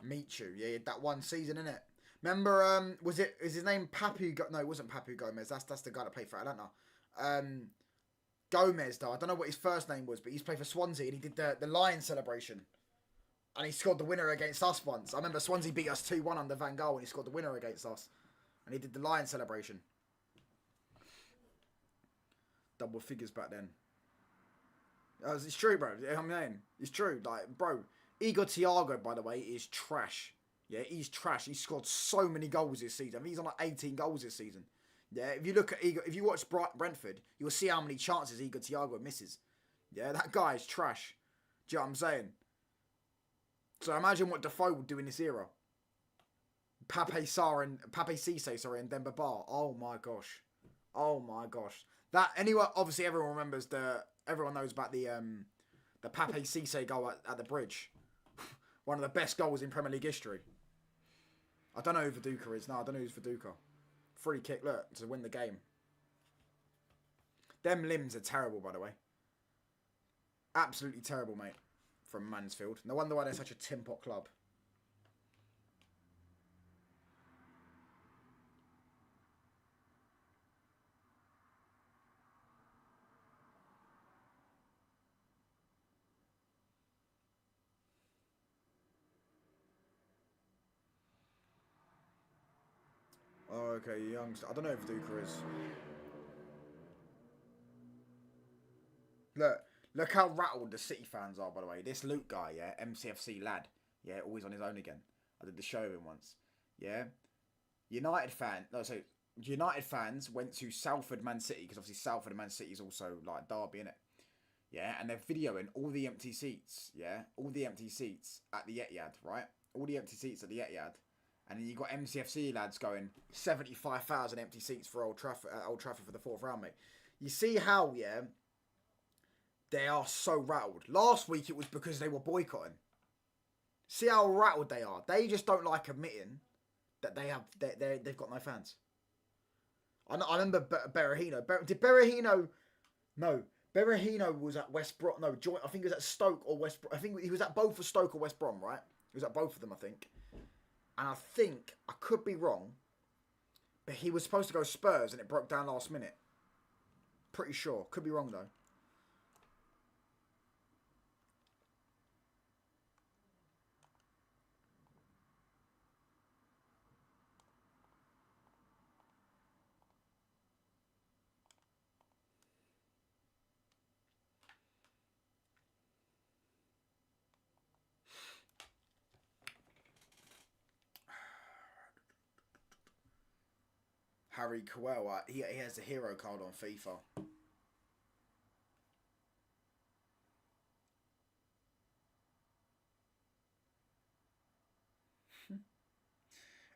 Michu, yeah, that one season, innit? Remember, is his name Papu? No, it wasn't Papu Gomez. That's the guy that played for Atlanta. Gomez, though. I don't know what his first name was, but he's played for Swansea and he did the Lion celebration. And he scored the winner against us once. I remember Swansea beat us 2-1 under Van Gaal and he scored the winner against us. And he did the Lion celebration. Double figures back then. It's true, bro. I mean, it's true. Like, bro, Igor Thiago, by the way, is trash. Yeah, he's trash. He scored so many goals this season. I mean, he's on like 18 goals this season. Yeah, if you look at Igor, if you watch Brentford, you'll see how many chances Igor Thiago misses. Yeah, that guy is trash. Do you know what I'm saying? So imagine what Defoe would do in this era. Pape Cisse, and Demba Ba. Oh my gosh. Oh my gosh. That anyway, obviously everyone remembers everyone knows about the Pape Cisse goal at the bridge. One of the best goals in Premier League history. I don't know who Viduka is. No, I don't know who's Viduka. Free kick, look, to win the game. Them limbs are terrible, by the way. Absolutely terrible, mate. From Mansfield. No wonder why they're such a tin pot club. Oh, okay, youngster. I don't know who Viduka is. Look how rattled the City fans are, by the way. This Luke guy, yeah, MCFC lad, yeah, always on his own again. I did the show with him once, yeah. United fans went to Salford Man City, because obviously Salford and Man City is also like Derby, innit? Yeah, and they're videoing all the empty seats, yeah, all the empty seats at the Etihad, right? All the empty seats at the Etihad, and then you got MCFC lads going 75,000 empty seats for Old Trafford for the fourth round, mate. You see how, yeah, they are so rattled. Last week it was because they were boycotting. See how rattled they are. They just don't like admitting that they've got no fans. I remember Berahino. Did Berahino? No, Berahino was at West Brom. No, I think he was at Stoke or West Brom. I think he was at both for Stoke or West Brom, right? He was at both of them, I think. And I think, I could be wrong, but he was supposed to go Spurs and it broke down last minute. Pretty sure. Could be wrong, though. Harry Kewell, he has a hero card on FIFA.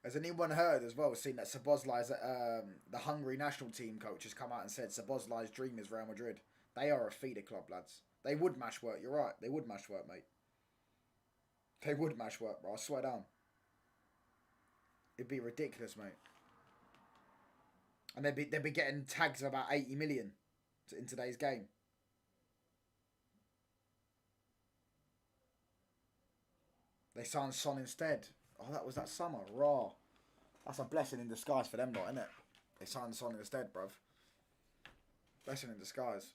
Has anyone heard as well, seen that Szoboszlai's the Hungary national team coach has come out and said Szoboszlai's dream is Real Madrid. They are a feeder club, lads. They would mash work, you're right. They would mash work, mate. They would mash work, bro. I swear down. It'd be ridiculous, mate. And they'd be getting tags of about 80 million in today's game. They signed Son instead. Oh, that was that summer. Raw. That's a blessing in disguise for them lot, isn't it? They signed Son instead, bruv. Blessing in disguise.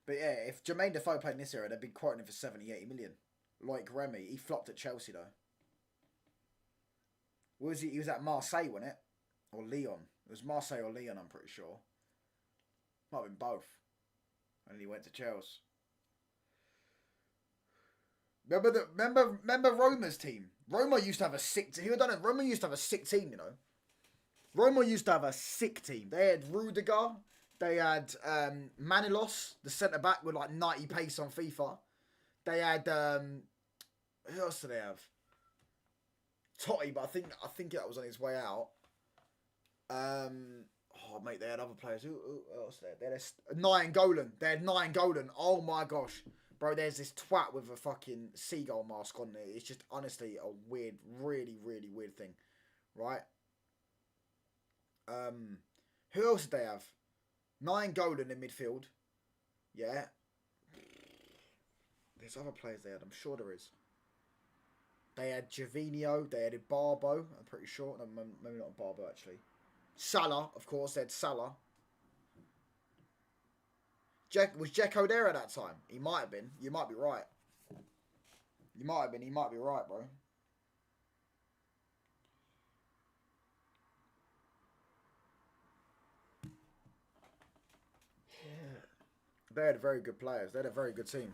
But yeah, if Jermaine Defoe played in this era, they'd be quoting him for 70, 80 million. Like Remy. He flopped at Chelsea, though. Was he? He was at Marseille, wasn't it? Or Lyon. It was Marseille or Lyon, I'm pretty sure. Might have been both. And then he went to Chelsea. Remember Roma's team? Roma used to have a sick team. Roma used to have a sick team, you know. Roma used to have a sick team. They had Rudiger. They had Manilos, the centre back with like 90 pace on FIFA. They had who else did they have? Totti, but I think that was on his way out. Oh mate, they had other players. Who else? They had Nainggolan. They had Nainggolan. Oh my gosh. Bro, there's this twat with a fucking seagull mask on it. It's just honestly a weird, really, really weird thing. Right? Who else did they have? Nainggolan in midfield. Yeah. There's other players they had. I'm sure there is. They had Javinho. They had Barbo. I'm pretty sure. No, maybe not Barbo actually. Salah, of course. They had Salah. Was Dzeko there at that time? He might have been. You might be right. You might have been. He might be right, bro. Yeah. They had very good players. They had a very good team.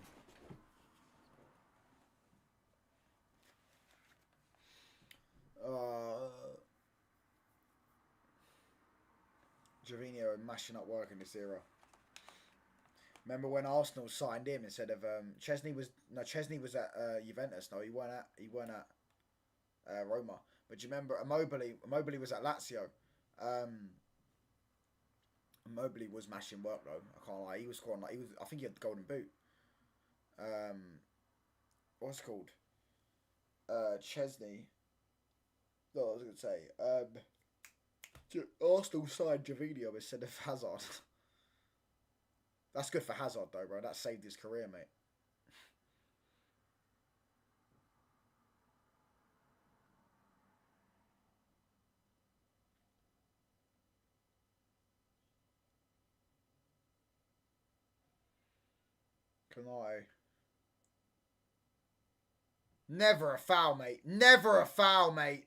Javinho are mashing up work in this era. Remember when Arsenal signed him instead of Chesney was at Juventus. No, he weren't at Roma. But do you remember Immobile was at Lazio. Immobile was mashing work though. I can't lie. He was scoring I think he had the golden boot. What's it called? Chesney. No, I was gonna say. Arsenal signed Javinho instead of Hazard. That's good for Hazard though, bro. That saved his career, mate. Can I? Never a foul, mate. Never a foul, mate.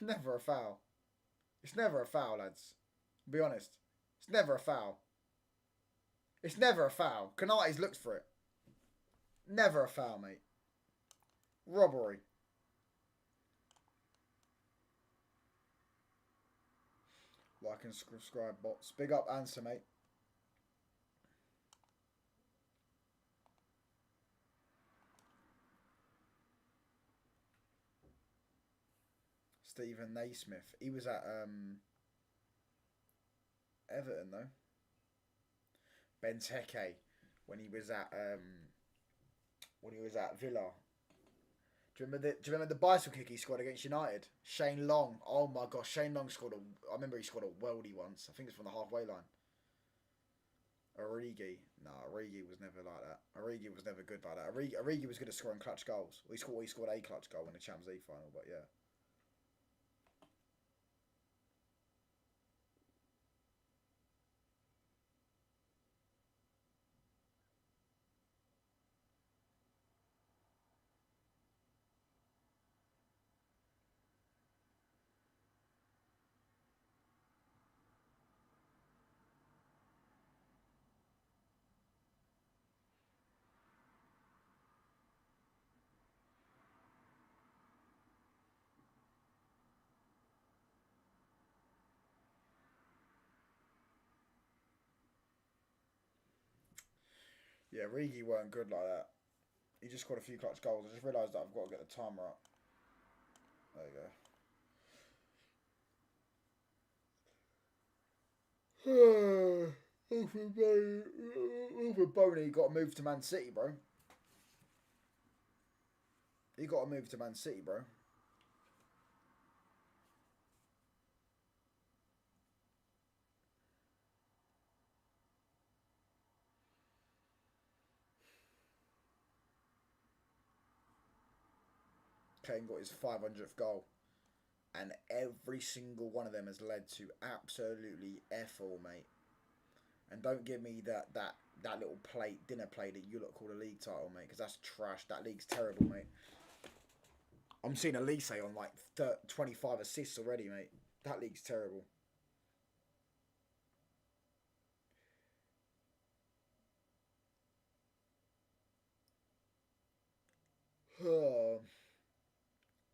Never a foul. It's never a foul, lads. Be honest. It's never a foul. It's never a foul. Kanate's looked for it. Never a foul, mate. Robbery. Like and subscribe, bots. Big up answer, mate. Stephen Naismith. He was at Everton though. Benteke when he was at Villa. Do you remember the bicycle kick he scored against United? Shane Long. Oh my gosh, Shane Long scored I remember he scored a worldie once. I think it's from the halfway line. Origi. No, Origi was never like that. Origi was never good like that. Origi was good at scoring clutch goals. He scored a clutch goal in the Champions League final, but yeah. Yeah, Origi weren't good like that. He just scored a few clutch goals. I just realised that I've got to get the timer up. There you go. Over Boney got to move to Man City, bro. He got to move to Man City, bro. Kane got his 500th goal. And every single one of them has led to absolutely F all, mate. And don't give me that little dinner plate that you lot call a league title, mate, because that's trash. That league's terrible, mate. I'm seeing Elise on like 25 assists already, mate. That league's terrible.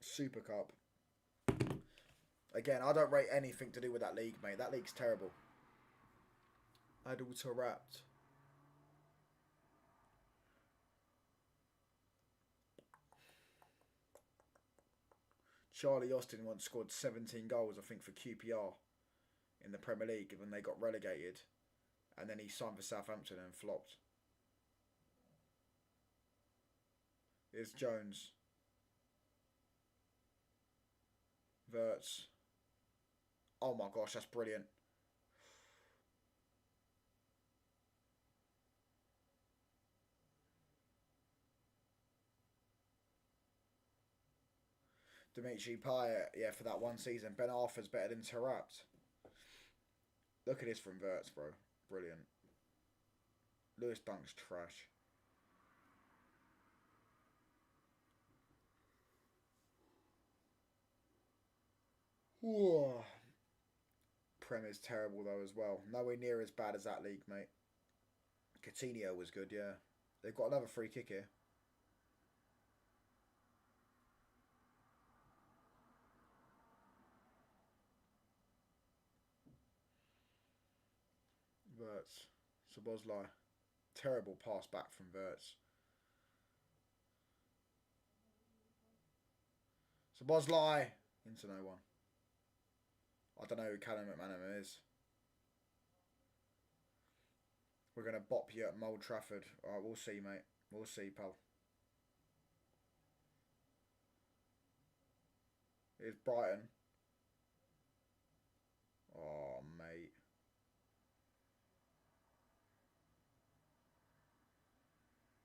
Super Cup. Again, I don't rate anything to do with that league, mate. That league's terrible. Adulter wrapped. Charlie Austin once scored 17 goals, I think, for QPR in the Premier League when they got relegated. And then he signed for Southampton and flopped. Here's Jones. Verts. Oh my gosh, that's brilliant. Dimitri Payet, yeah, for that one season. Ben Arthur's better than Tarapt. Look at this from Verts, bro. Brilliant. Lewis Dunk's trash. Whoa. Prem is terrible though as well. Nowhere near as bad as that league, mate. Coutinho was good, yeah. They've got another free kick here. Verts. Sabozlai. Terrible pass back from Verts. Sabozlai. Into no one. I don't know who Callum McManaman is. We're going to bop you at Old Trafford. Alright, we'll see, mate. We'll see, pal. Here's Brighton. Oh, mate.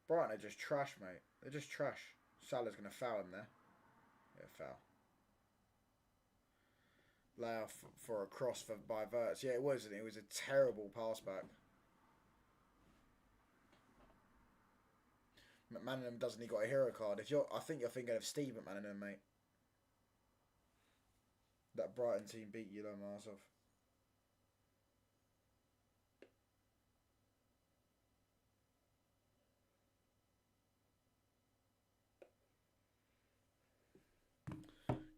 Brighton are just trash, mate. They're just trash. Salah's going to foul him there. Yeah, foul. Lay off for a cross by Verts. Yeah, it was. It was a terrible pass back. McManaman doesn't he got a hero card? I think you're thinking of Steve McManaman, mate. That Brighton team beat you, though, Marsov.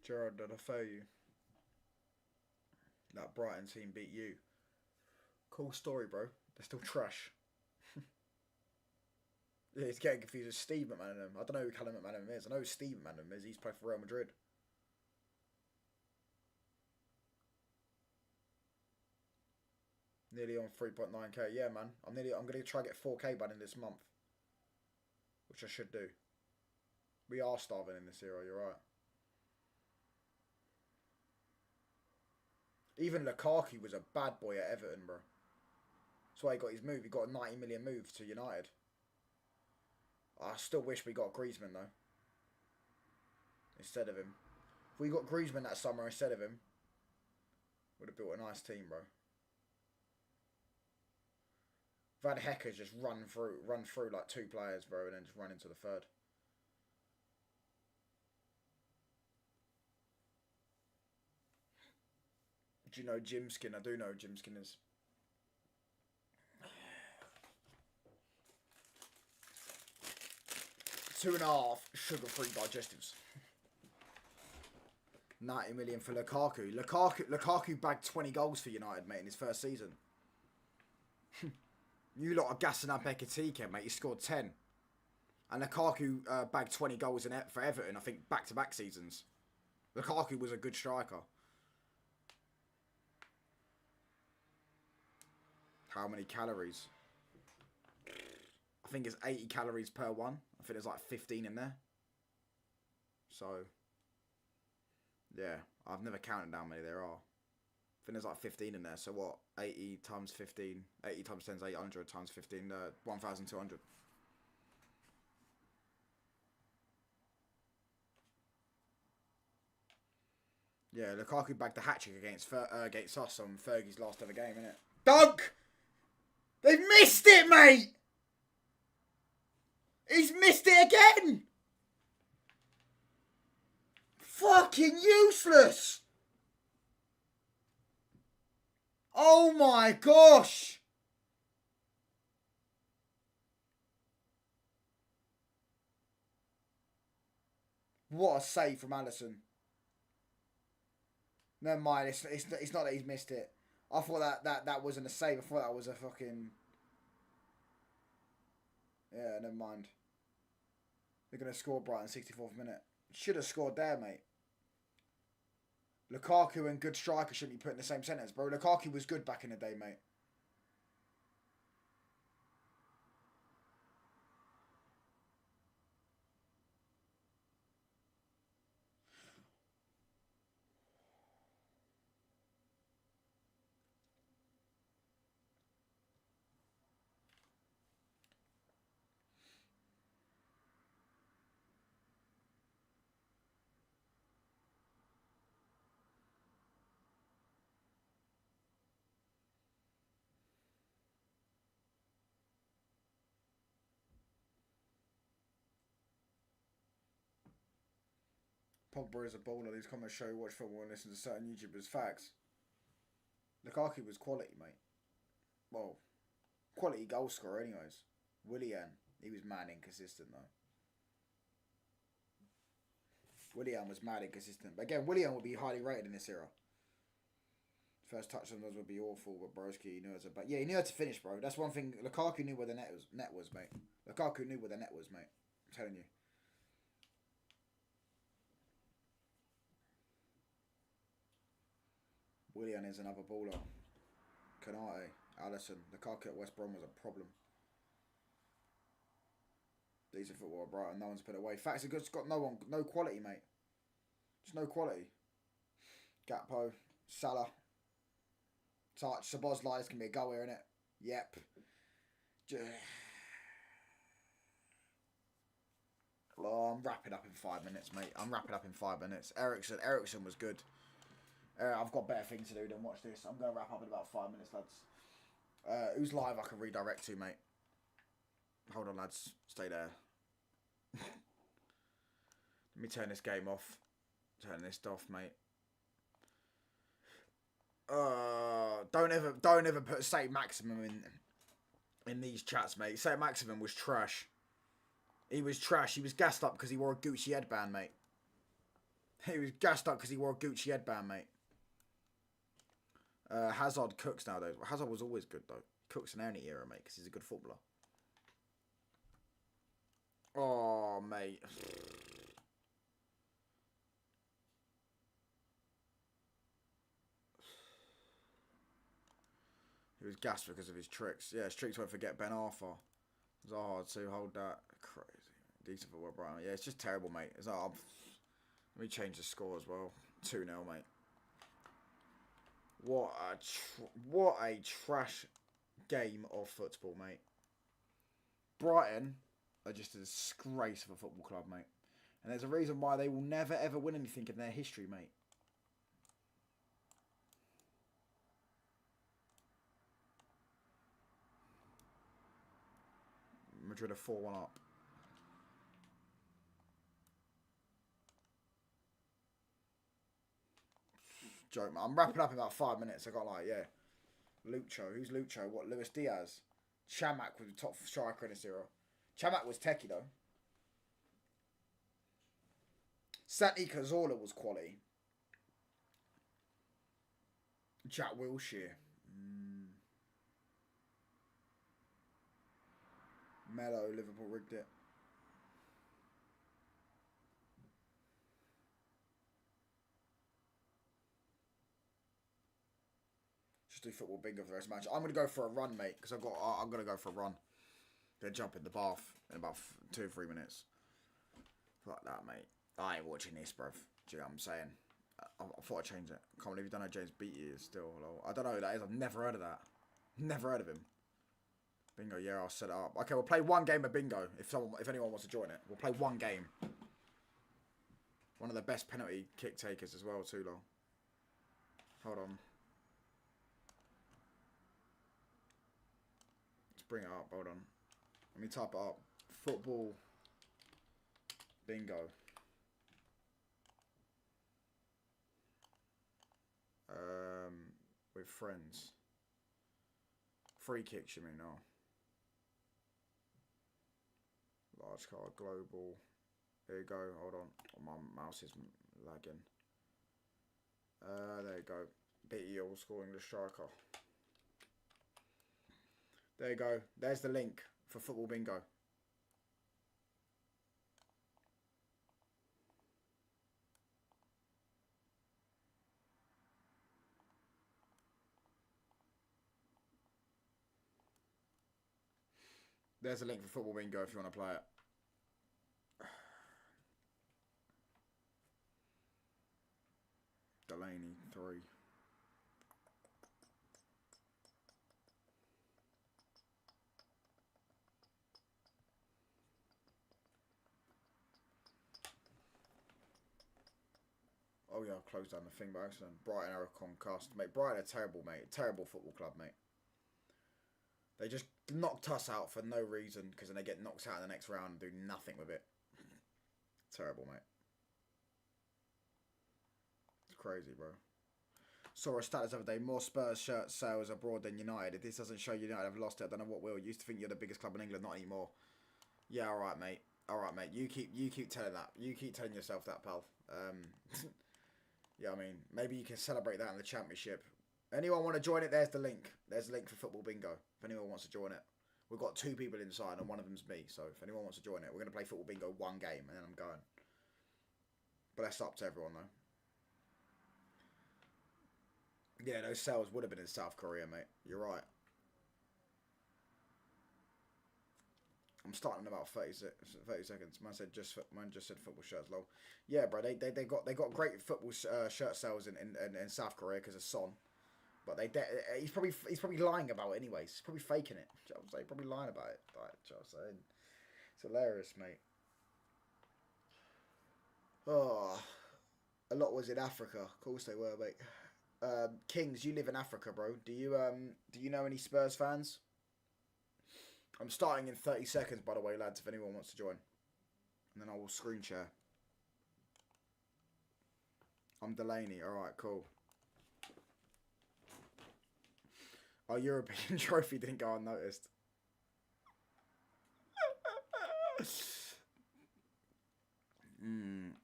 Gerard, did I fail you? That Brighton team beat you. Cool story, bro. They're still trash. Yeah, he's getting confused with Steve McManaman. I don't know who Callum McManaman is. I know who Steve McManaman is. He's played for Real Madrid. Nearly on 3.9k. Yeah, man. I'm going to try to get 4k by the end of this month. Which I should do. We are starving in this era, you're right. Even Lukaku was a bad boy at Everton, bro. That's why he got his move. He got a 90 million move to United. I still wish we got Griezmann, though. Instead of him. If we got Griezmann that summer instead of him, would have built a nice team, bro. Van Hecker's just run through like 2 players, bro, and then just run into the third. Do you know Jim Skin? I do know who Jim Skin is. $2.5 sugar-free digestives. 90 million for Lukaku. Lukaku bagged 20 goals for United, mate, in his first season. You lot are gassing up Ekatike, mate. He scored 10. And Lukaku bagged 20 goals for Everton, I think, back-to-back seasons. Lukaku was a good striker. How many calories? I think it's 80 calories per one. I think there's like 15 in there. So, yeah. I've never counted how many there are. I think there's like 15 in there. So what? 80 times 15. 80 times 10 is 800 times 15. 1,200. Yeah, Lukaku bagged the hat-trick against us on Fergie's last ever game, innit? Dunk! They've missed it, mate! He's missed it again! Fucking useless! Oh my gosh! What a save from Alisson. Never mind, it's not that he's missed it. I thought that wasn't a save. I thought that was a fucking... Yeah, never mind. They're going to score Brighton 64th minute. Should have scored there, mate. Lukaku and good striker shouldn't be put in the same sentence, bro. Lukaku was good back in the day, mate. Pogba is a baller. These comments show you watch football and listen to certain YouTubers. Facts. Lukaku was quality, mate. Well, quality goal scorer, anyways. Willian, he was mad inconsistent, though. Willian was mad inconsistent. But again, Willian would be highly rated in this era. First touch on those would be awful, but Broski, he knew it. But yeah, he knew how to finish, bro. That's one thing. Lukaku knew where the net was, mate. Lukaku knew where the net was, mate. I'm telling you. Willian is another baller. Kanate, Allison, Lukaku at West Brom was a problem. Decent football at Brighton, no one's put it away. Facts, it's got no quality, mate. Just no quality. Gakpo, Salah, Touch, Szoboszlai can be a goal here, innit? Yep. Oh, I'm wrapping up in 5 minutes, mate. I'm wrapping up in 5 minutes. Ericsson was good. I've got better things to do than watch this. I'm going to wrap up in about 5 minutes, lads. Who's live I can redirect to, mate? Hold on, lads. Stay there. Let me turn this game off. Turn this off, mate. Don't ever put Saint Maximum in these chats, mate. Saint Maximum was trash. He was trash. He was gassed up because he wore a Gucci headband, mate. He was gassed up because he wore a Gucci headband, mate. Hazard cooks nowadays. Hazard was always good, though. Cooks in any era, mate, because he's a good footballer. Oh, mate. He was gassed because of his tricks. Yeah, his tricks won't forget Ben Arthur. Zaha to hold that. Crazy. Decent football, Brighton. Yeah, it's just terrible, mate. It's like, let me change the score as well. 2-0, mate. What a trash game of football, mate. Brighton are just a disgrace of a football club, mate. And there's a reason why they will never, ever win anything in their history, mate. Madrid are 4-1 up. Joke, man. I'm wrapping up in about 5 minutes. I got like, yeah. Lucho. Who's Lucho? What? Luis Diaz. Chamak was the top striker in this era. Chamak was techie, though. Santi Cazorla was quality. Jack Wilshere. Mello, Liverpool rigged it. Just do football bingo for the rest of the match. I'm going to go for a run, mate, because I'm going to go for a run. Then jump in the bath in about 2 or 3 minutes. Like that, mate. I ain't watching this, bruv. Do you know what I'm saying? I thought I'd change it. Can't believe you don't know James Beattie is still. I don't know who that is. I've never heard of that. Never heard of him. Bingo, yeah, I'll set it up. Okay, we'll play one game of bingo if anyone wants to join it. We'll play one game. One of the best penalty kick takers as well, too, long. Hold on. Let's bring it up. Hold on. Let me type it up. Football bingo. With friends. Free kicks, you mean? No. Large card, global. There you go. Hold on. My mouse is lagging. There you go. Beattie all scoring the striker. There you go. There's the link for football bingo. There's a link for football bingo if you want to play it. Delaney 3. Oh yeah, I closed down the thing by accident. Brighton are a concussed. Mate, Brighton are terrible, mate. Terrible football club, mate. They just knocked us out for no reason because then they get knocked out in the next round and do nothing with it. Terrible, mate. crazy, bro. Saw a status the other day, more Spurs shirt sales abroad than United. If this doesn't show United have lost it, I don't know what will. Used to think you're the biggest club in England, not anymore. Yeah, alright, mate. Alright, mate. You keep telling that. You keep telling yourself that, pal. Yeah, I mean, maybe you can celebrate that in the Championship. Anyone want to join it? There's the link. There's the link for Football Bingo. If anyone wants to join it. We've got 2 people inside and one of them's me. So if anyone wants to join it, we're going to play Football Bingo 1 game and then I'm going. But that's up to everyone, though. Yeah, those sales would have been in South Korea, mate. You're right. I'm starting in about 30 seconds. Man just said football shirts, lol. Yeah, bro. They got great football shirt sales in South Korea because of Son. But he's probably lying about it anyways. He's probably faking it. You know what I'm saying? Probably lying about it. Like, you know what I'm saying? It's hilarious, mate. Oh, a lot was in Africa. Of course they were, mate. Kings, you live in Africa, bro. Do you know any Spurs fans? I'm starting in 30 seconds, by the way, lads, if anyone wants to join. And then I will screen share. I'm Delaney. Alright, cool. Our European trophy didn't go unnoticed.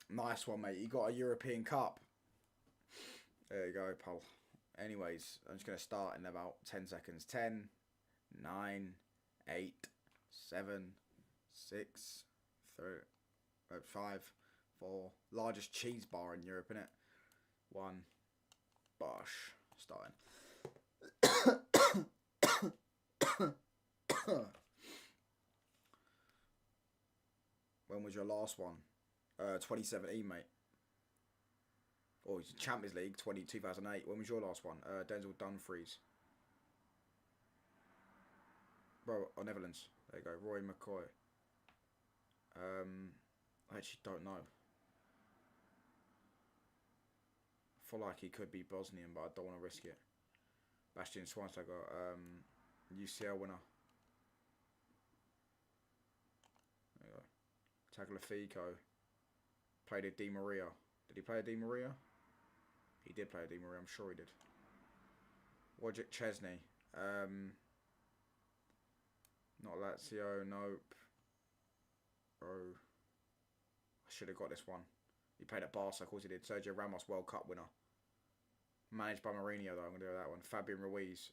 Nice one, mate. You got a European Cup. There you go, pal. Anyways, I'm just going to start in about 10 seconds. 10, 9, 8, 7, 6, 3, 5, 4. Largest cheese bar in Europe, innit? 1. Bosh. Starting. When was your last one? 2017, mate. Or Champions League 2008. When was your last one? Denzel Dumfries. Bro, Netherlands. There you go. Roy McCoy. I actually don't know. I feel like he could be Bosnian, but I don't want to risk it. Bastian Schweinsteiger. UCL winner. There you go. Tagliafico. Played a Di Maria. Did he play a Di Maria? He did play a Di Maria, I'm sure he did. Wojciech Chesney. Not Lazio, nope. Bro. I should have got this one. He played at Barca, of course he did. Sergio Ramos, World Cup winner. Managed by Mourinho, though. I'm going to do that one. Fabian Ruiz.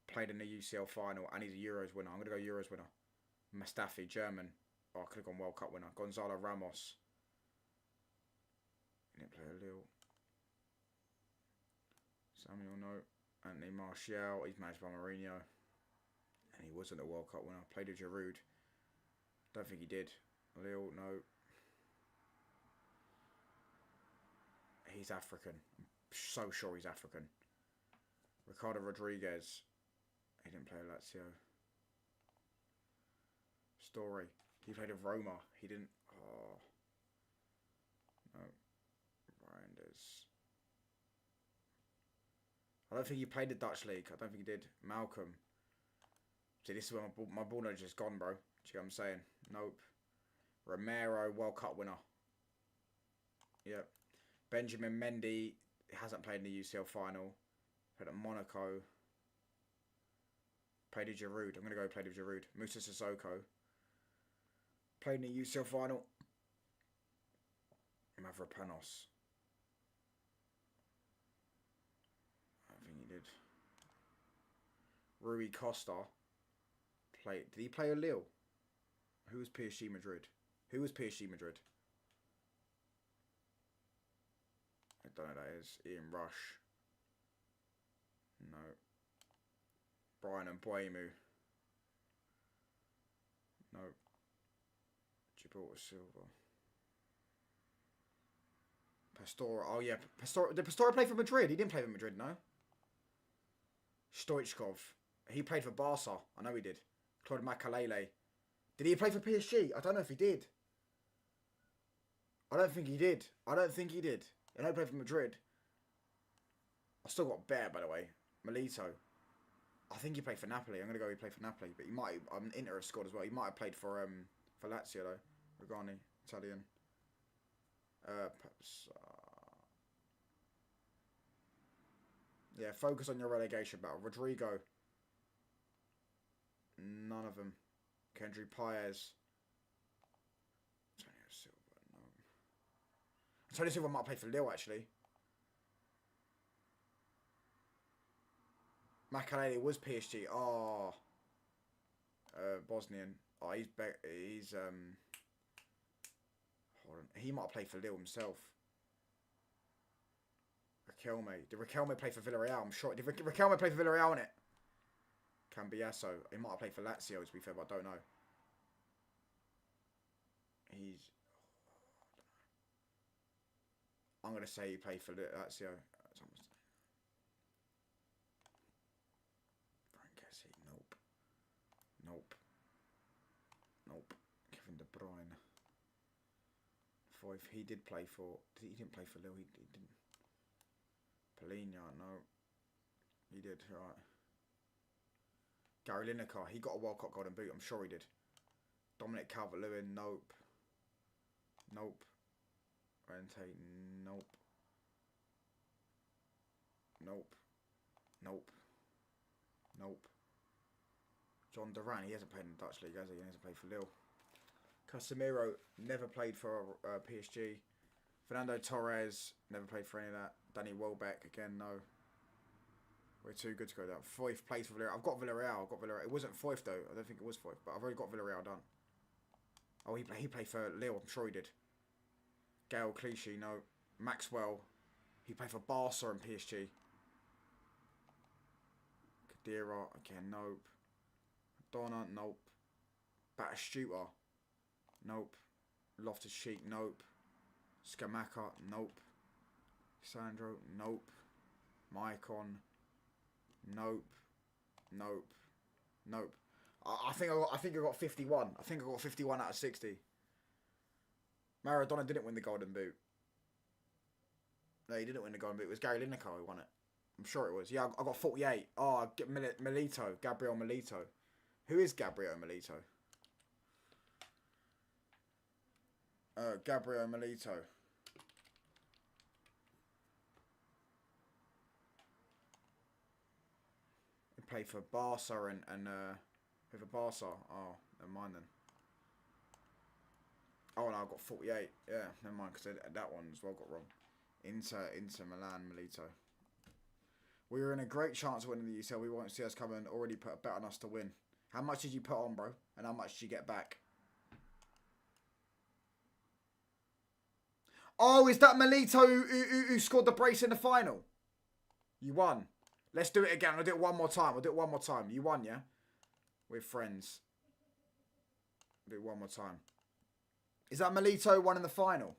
Played in the UCL final, and he's a Euros winner. I'm going to go Euros winner. Mustafi, German. Oh, I could have gone World Cup winner. Gonzalo Ramos. He didn't play a Lille. Samuel, no. Anthony Martial. He's managed by Mourinho. And he wasn't a World Cup winner. Played with Giroud. Don't think he did. Lille, no. He's African. I'm so sure he's African. Ricardo Rodriguez. He didn't play Lazio. Story. He played with Roma. He didn't. Oh. No. Reinders. I don't think he played the Dutch league. I don't think he did. Malcolm. See, this is where my ball knowledge is gone, bro. Do you know what I'm saying? Nope. Romero, World Cup winner. Yep. Benjamin Mendy hasn't played in the UCL final. Played at Monaco. Played with Giroud. I'm going to go played with Giroud. Moussa Sissoko. Played in the UCL final. Mavropanos. I think he did. Rui Costa. Did he play a Lille? Who was PSG Madrid? Who was PSG Madrid? I don't know who that is. Ian Rush. No. Brian and Mbuemu. No. Gibraltar Silva. Pastore. Oh yeah, Pastore. Did Pastore play for Madrid? He didn't play for Madrid, no. Stoichkov. He played for Barca. I know he did. Claude Makalele. Did he play for PSG? I don't know if he did. I don't think he did. I know he played for Madrid. I still got Bear, by the way. Melito. I think he played for Napoli. I'm going to go he played for Napoli. But he might... Inter have scored as well. He might have played for Lazio, though. Regani. Italian. Perhaps... Yeah, focus on your relegation battle. Rodrigo. None of them. Kendry Paez. Antonio Silva. No. Antonio Silva might play for Lille, actually. Makalele was PSG. Oh. Bosnian. Oh, he's hold on. He might play for Lille himself. Riquelme. Did Riquelme play for Villarreal? I'm sure. Did Riquelme play for Villarreal in it? Cambiasso. He might have played for Lazio, to be fair, but I don't know. I'm going to say he played for Lazio. Frankesi. Nope. Nope. Nope. Kevin De Bruyne. He did play for... He didn't play for Lille. He didn't. Polina, no. He did, right. Gary Lineker, he got a World Cup Golden Boot. I'm sure he did. Dominic Calvert-Lewin, nope. Nope. Rente, nope. Nope. Nope. Nope. John Duran, he hasn't played in the Dutch League, has he? He hasn't played for Lille. Casemiro, never played for PSG. Fernando Torres, never played for any of that. Danny Welbeck, again, no. We're too good to go down. Foyth plays for Villarreal. I've got Villarreal. It wasn't Foyth, though. I don't think it was Foyth, but I've already got Villarreal done. Oh, he played for Lille. I'm sure he did. Gael Clichy, no. Maxwell, he played for Barca and PSG. Kadira, again, nope. Donna, nope. Batistuta, nope. Loftus-Cheek, nope. Scamacca, nope. Sandro, nope. Maicon, nope. Nope. Nope. I think I got 51. I think I got 51 out of 60. Maradona didn't win the Golden Boot. No, he didn't win the Golden Boot. It was Gary Lineker who won it. I'm sure it was. Yeah, I got 48. Oh, Milito. Gabriel Milito. Who is Gabriel Milito? Gabriel Milito. He played for Barca and for Barca. Oh, never mind then. Oh, no, I got 48. Yeah, never mind, because that one as well got wrong. Inter Milan, Milito. We were in a great chance of winning the UCL. We won't see us come and already put a bet on us to win. How much did you put on, bro? And how much did you get back? Oh, is that Milito who scored the brace in the final? You won. Let's do it again. I'll do it one more time. You won, yeah? We're friends. I'll do it one more time. Is that Milito won in the final?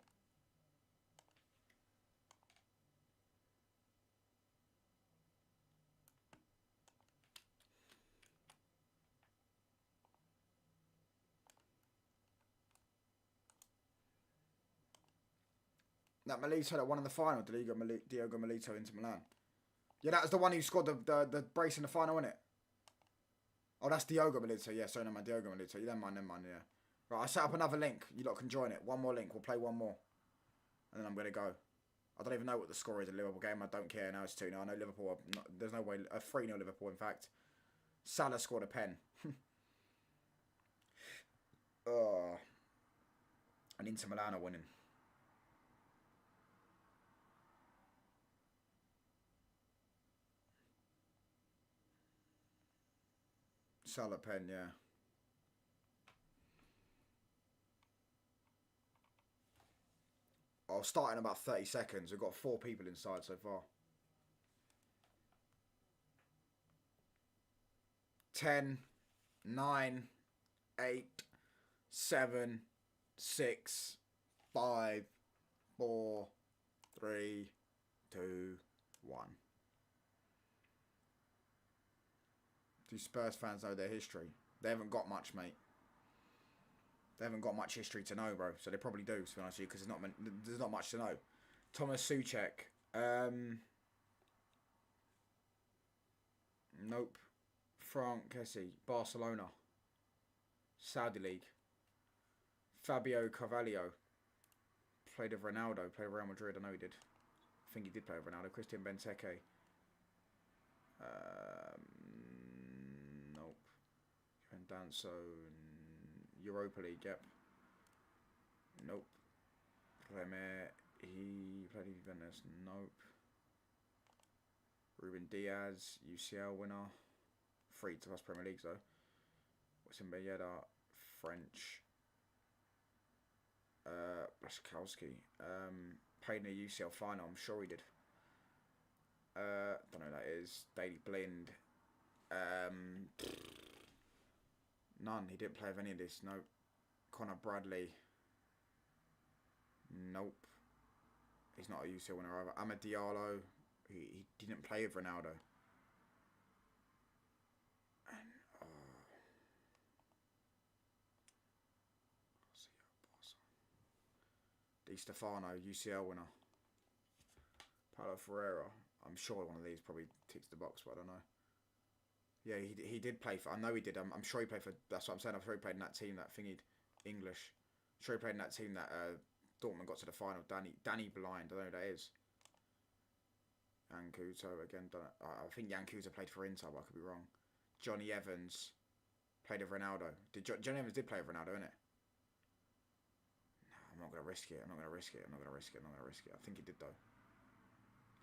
That Milito that won in the final, Diogo Milito into Milan. Yeah, that was the one who scored the brace in the final, wasn't it? Oh, that's Diogo Milito. Yeah, sorry, no, man, Diogo Milito. You don't mind, yeah. Right, I set up another link. You lot can join it. One more link. We'll play one more. And then I'm going to go. I don't even know what the score is in the Liverpool game. I don't care. Now it's 2-0. I know Liverpool. There's no way. 3-0 Liverpool, in fact. Salah scored a pen. And Inter Milan are winning. Salah pen, yeah. I'll start in about 30 seconds. We've got 4 people inside so far. 10, 9, 8, 7, 6, 5, 4, 3, 2, 1. Do Spurs fans know their history? They haven't got much, mate. They haven't got much history to know, bro. So they probably do, to be honest with you, because there's not much to know. Thomas Souček. Nope. Frank Kessie. Barcelona. Saudi League. Fabio Carvalho. Played with Ronaldo. Played with Real Madrid. I know he did. I think he did play with Ronaldo. Christian Benteke. Nope. Danso. Europa League, yep. Nope. Prem, he played Juventus, nope. Ruben Diaz, UCL winner. 3 to us Premier Leagues though. What's in Bayeda? French. Blaskowski. Played in a UCL final, I'm sure he did. Don't know who that is. Daily Blind. None. He didn't play with any of this. Nope. Connor Bradley. Nope. He's not a UCL winner either. Amad Diallo. He didn't play with Ronaldo. And, Di Stefano, UCL winner. Paulo Ferreira. I'm sure one of these probably ticks the box, but I don't know. Yeah, he did play for... I know he did. I'm sure he played for... That's what I'm saying. I'm sure he played in that team that thingied English. I'm sure he played in that team that Dortmund got to the final. Danny Blind. I don't know who that is. Yankuto again. I think Yankuto played for Inter, but I could be wrong. Johnny Evans played with Ronaldo. Johnny Evans did play with Ronaldo, innit? No, I'm not gonna risk it. I'm not gonna risk it. I think he did though.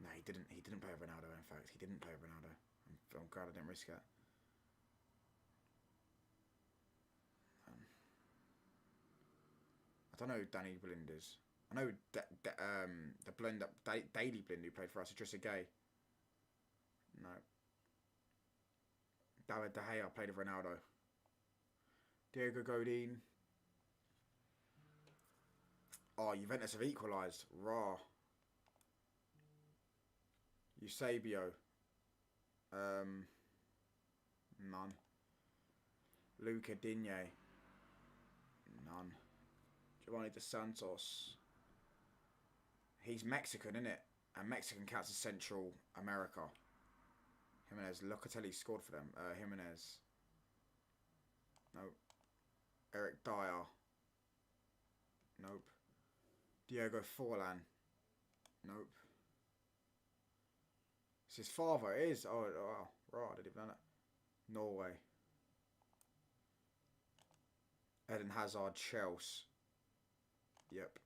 No, he didn't. He didn't play with Ronaldo. In fact, he didn't play with Ronaldo. I'm glad I didn't risk it. I don't know who Danny Blind is. I know the blend up Daily Blind who played for us. Idrissa Gay. No. David De Gea played with Ronaldo. Diego Godin. Oh, Juventus have equalised. Raw. Eusebio. None. Luca Digne. None. Giovanni Dos Santos. He's Mexican, isn't it? And Mexican counts as Central America. Jimenez. Locatelli scored for them. Jimenez. Nope. Eric Dyer. Nope. Diego Forlan. Nope. It's his father. It is. Oh, right. I didn't even know that. Norway. Eden Hazard. Chelsea. Yep.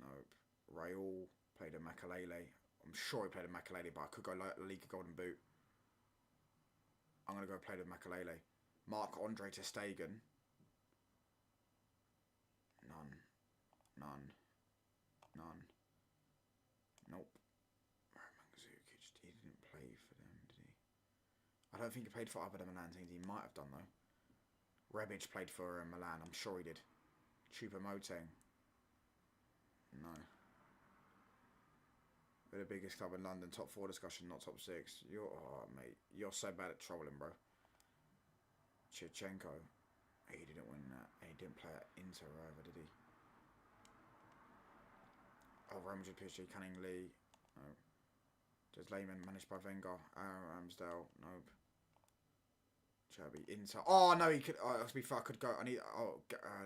Nope. Raul played a Makalele. I'm sure he played a Makalele, but I could go Liga Golden Boot. I'm going to go play with Makalele. Marc-Andre ter Stegen. None. Nope. Mandzukic, he didn't play for them, did he? I don't think he played for other than Milan teams. He might have done, though. Rebic played for Milan. I'm sure he did. Choupo-Moting. No. They're the biggest club in London. Top 4 discussion, not top 6. Mate. You're so bad at trolling, bro. Chichenko. He didn't win that. He didn't play at Inter either, did he? Oh, Real Madrid, PSG, Canning Lee. No. Des Lehmann, managed by Wenger. Aaron Ramsdale. Nope. Chubby. Inter. Oh, no, he could... Oh, to be fair, I could go... I need... Oh,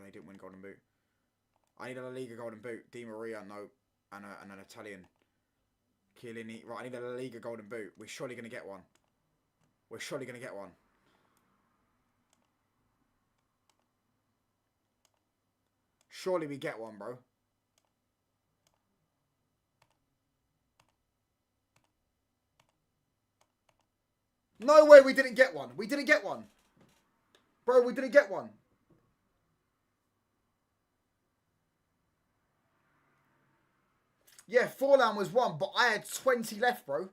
they didn't win Golden Boot. I need a La Liga Golden Boot. Di Maria, nope. And an Italian. Chiellini. Right, I need a La Liga Golden Boot. We're surely going to get one. Surely we get one, bro. No way we didn't get one. Bro, we didn't get one. Yeah, Forlan was one, but I had 20 left, bro.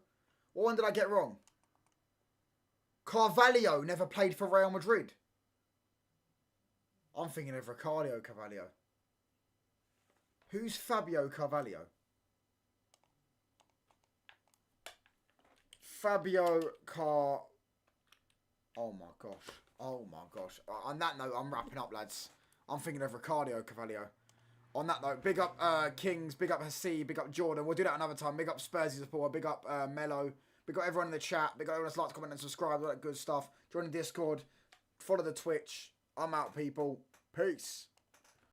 What one did I get wrong? Carvalho never played for Real Madrid. I'm thinking of Ricardo Carvalho. Who's Fabio Carvalho? Oh my gosh. On that note, I'm wrapping up, lads. I'm thinking of Ricardo Carvalho. On that note, big up Kings, big up Hassi, big up Jordan. We'll do that another time. Big up Spursy supporter, big up Mello, big up everyone in the chat, big up everyone that's liked, comment and subscribe, all that good stuff. Join the Discord, follow the Twitch. I'm out, people. Peace.